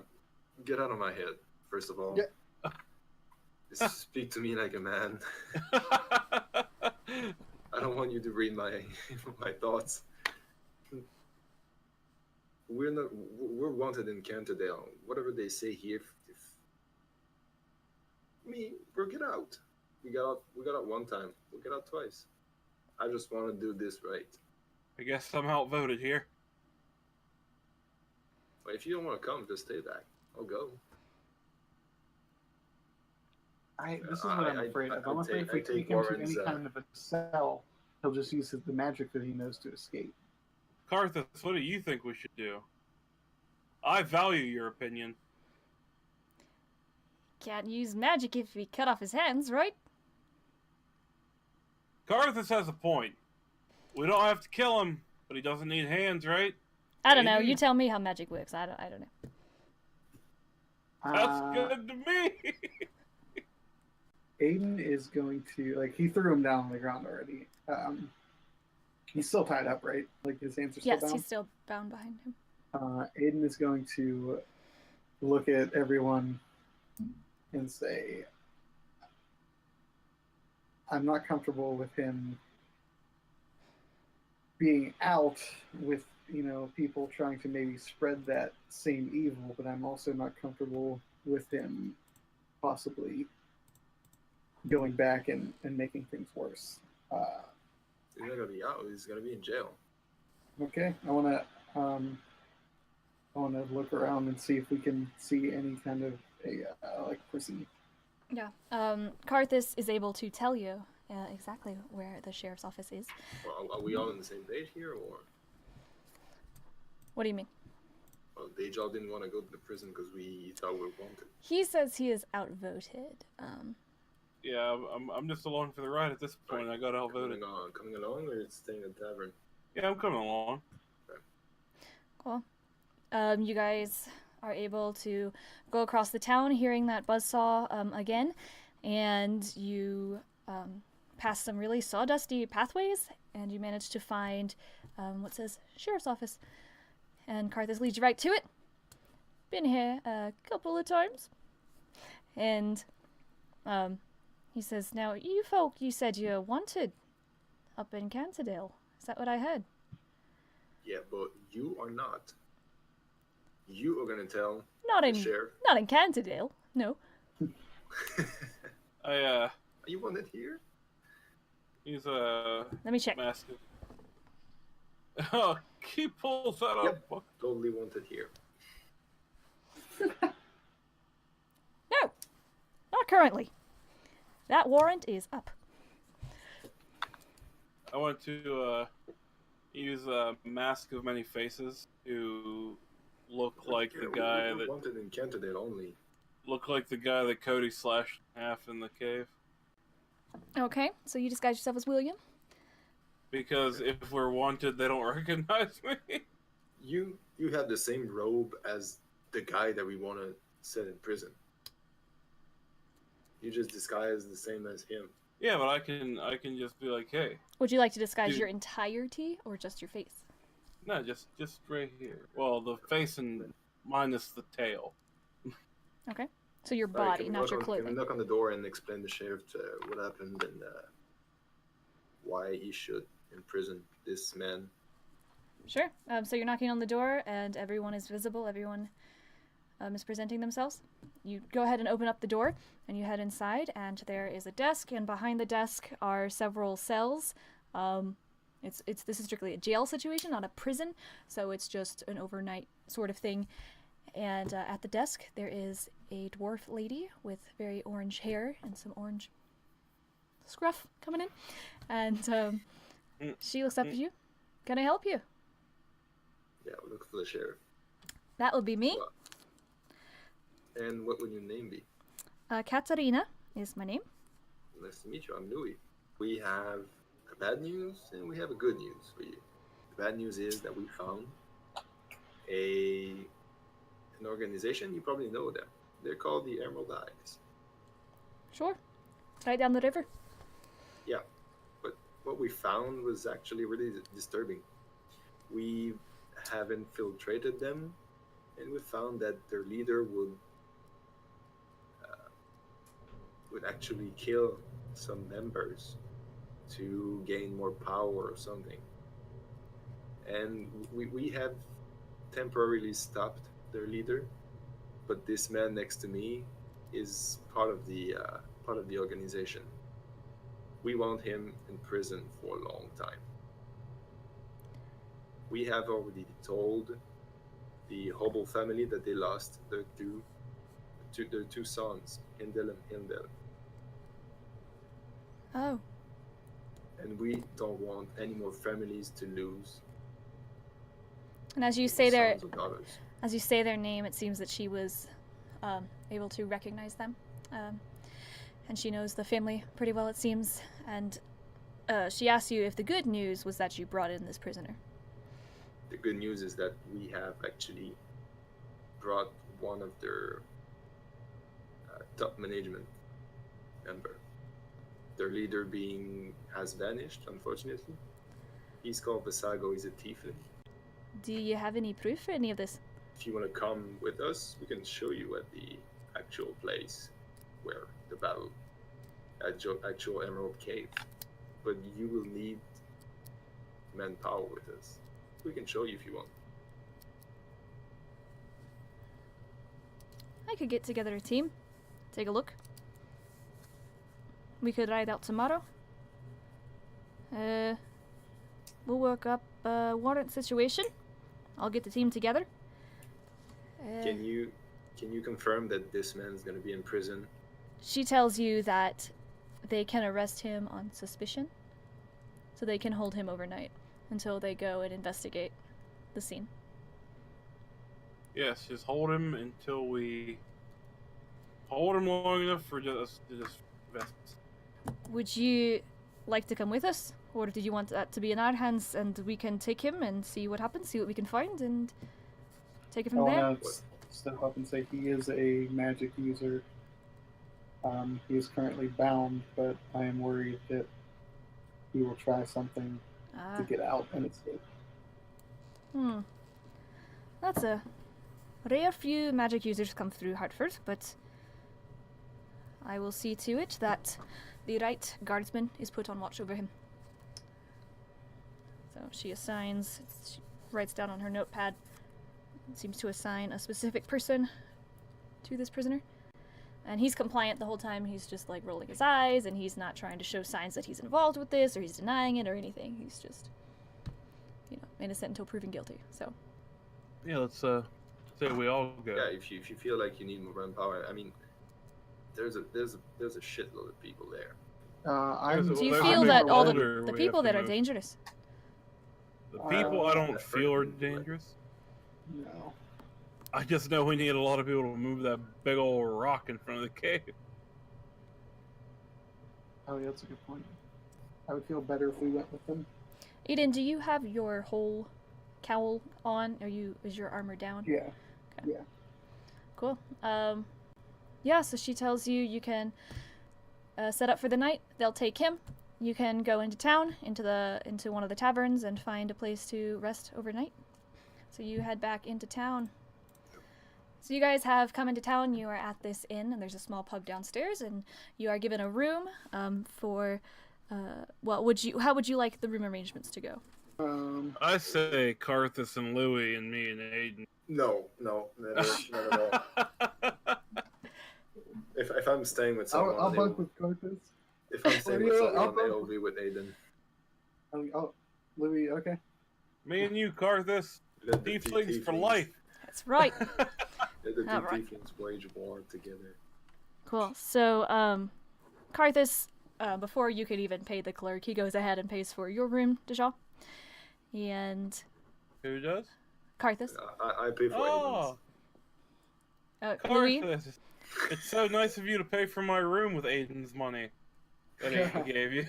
C: get out of my head, first of all.
D: Yeah.
C: Just speak to me like a man. I don't want you to read my thoughts. We're wanted in Canterdale. Whatever they say here, we'll get out. We got out one time. We'll get out twice. I just want to do this right.
B: I guess I'm outvoted here.
C: But if you don't want to come, just stay back. I'll go.
D: This is what I'm afraid of. I'm afraid if we take him to any kind of a cell, he'll just use the magic that he knows to escape.
B: Karthus, what do you think we should do? I value your opinion.
A: Can't use magic if we cut off his hands, right?
B: Karthus has a point. We don't have to kill him, but he doesn't need hands, right?
A: I don't know. You tell me how magic works. I don't know.
B: That's good to me.
D: Aiden is going to he threw him down on the ground already. He's still tied up, right? Like his hands are still bound?
A: Yes, he's still bound behind him.
D: Aiden is going to look at everyone and say, I'm not comfortable with him being out with, people trying to maybe spread that same evil, but I'm also not comfortable with him possibly going back and making things worse.
C: He's not gonna be out. He's gonna be in jail.
D: Okay, I want to look around and see if we can see any kind of a prison.
A: Yeah. Karthus is able to tell you exactly where the sheriff's office is.
C: Well, are we all on the same page here, or?
A: What do you mean?
C: Well, Dejal didn't want to go to the prison because we thought we were wanted.
A: He says he is outvoted.
B: Yeah, I'm just along for the ride at this point. I got outvoted.
C: Coming along, or staying at the tavern?
B: Yeah, I'm coming along.
C: Okay.
A: Cool. You guys are able to go across the town hearing that buzzsaw again, and you pass some really sawdusty pathways, and you manage to find what says sheriff's office. And Karthus leads you right to it. Been here a couple of times. And he says, now, you folk, you said you're wanted up in Canterdale. Is that what I heard?
C: Yeah, but you are not. You are going to tell
A: the
C: sheriff.
A: Not in Canterdale, no.
C: Are you wanted here?
B: He's
A: Let me check.
B: massive. Oh, he pulls that
C: Yep.
B: up.
C: Totally wanted here.
A: No, not currently. That warrant is up.
B: I want to use a mask of many faces to look like the guy
C: we're
B: that
C: wanted in Canterdale only.
B: look like the guy that Cody slashed in half in the cave.
A: Okay, so you disguise yourself as William?
B: Because if we're wanted, they don't recognize me.
C: You have the same robe as the guy that we want to set in prison. You just disguise the same as him.
B: Yeah, but I can just be like, hey.
A: Would you like to disguise
B: Dude.
A: your entirety or just your face?
B: No, just right here. Well, the face and minus the tail.
A: Okay. So your
C: All right,
A: body,
C: can we
A: not your
C: Can we
A: clothing.
C: knock on the door and explain to sheriff what happened and why he should imprison this man?
A: Sure. So you're knocking on the door and everyone is visible. Everyone is presenting themselves. You go ahead and open up the door and you head inside and there is a desk, and behind the desk are several cells. This is strictly a jail situation, not a prison, so it's just an overnight sort of thing. And at the desk there is a dwarf lady with very orange hair and some orange scruff coming in, and she looks up at you. Can I help you?
C: Yeah, we'll look for the sheriff.
A: That would be me.
C: And what would your name be?
A: Katarina is my name.
C: Nice to meet you. I'm Louis. We have a bad news and we have a good news for you. The bad news is that we found an organization. You probably know them. They're called the Emerald Eyes.
A: Sure. It's right down the river.
C: Yeah, but what we found was actually really disturbing. We have infiltrated them, and we found that their leader would actually kill some members to gain more power or something. And we have temporarily stopped their leader, but this man next to me is part of the organization. We want him in prison for a long time. We have already told the Hobble family that they lost their two sons, Hindel and Hindel.
A: Oh.
C: And we don't want any more families to lose.
A: And as you say their
C: sons or daughters.
A: As you say their name, it seems that she was able to recognize them. And she knows the family pretty well, it seems. And she asked you if the good news was that you brought in this prisoner.
C: The good news is that we have actually brought one of their top management member. Their leader has vanished, unfortunately. He's called Visago. He's a Tiefling.
A: Do you have any proof for any of this?
C: If you want to come with us, we can show you at the actual place where the battle, actual Emerald Cave. But you will need manpower with us. We can show you if you want.
A: I could get together a team. Take a look. We could ride out tomorrow. We'll work up a warrant situation. I'll get the team together.
C: Can you confirm that this man's gonna be in prison?
A: She tells you that they can arrest him on suspicion, so they can hold him overnight until they go and investigate the scene.
B: Yes, just hold him until we hold him long enough for us to just invest.
A: Would you like to come with us? Or did you want that to be in our hands and we can take him and see what happens, see what we can find, and take it from there?
D: I want to step up and say he is a magic user. He is currently bound, but I am worried that he will try something to get out and escape.
A: That's a rare few magic users come through Hartford, but I will see to it that the right guardsman is put on watch over him. So she writes down on her notepad, seems to assign a specific person to this prisoner. And he's compliant the whole time. He's just like rolling his eyes, and he's not trying to show signs that he's involved with this or he's denying it or anything. He's just, innocent until proven guilty. So
B: yeah, let's say we all go.
C: Yeah, if you feel like you need more manpower, I mean, there's a shitload of people there.
A: Do you feel that all the people that are dangerous?
B: The people I don't feel are dangerous.
D: No.
B: I just know we need a lot of people to move that big old rock in front of the cave.
D: Oh, yeah, that's a good point. I would feel better if we went with them.
A: Aiden, do you have your whole cowl on? Is your armor down?
D: Yeah. Okay. Yeah.
A: Cool. Yeah, so she tells you can set up for the night. They'll take him. You can go into town, into one of the taverns, and find a place to rest overnight. So you head back into town. So you guys have come into town. You are at this inn, and there's a small pub downstairs, and you are given a room for. How would you like the room arrangements to go?
B: I say Carthus and Louis and me and Aiden.
C: No, not at all. If I'm staying with someone,
D: I'll bunk with Carthus.
C: If I'm staying with someone, it'll be with Aiden.
D: Louis, okay.
B: Me and you, Carthus,
C: Let the
B: Tieflings for life.
A: That's right.
C: Let the two
A: All right.
C: Tieflings wage war together.
A: Cool. So, Carthus, before you could even pay the clerk, he goes ahead and pays for your room, Deja. And
B: Who does?
A: Carthus.
C: I pay for
B: Oh,
A: Louis.
B: Carthus. It's so nice of you to pay for my room with Aiden's money that Aiden gave you.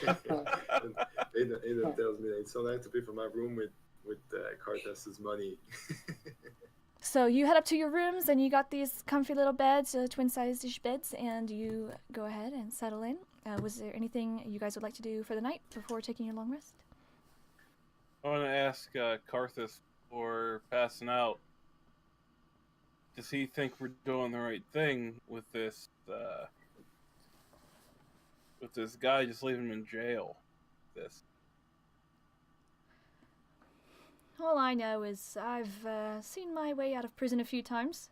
C: Aiden tells me that it's so nice to pay for my room with Carthus's money.
A: So you head up to your rooms and you got these comfy little beds, twin-sized-ish beds, and you go ahead and settle in. Was there anything you guys would like to do for the night before taking your long rest?
B: I want to ask Carthus before passing out. Does he think we're doing the right thing with this guy? Just leaving him in jail. This.
A: All I know is I've seen my way out of prison a few times.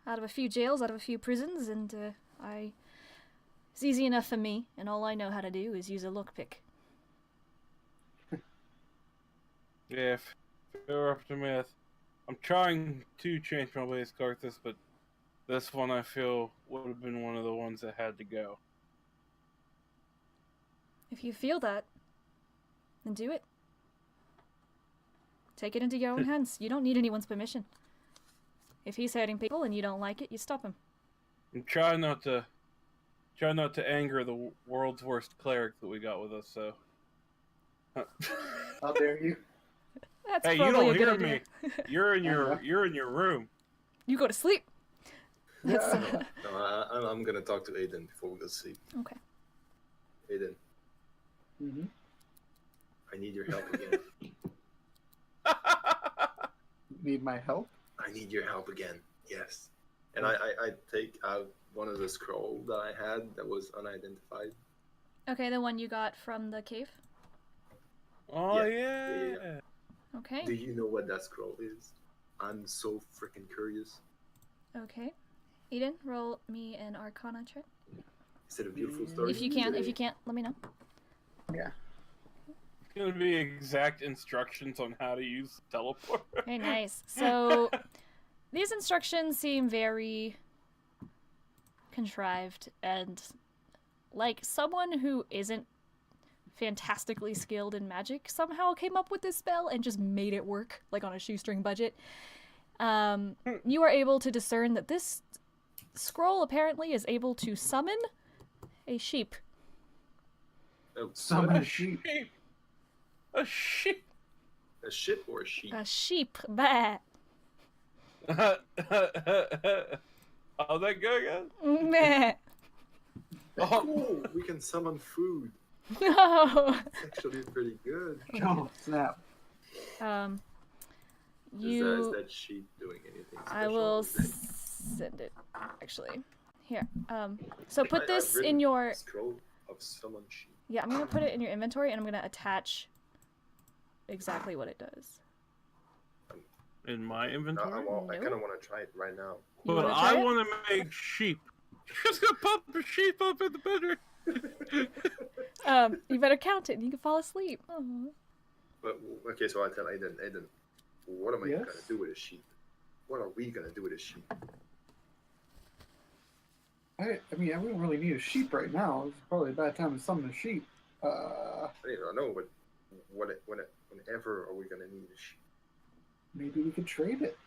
A: Out of a few jails, out of a few prisons, and it's easy enough for me, and all I know how to do is use a lockpick.
B: Yeah, if it were up to me, I'm trying to change my ways, Carthus, but this one I feel would have been one of the ones that had to go.
A: If you feel that, then do it. Take it into your own hands. You don't need anyone's permission. If he's hurting people and you don't like it, you stop him.
B: And try not to anger the world's worst cleric that we got with us. So.
D: How dare you?
A: That's
B: Hey, you
A: probably
B: don't
A: a good
B: hear
A: idea.
B: me. You're in your room.
A: You go to sleep. That's,
C: No, I'm gonna talk to Aiden before we go to sleep.
A: okay.
C: Aiden,
D: Mm-hmm.
C: I need your help again.
D: Need my help?
C: I need your help again. Yes. And I take out one of the scrolls that I had that was unidentified.
A: Okay, the one you got from the cave.
B: Oh
C: Yeah.
B: yeah.
A: Okay.
C: Do you know what that scroll is? I'm so freaking curious.
A: Okay. Eden, roll me an Arcana check.
C: Is it a beautiful story?
A: If you can. If you can't, let me know.
D: Yeah.
B: It's gonna be exact instructions on how to use the teleport.
A: Very nice. So, these instructions seem very contrived and like someone who isn't fantastically skilled in magic somehow came up with this spell and just made it work, like on a shoestring budget. You are able to discern that this scroll apparently is able to summon a sheep.
C: Oh,
D: Summon
C: what?
D: a sheep.
B: A sheep.
C: A ship or a sheep?
A: A sheep. Bah.
B: How'd that go again?
A: Meh.
C: Oh, cool. We can summon food.
A: No.
C: It's actually pretty good.
D: Oh, snap.
C: Is that sheep doing anything special?
A: I will send it, actually. Here. So put
C: I've
A: this
C: written
A: in your...
C: scroll of summon sheep.
A: Yeah, I'm going to put it in your inventory, and I'm going to attach exactly what it does.
B: In my
C: No,
B: inventory?
C: I kind of want to try it right now.
A: You
B: But
A: wanna try
B: I
A: it?
B: want to make sheep. Just gonna pop a sheep up in the bedroom.
A: You better count it, and you can fall asleep. Aw.
C: But okay, so I tell Aiden, what am I
D: Yes?
C: gonna do with a sheep? What are we gonna do with a sheep?
D: I mean, I wouldn't really need a sheep right now. It's probably a bad time to summon a sheep.
C: I don't know, but whenever are we gonna need a sheep?
D: Maybe we could trade it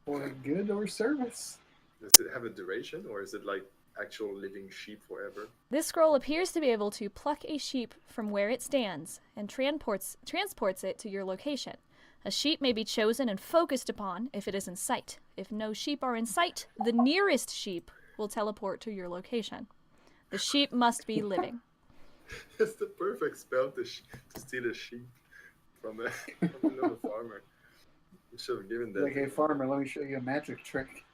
D: for a good or service.
C: Does it have a duration, or is it like actual living sheep forever?
A: This scroll appears to be able to pluck a sheep from where it stands and transports it to your location. A sheep may be chosen and focused upon if it is in sight. If no sheep are in sight, the nearest sheep will teleport to your location. The sheep must be living.
C: It's the perfect spell to steal a sheep from a little farmer. You should have given that.
D: Like, hey, farmer, let me show you a magic trick.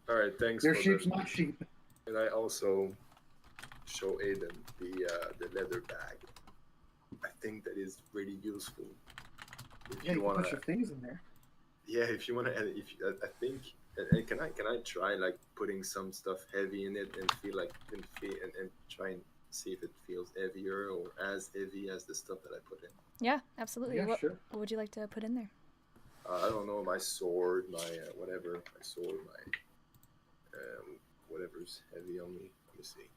C: All right, thanks.
D: Your
C: for
D: sheep's
C: that.
D: not sheep.
C: And I also show Aiden the leather bag. I think that is really useful. If
D: Yeah, you
C: you
D: can
C: wanna,
D: put your things in there.
C: yeah, if you wanna, and I think, and can I try like putting some stuff heavy in it and feel like and try and see if it feels heavier or as heavy as the stuff that I put in.
A: Yeah, absolutely.
D: Yeah,
A: what,
D: sure.
A: what would you like to put in there?
C: I don't know, my sword, my whatever, my sword, my whatever's heavy on me. Let me see.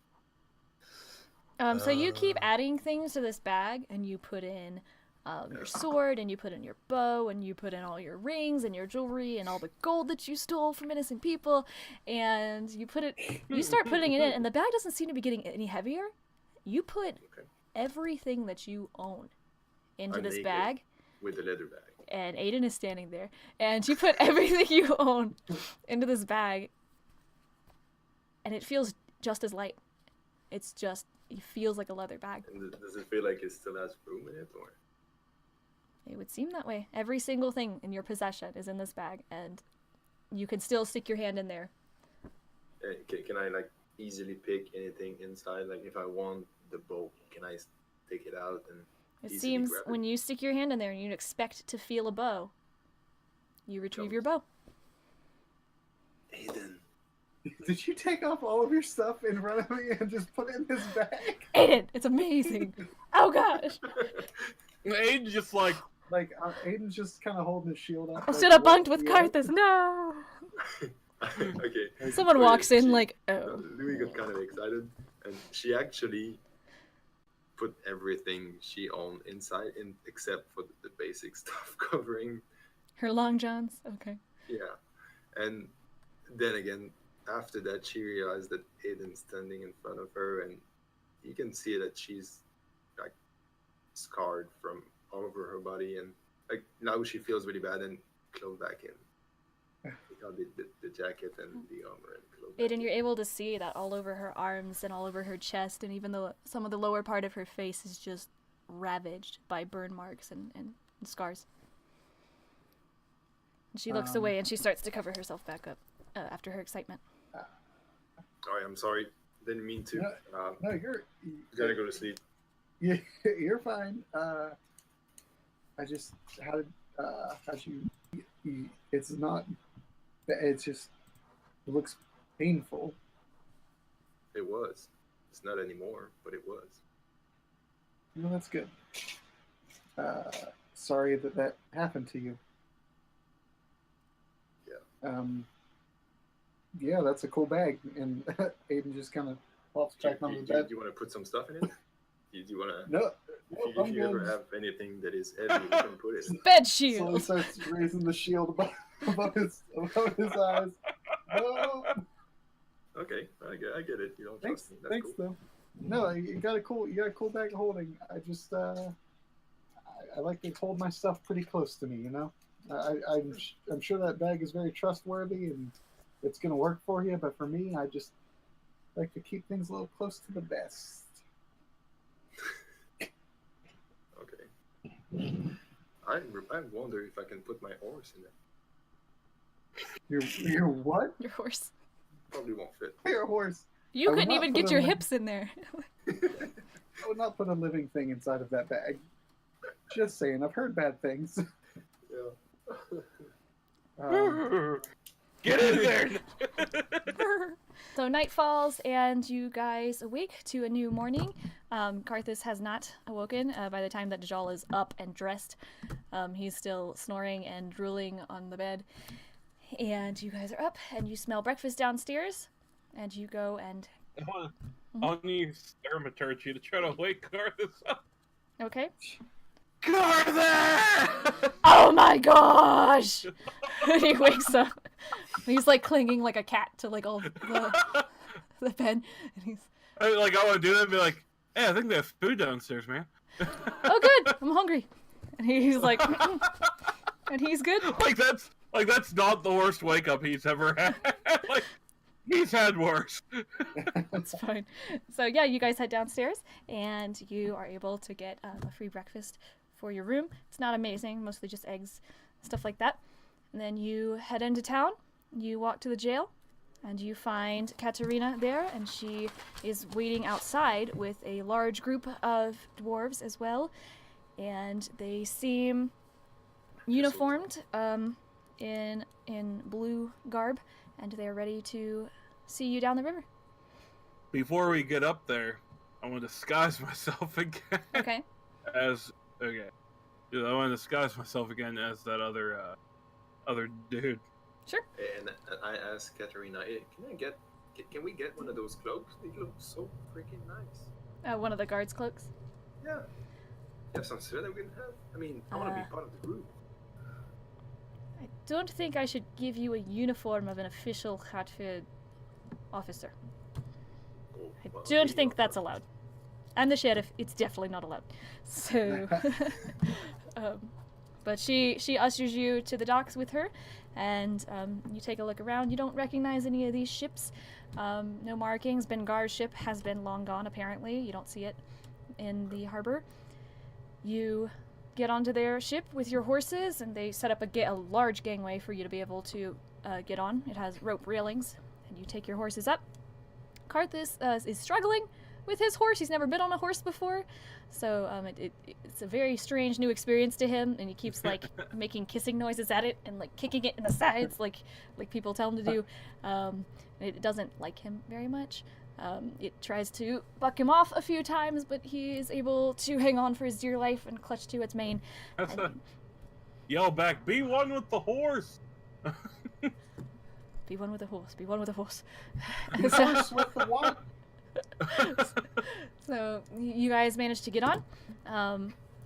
A: So you keep adding things to this bag, and you put in your sword, and you put in your bow, and you put in all your rings and your jewelry and all the gold that you stole from innocent people, and you start putting it in, and the bag doesn't seem to be getting any heavier. You put everything that you own into
C: I'm
A: this
C: naked
A: bag.
C: with the leather bag.
A: And Aiden is standing there, and you put everything you own into this bag, and it feels just as light. It feels like a leather bag.
C: And does it feel like it still has room in it, or?
A: It would seem that way. Every single thing in your possession is in this bag, and you can still stick your hand in there.
C: Can I like easily pick anything inside? Like if I want the bow, can I take it out and
A: It
C: easily
A: seems
C: grab it?
A: when you stick your hand in there and you expect to feel a bow, you retrieve your bow.
C: Aiden.
D: Did you take off all of your stuff in front of me and just put it in this bag?
A: Aiden, it's amazing. Oh gosh.
B: Aiden just like,
D: Aiden's just kind of holding his shield up.
A: I
D: like,
A: should have
D: what?
A: bunked with
D: Yeah.
A: Karthus. No.
C: Okay.
A: Someone
C: So,
A: walks in
C: she-
A: like, oh.
C: Louis got kind of excited, and she actually put everything she owned inside, except for the basic stuff covering.
A: Her long johns. Okay.
C: Yeah, and then again, after that, she realized that Aiden's standing in front of her, and you can see that she's like scarred from all over her body, and like now she feels really bad and clothes back in. You know, the jacket and the armor and clothes. back
A: Aiden,
C: in.
A: you're able to see that all over her arms and all over her chest, and even though some of the lower part of her face is just ravaged by burn marks and scars. And she looks away and she starts to cover herself back up after her excitement.
C: Oh, I'm sorry. Didn't mean to.
D: No, you're
C: Gotta go to sleep.
D: Yeah, you're fine. I just how'd you? It's not. It's just. It looks painful.
C: It was. It's not anymore, but it was.
D: No, that's good. Sorry that happened to you.
C: Yeah.
D: Yeah, that's a cool bag, and Aiden just kind of pops back on the
C: Do
D: bed.
C: you want to put some stuff in it? Do you want to?
D: No,
C: If you ever have anything that is heavy, you can put it in.
A: Bed
D: Slowly
A: shield!
D: starts raising the shield above his eyes. No.
C: Okay, I get it. You don't
D: Thanks,
C: trust me. That's
D: thanks
C: cool.
D: though. No, you got a cool bag of holding. I just I like to hold my stuff pretty close to me, you know. I'm sure that bag is very trustworthy and it's gonna work for you, but for me, I just like to keep things a little close to the vest.
C: Okay. I wonder if I can put my horse in it.
D: Your what?
A: Your horse.
C: Probably won't fit.
D: Your horse.
A: You
D: I would
A: couldn't
D: not
A: even
D: put
A: get
D: a
A: your
D: limb.
A: hips in there.
D: I would not put a living thing inside of that bag. Just saying, I've heard bad things.
C: Yeah.
B: get in there!
A: So night falls and you guys awake to a new morning. Karthus has not awoken by the time that Dajal is up and dressed. He's still snoring and drooling on the bed. And you guys are up and you smell breakfast downstairs. And you go and...
B: I'll use thaumaturgy to try to wake Karthus up.
A: Okay.
B: Karthus!
A: Oh my gosh! And he wakes up. He's like clinging like a cat to like all the bed. And he's...
B: I want to do that and be like, hey, I think there's food downstairs, man.
A: Oh good! I'm hungry. And he's like... And he's good.
B: That's not the worst wake up he's ever had. Like, he's had worse.
A: That's fine. So yeah, you guys head downstairs and you are able to get a free breakfast for your room. It's not amazing, mostly just eggs, stuff like that. And then you head into town. You walk to the jail and you find Katerina there, and she is waiting outside with a large group of dwarves as well. And they seem uniformed in blue garb, and they are ready to see you down the river.
B: Before we get up there, I want to disguise myself again.
A: Okay.
B: Okay. Yeah, I want to disguise myself again as that other dude.
A: Sure.
C: And I asked Katerina, hey, can we get one of those cloaks? They look so freaking nice.
A: One of the guards' cloaks.
C: Yeah. You have some sweat that we can have? I mean, I want to be part of the group.
A: I don't think I should give you a uniform of an official Hatfield officer.
C: Oh,
A: I
C: well,
A: don't
C: you
A: think
C: know,
A: that's allowed. I'm the sheriff. It's definitely not allowed. So, but she ushers you to the docks with her, and you take a look around. You don't recognize any of these ships. No markings. Bengar's ship has been long gone, apparently. You don't see it in the harbor. You get onto their ship with your horses, and they set up a large gangway for you to be able to get on. It has rope railings, and you take your horses up. Karthus is struggling with his horse. He's never been on a horse before, so it's a very strange new experience to him, and he keeps like making kissing noises at it and like kicking it in the sides like people tell him to do. It doesn't like him very much. It tries to buck him off a few times, but he is able to hang on for his dear life and clutch to its mane.
B: Yell back, be one with the horse!
A: Be one with a horse, be one with a horse.
D: Horse with the what?
A: So you guys managed to get on.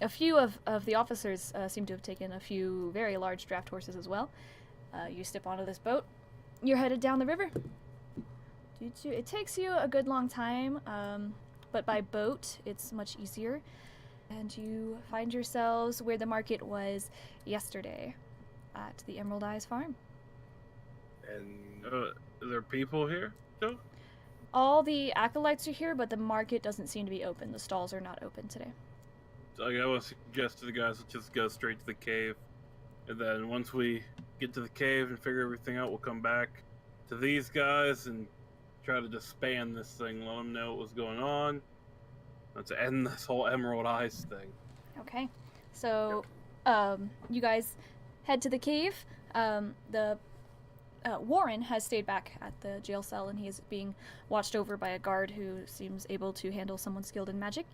A: A few of the officers seem to have taken a few very large draft horses as well. You step onto this boat. You're headed down the river. It takes you a good long time, but by boat it's much easier. And you find yourselves where the market was yesterday, at the Emerald Eyes farm.
C: And
B: Are there people here still?
A: All the acolytes are here, but the market doesn't seem to be open. The stalls are not open today.
B: So I would suggest to the guys, let's just go straight to the cave. And then once we get to the cave and figure everything out, we'll come back to these guys and try to disband this thing, let them know what was going on. Let's end this whole Emerald Eyes thing.
A: Okay. So, you guys head to the cave. The Warren has stayed back at the jail cell, and he is being watched over by a guard who seems able to handle someone skilled in magic.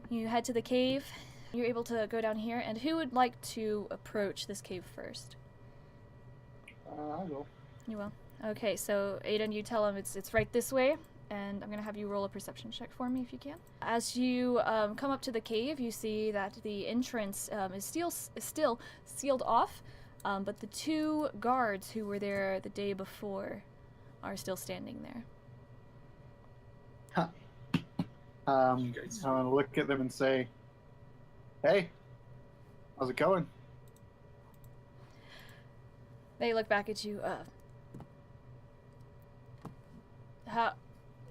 A: You head to the cave. You're able to go down here, and who would like to approach this cave first?
D: I will.
A: You will. Okay, so Aiden, you tell him it's right this way, and I'm gonna have you roll a perception check for me if you can. As you come up to the cave, you see that the entrance is still sealed off, but the two guards who were there the day before are still standing there.
D: I want to look at them and say, "Hey, how's it going?"
A: They look back at you.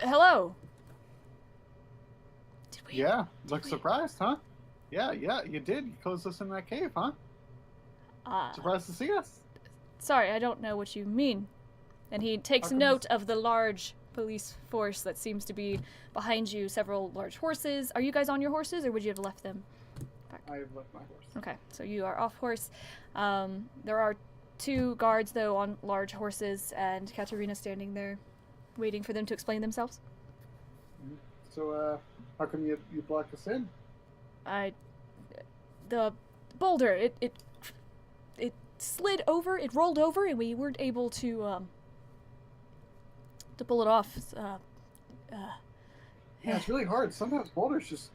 A: Hello. Did we?
D: Yeah, look surprised, huh? Yeah, you did. You closed us in that cave, huh? Surprised to see us?
A: Sorry, I don't know what you mean. And he takes note of the large police force that seems to be behind you, several large horses. Are you guys on your horses, or would you have left them back?
D: I have left my horse.
A: Okay, so you are off horse. There are two guards, though, on large horses, and Katerina standing there waiting for them to explain themselves.
D: Mm-hmm. So, how come you blocked us in?
A: The boulder, it slid over, it rolled over, and we weren't able to pull it off.
D: Yeah, it's really hard. Sometimes boulders just,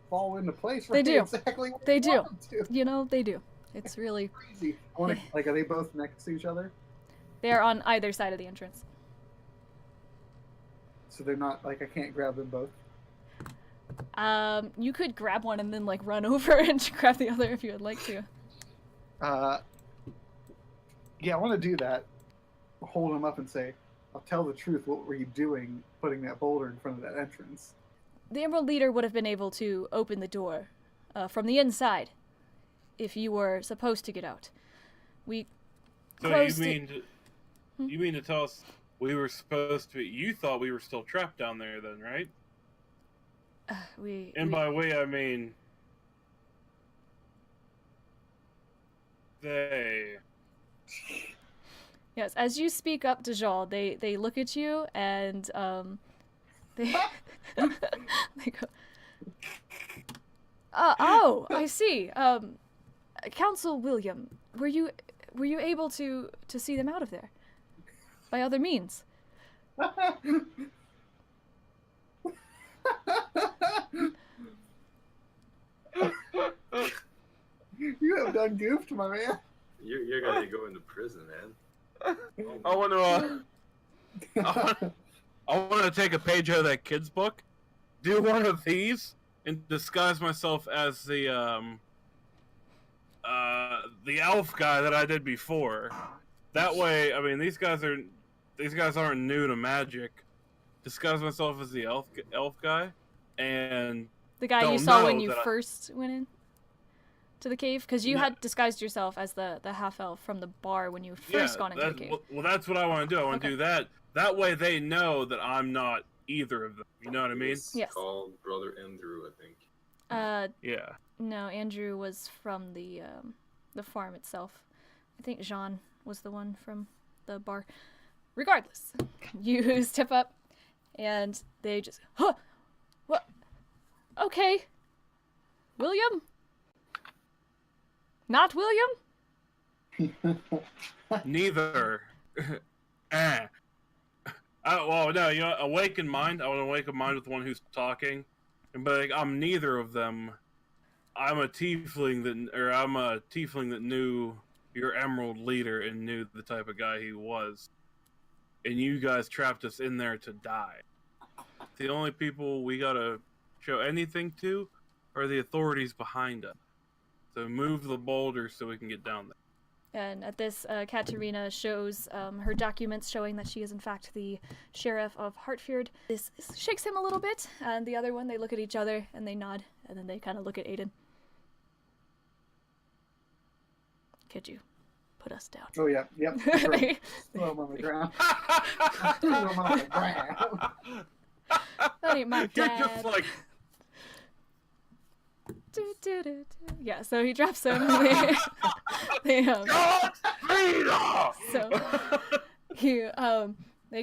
D: fall into place.
A: They do.
D: Exactly what
A: They
D: you
A: do.
D: want them to.
A: You know, they do. It's really...
D: Crazy. Are they both next to each other?
A: They're on either side of the entrance.
D: So they're not, I can't grab them both?
A: You could grab one and then, run over and grab the other if you would like to.
D: Yeah, I want to do that. Hold them up and say, I'll tell the truth. What were you doing putting that boulder in front of that entrance?
A: The Emerald Leader would have been able to open the door from the inside if you were supposed to get out. We closed
B: you mean to tell us we were supposed to be... You thought we were still trapped down there then, right? By we, I mean... They...
A: Yes, as you speak up, Dajal, they look at you and They they go. Oh, I see. Council William, were you able to see them out of there by other means?
D: You have done goofed, my man.
C: You're gonna go into prison, man.
B: I want to. I want to take a page out of that kid's book, do one of these, and disguise myself as the elf guy that I did before. That way, I mean, these guys aren't new to magic. Disguise myself as the elf guy, and
A: The guy you saw when you first went in to the cave, because you had disguised yourself as the half elf from the bar when you first got into the cave.
B: Well, that's what I want to do. I want to do that. That way, they know that I'm not either of them. You know what I mean?
A: Yes.
C: Called Brother Andrew, I think.
B: Yeah.
A: No, Andrew was from the farm itself. I think Jean was the one from the bar. Regardless, you step up, and they just, huh, what? Okay, William? Not William?
B: Neither. Well, no, you know, awaken mind. I want to awaken mind with the one who's talking, and be like, I'm neither of them. I'm a tiefling that knew your emerald leader and knew the type of guy he was, and you guys trapped us in there to die. The only people we gotta show anything to are the authorities behind us. So move the boulder so we can get down there.
A: And at this, Katerina shows her documents showing that she is in fact the sheriff of Hartford. This shakes him a little bit, and the other one, they look at each other and they nod, and then they kind of look at Aiden. Could you put us down?
D: Oh, yeah, yep. Throw him on the ground. Throw him on the ground.
A: That ain't my
B: You're
A: dad.
B: just like,
A: Yeah, so he drops him. They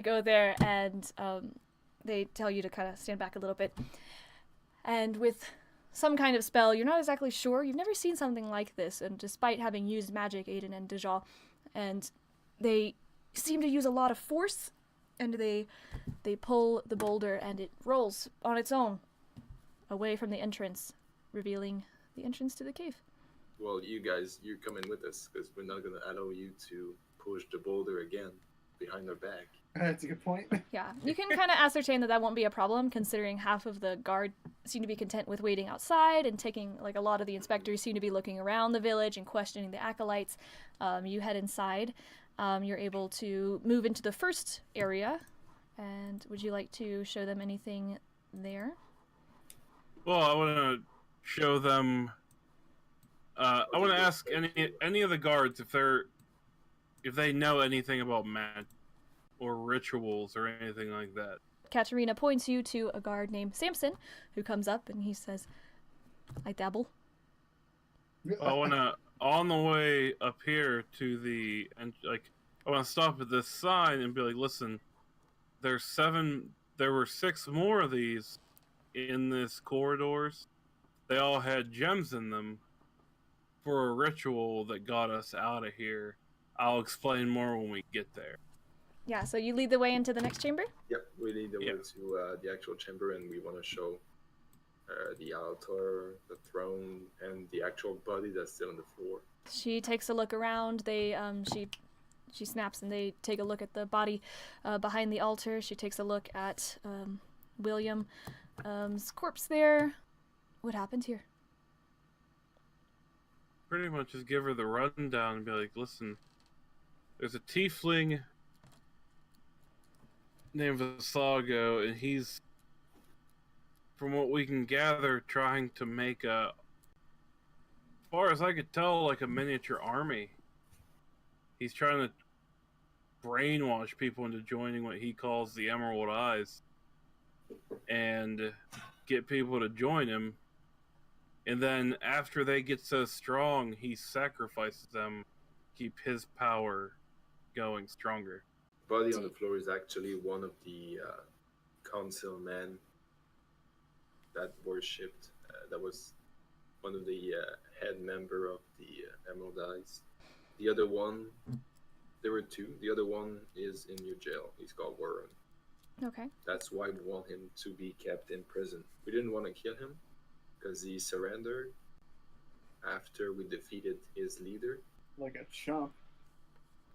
A: go there, and they tell you to kind of stand back a little bit. And with some kind of spell, you're not exactly sure. You've never seen something like this, and despite having used magic, Aiden and Dejal, and they seem to use a lot of force, and they pull the boulder, and it rolls on its own away from the entrance, revealing the entrance to the cave.
C: Well, you guys, you're coming with us because we're not going to allow you to push the boulder again behind our back.
D: That's a good point.
A: Yeah, you can kind of ascertain that won't be a problem, considering half of the guard seem to be content with waiting outside, and taking, like, a lot of the inspectors seem to be looking around the village and questioning the acolytes. You head inside. You're able to move into the first area, and would you like to show them anything there?
B: well, I want to show them. I want to ask any of the guards if they know anything about magic or rituals or anything like that.
A: Katerina points you to a guard named Samson, who comes up and he says, "I dabble."
B: I want to, on the way up here to the, and like, I want to stop at this sign and be like, listen, there were 6 more of these in this corridors. They all had gems in them for a ritual that got us out of here. I'll explain more when we get there.
A: Yeah, so you lead the way into the next chamber?
C: Yep, we lead the way to the actual chamber, and we want to show the altar, the throne, and the actual body that's still on the floor.
A: She takes a look around. She snaps, and they take a look at the body behind the altar. She takes a look at William's corpse there. What happened here?
B: Pretty much just give her the rundown and be like, listen, there's a tiefling named Vasago, and he's, from what we can gather, trying to make as far as I could tell, like a miniature army. He's trying to brainwash people into joining what he calls the Emerald Eyes and get people to join him. And then after they get so strong, he sacrifices them to keep his power going stronger.
C: Body on the floor is actually one of the council man that worshipped, that was one of the head member of the Emerald Eyes. The other one, there were two. The other one is in your jail. He's called Warren.
A: Okay.
C: That's why we want him to be kept in prison. We didn't want to kill him because he surrendered after we defeated his leader.
D: Like a chump.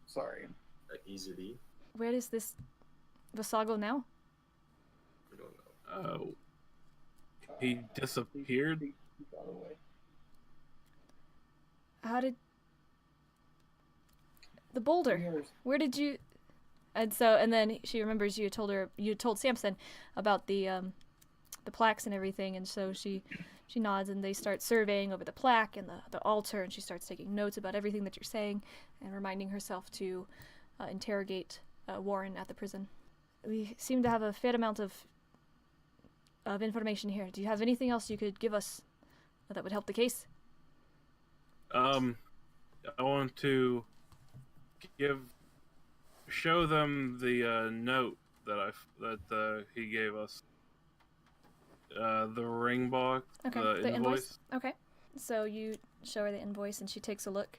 D: Sorry.
C: Easily.
A: Where is this Vasago now?
C: We don't know.
B: Oh, he disappeared.
D: He got away.
A: How did the boulder?
D: Years.
A: Where did you? And then she remembers you told Samson about the plaques and everything, and so she nods and they start surveying over the plaque and the altar, and she starts taking notes about everything that you're saying and reminding herself to interrogate Warren at the prison. We seem to have a fair amount of information here. Do you have anything else you could give us that would help the case?
B: I want to show them the note that he gave us. The ring box,
A: Okay,
B: the invoice.
A: Okay, so you show her the invoice and she takes a look.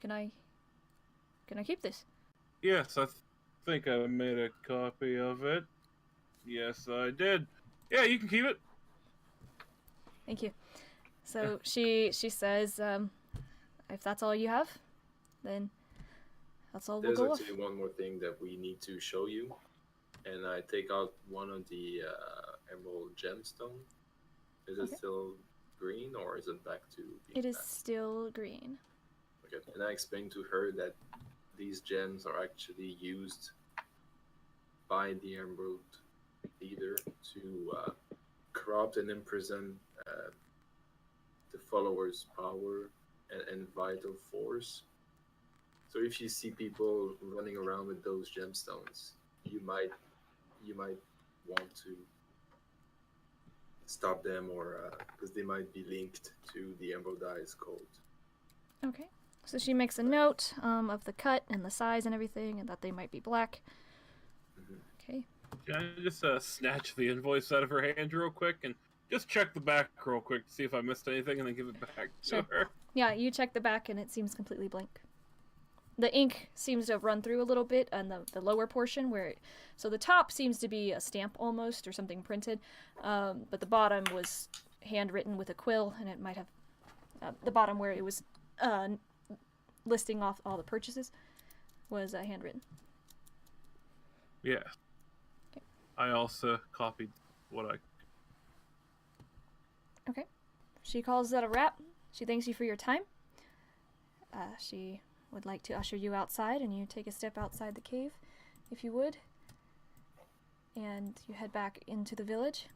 A: Can I keep this?
B: Yes, I think I made a copy of it. Yes, I did. Yeah, you can keep it.
A: Thank you. So she says, if that's all you have, then that's all we'll
C: There's
A: go off.
C: actually one more thing that we need to show you. And I take out one of the emerald gemstone. Is it
A: Okay.
C: still green or is it back to being
A: It is
C: black?
A: still green.
C: Okay. And I explained to her that these gems are actually used by the emerald leader to corrupt and imprison the followers' power and vital force. So if you see people running around with those gemstones, you might want to stop them, or because they might be linked to the Emerald Eyes cult.
A: Okay. So she makes a note of the cut and the size and everything, and that they might be black.
C: Mhm.
A: Okay.
B: Can I just snatch the invoice out of her hand real quick and just check the back real quick to see if I missed anything and then give it back
A: Sure.
B: to her?
A: Yeah, you check the back and it seems completely blank. The ink seems to have run through a little bit on the lower portion so the top seems to be a stamp almost or something printed, but the bottom was handwritten with a quill, and it might have the bottom where it was listing off all the purchases was handwritten.
B: Yeah.
A: Okay.
B: I also copied what I...
A: Okay. She calls that a wrap. She thanks you for your time. She would like to usher you outside, and you take a step outside the cave, if you would. And you head back into the village.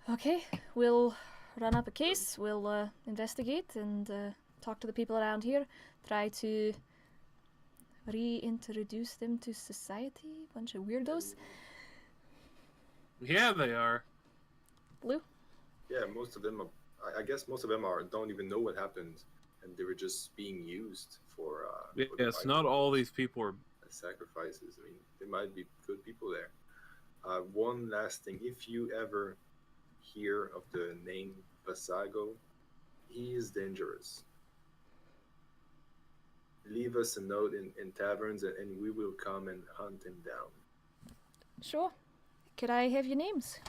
A: Okay, we'll run up a case, we'll investigate and talk to the people around here, try to reintroduce them to society. Bunch of weirdos.
B: Yeah, they are.
A: Blue?
C: Yeah, most of them are, I guess most of them don't even know what happened, and they were just being used for the
B: Yes, not all these people are...
C: sacrifices. I mean, there might be good people there. One last thing, if you ever hear of the name Vasago, he is dangerous. Leave us a note in taverns, and we will come and hunt him down.
A: Sure. Could I have your names?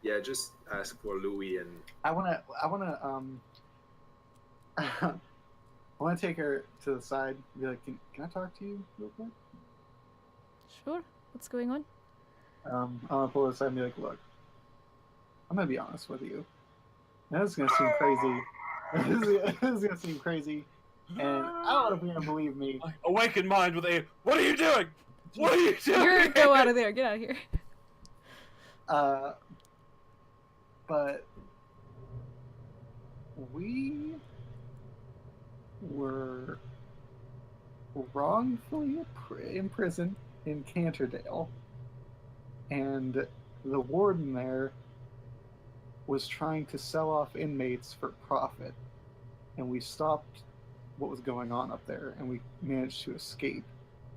C: Yeah, just ask for Louis, and
D: I wanna take her to the side and be like, can I talk to you real quick?
A: Sure. What's going on?
D: I'm gonna pull her aside and be like, look, I'm gonna be honest with you. Now, this is gonna seem crazy. This is gonna seem crazy, and I don't know if you're gonna believe me.
B: Awaken mind with a... What are you doing? What are you doing?
A: Go out of there. Get out of here.
D: But we were wrongfully imprisoned in Canterdale, and the warden there was trying to sell off inmates for profit, and we stopped what was going on up there, and we managed to escape.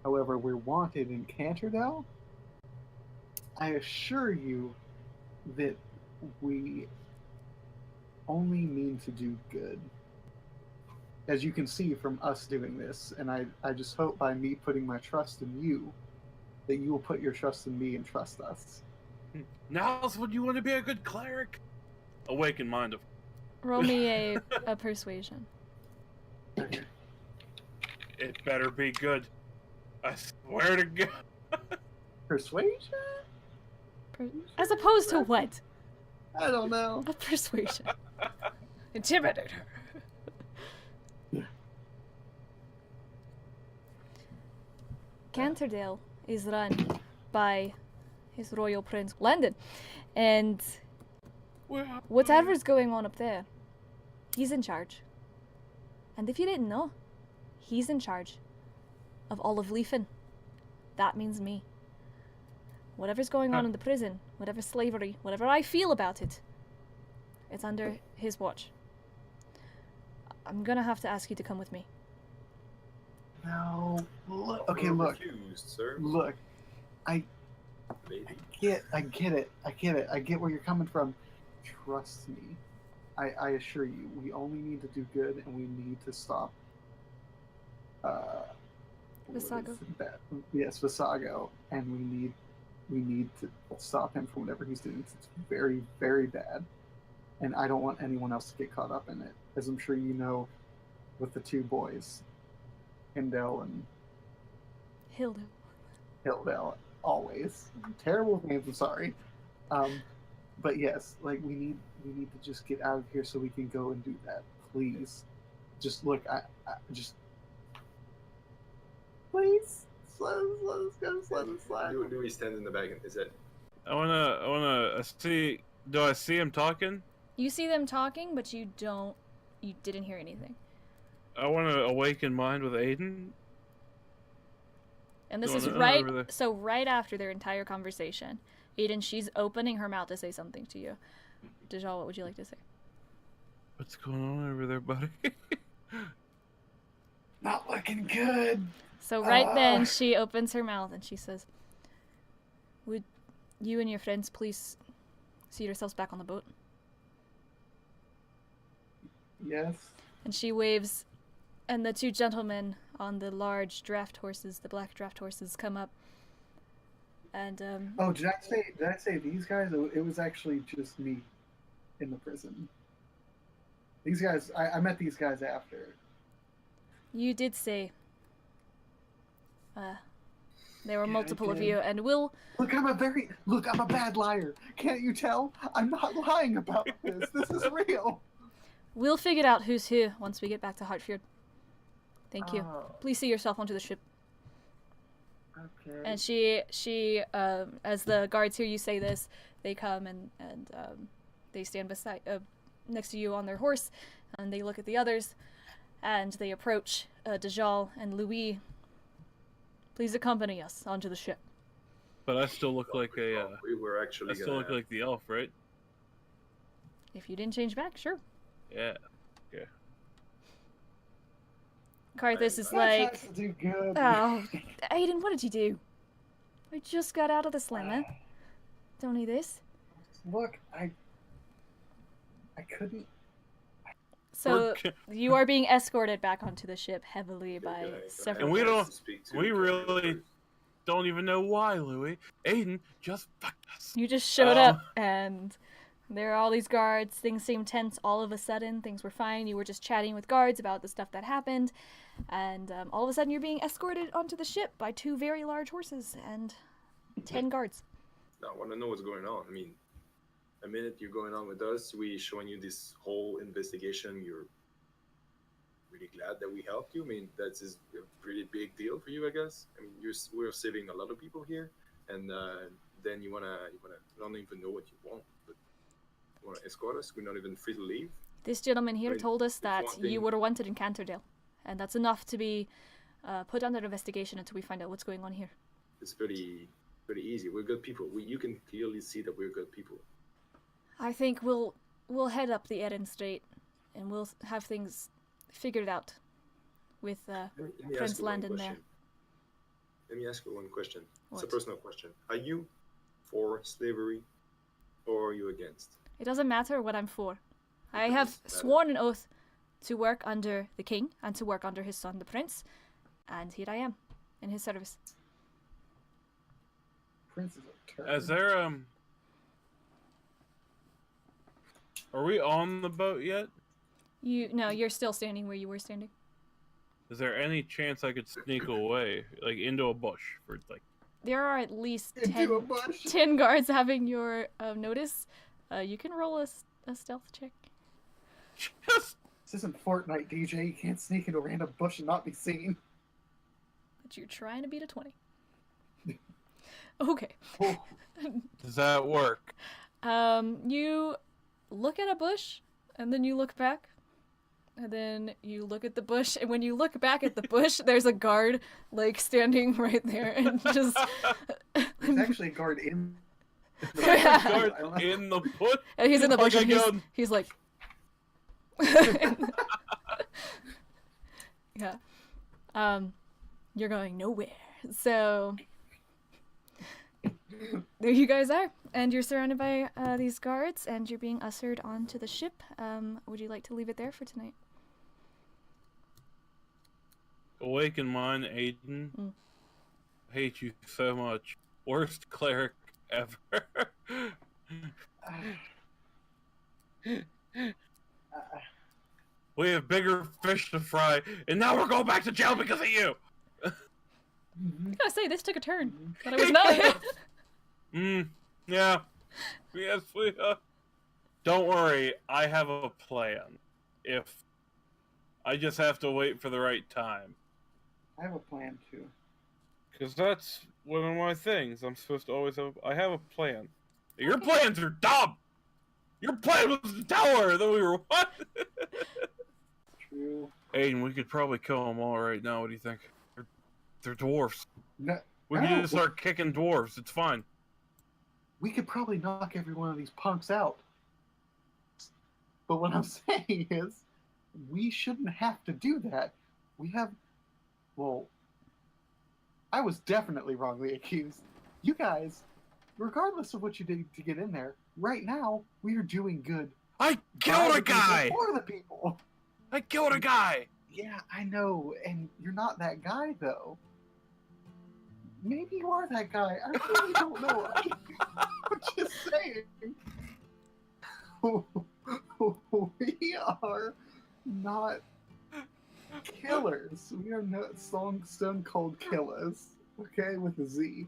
D: However, we're wanted in Canterdale. I assure you that we only mean to do good. As you can see from us doing this, and I just hope by me putting my trust in you, that you will put your trust in me and trust us.
B: Now's when you want to be a good cleric. Awaken mind of.
A: Roll me a persuasion.
B: It better be good. I swear to God.
D: Persuasion?
A: As opposed to what?
D: I don't know.
A: A persuasion. Intimidate her. Canterdale is run by His Royal Prince London, and whatever's going on up there, he's in charge. And if you didn't know, he's in charge of all of Leafin. That means me. Whatever's going on in the prison, whatever slavery, whatever I feel about it, it's under his watch. I'm gonna have to ask you to come with me.
D: No. Look.
C: Offer
D: Okay, look.
C: refused, sir.
D: Look.
C: Lady.
D: I get it. I get where you're coming from. Trust me. I assure you, we only need to do good, and we need to stop.
A: Visago.
D: Yes, Visago, and we need to stop him from whatever he's doing. It's very, very bad, and I don't want anyone else to get caught up in it. As I'm sure you know, with the two boys, Hindel and Hildel, always terrible names. I'm sorry, but yes, like we need to just get out of here so we can go and do that. Please, just look. I just please let us go. Let us slide.
C: Louis stands in the back and is that?
B: I wanna see. Do I see him talking?
A: You see them talking, but you didn't hear anything.
B: I want to awaken mind with Aiden.
A: And this
B: You
A: is
B: wanna-
A: right,
B: over there.
A: so right after their entire conversation, Aiden, she's opening her mouth to say something to you. Dejal, what would you like to say?
B: What's going on over there, buddy?
D: Not looking good.
A: So right then, she opens her mouth and she says, "Would you and your friends please see yourselves back on the boat?"
D: Yes.
A: And she waves, and the two gentlemen on the large draft horses, the black draft horses, come up. And
D: Oh, did I say these guys? It was actually just me in the prison. These guys, I met these guys after.
A: you did say there were
D: Yeah, I
A: multiple of
D: did.
A: you, and we'll
D: Look, I'm a bad liar. Can't you tell? I'm not lying about this. This is real.
A: we'll figure out who's who once we get back to Hartfield. Thank you.
D: Oh,
A: Please see yourself onto the ship.
D: okay.
A: And she as the guards hear you say this, they come and they stand beside next to you on their horse, and they look at the others, and they approach Dejal and Louis. Please accompany us onto the ship.
B: But I still look like a.
C: We were actually.
B: I still look like the elf, right?
A: If you didn't change back, sure.
B: Yeah.
A: Karthus is
D: That
A: like,
D: has to do good.
A: "Oh, Aiden, what did you do? I just got out of the slammer. Don't need this."
D: Look, I couldn't.
A: So you are being escorted back onto the ship heavily by several.
B: And we don't-
C: to speak to
B: we
C: the
B: really-
C: characters.
B: Don't even know why, Louis. Aiden just fucked us.
A: You just showed up, and there are all these guards. Things seemed tense all of a sudden. Things were fine. You were just chatting with guards about the stuff that happened. And all of a sudden, you're being escorted onto the ship by two very large horses and 10 guards.
C: No, I want to know what's going on. I mean, a minute you're going on with us, we showing you this whole investigation. You're really glad that we helped you. I mean, that's a pretty big deal for you, I guess. I mean, we're saving a lot of people here, and then you wanna don't even know what you want, but you wanna escort us. We're not even free to leave.
A: This gentleman here
C: Wait,
A: told us that
C: one
A: you
C: thing-
A: were wanted in Canterdale. And that's enough to be put under investigation until we find out what's going on here.
C: It's pretty easy. We're good people. You can clearly see that we're good people.
A: I think we'll head up the Eden Strait, and we'll have things figured out. with
C: Let me
A: Prince
C: ask you one
A: Landon there.
C: question. Let me ask you one question. It's a
A: What?
C: personal question. Are you for slavery or are you against?
A: It doesn't matter what I'm for. I
C: It
A: have
C: does matter.
A: sworn an oath to work under the king and to work under his son, the prince, and here I am, in his service.
D: Prince is a turd.
B: Is there Are we on the boat yet?
A: No, you're still standing where you were standing.
B: Is there any chance I could sneak away, like into a bush, for like?
A: There are at least
D: Into a bush.
A: 10 guards having your notice. You can roll a stealth check.
B: Just
D: This isn't Fortnite, DJ. You can't sneak into a random bush and not be seen.
A: But you're trying to beat a 20. Okay.
D: Oh,
B: does that work?
A: You look at a bush, and then you look back, and then you look at the bush, and when you look back at the bush, there's a guard, like, standing right there, and just...
D: there's actually a guard in.
B: Guard in the bush.
A: And he's in the bush,
B: Like
A: and
B: a gun.
A: he's like... yeah. You're going nowhere. So... there you guys are, and you're surrounded by these guards, and you're being ushered onto the ship. Would you like to leave it there for tonight?
B: Awaken mine, Aiden.
A: Mm.
B: I hate you so much. Worst cleric ever. We have bigger fish to fry, and now we're going back to jail because of you.
A: I gotta say, this took a turn, but I was not.
B: Yeah. Yes, we. Don't worry, I have a plan. If I just have to wait for the right time,
D: I have a plan too.
B: because that's one of my things. I'm supposed to always have. I have a plan. Your plans are dumb. Your plan was to tell her that we were what?
D: True.
B: Aiden, we could probably kill them all right now. What do you think? They're dwarfs.
D: No,
B: We
D: No.
B: can just start kicking dwarves. It's fine.
D: we could probably knock every one of these punks out. But what I'm saying is, we shouldn't have to do that. We have, well, I was definitely wrongly accused. You guys, regardless of what you did to get in there, right now, we are doing good.
B: I killed
D: by
B: a
D: the people,
B: guy!
D: For the people.
B: I killed a guy!
D: Yeah, I know, and you're not that guy, though. Maybe you are that guy. I really don't know. I'm just saying. We are not killers. We are not stone cold killers. Okay, with a Z.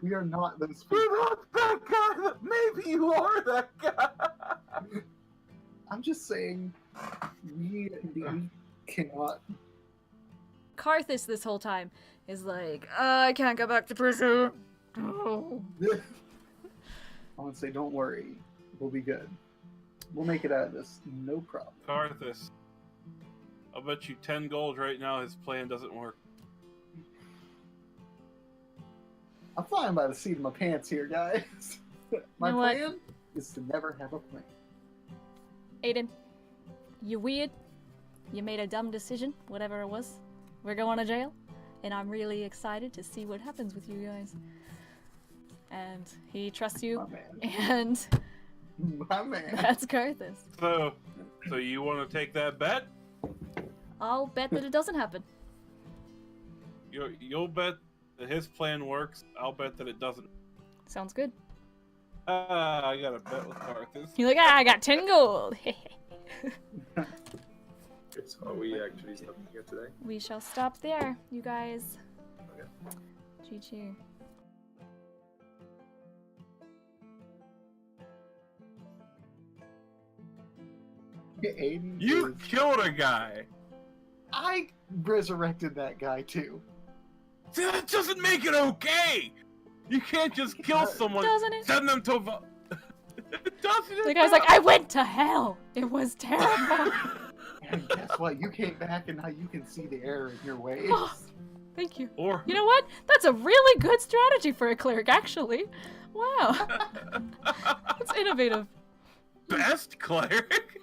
D: We are not those people.
B: You're not that guy! But maybe you are that guy!
D: I'm just saying, we cannot.
A: Karthus this whole time is like, I can't go back to prison. Oh.
D: I want to say, don't worry. We'll be good. We'll make it out of this. No problem.
B: Karthus, I'll bet you 10 gold right now his plan doesn't work.
D: I'm flying by the seat of my pants here, guys. My
A: You know what?
D: plan is to never have a plan.
A: Aiden, you weird. You made a dumb decision, whatever it was. We're going to jail, and I'm really excited to see what happens with you guys. And he trusts
D: My
A: you,
D: man.
A: and
D: My man.
A: that's Karthus.
B: So you want to take that bet?
A: I'll bet that it doesn't happen.
B: You'll bet that his plan works. I'll bet that it doesn't.
A: Sounds good.
B: I got a bet with Karthus.
A: You're like, I got 10 gold.
C: Okay, so are we actually stopping here today?
A: We shall stop there, you guys.
C: Okay.
A: GG.
D: Aiden
B: You
D: is-
B: killed a guy.
D: I resurrected that guy too.
B: See, that doesn't make it okay. You can't just kill someone,
A: Doesn't it?
B: send them to. Doesn't it?
A: The guy's like, I went to hell. It was terrible.
D: And guess what? You came back and now you can see the error in your ways.
A: Thank you.
B: Or
A: You know what? That's a really good strategy for a cleric, actually. Wow. That's innovative.
B: best cleric.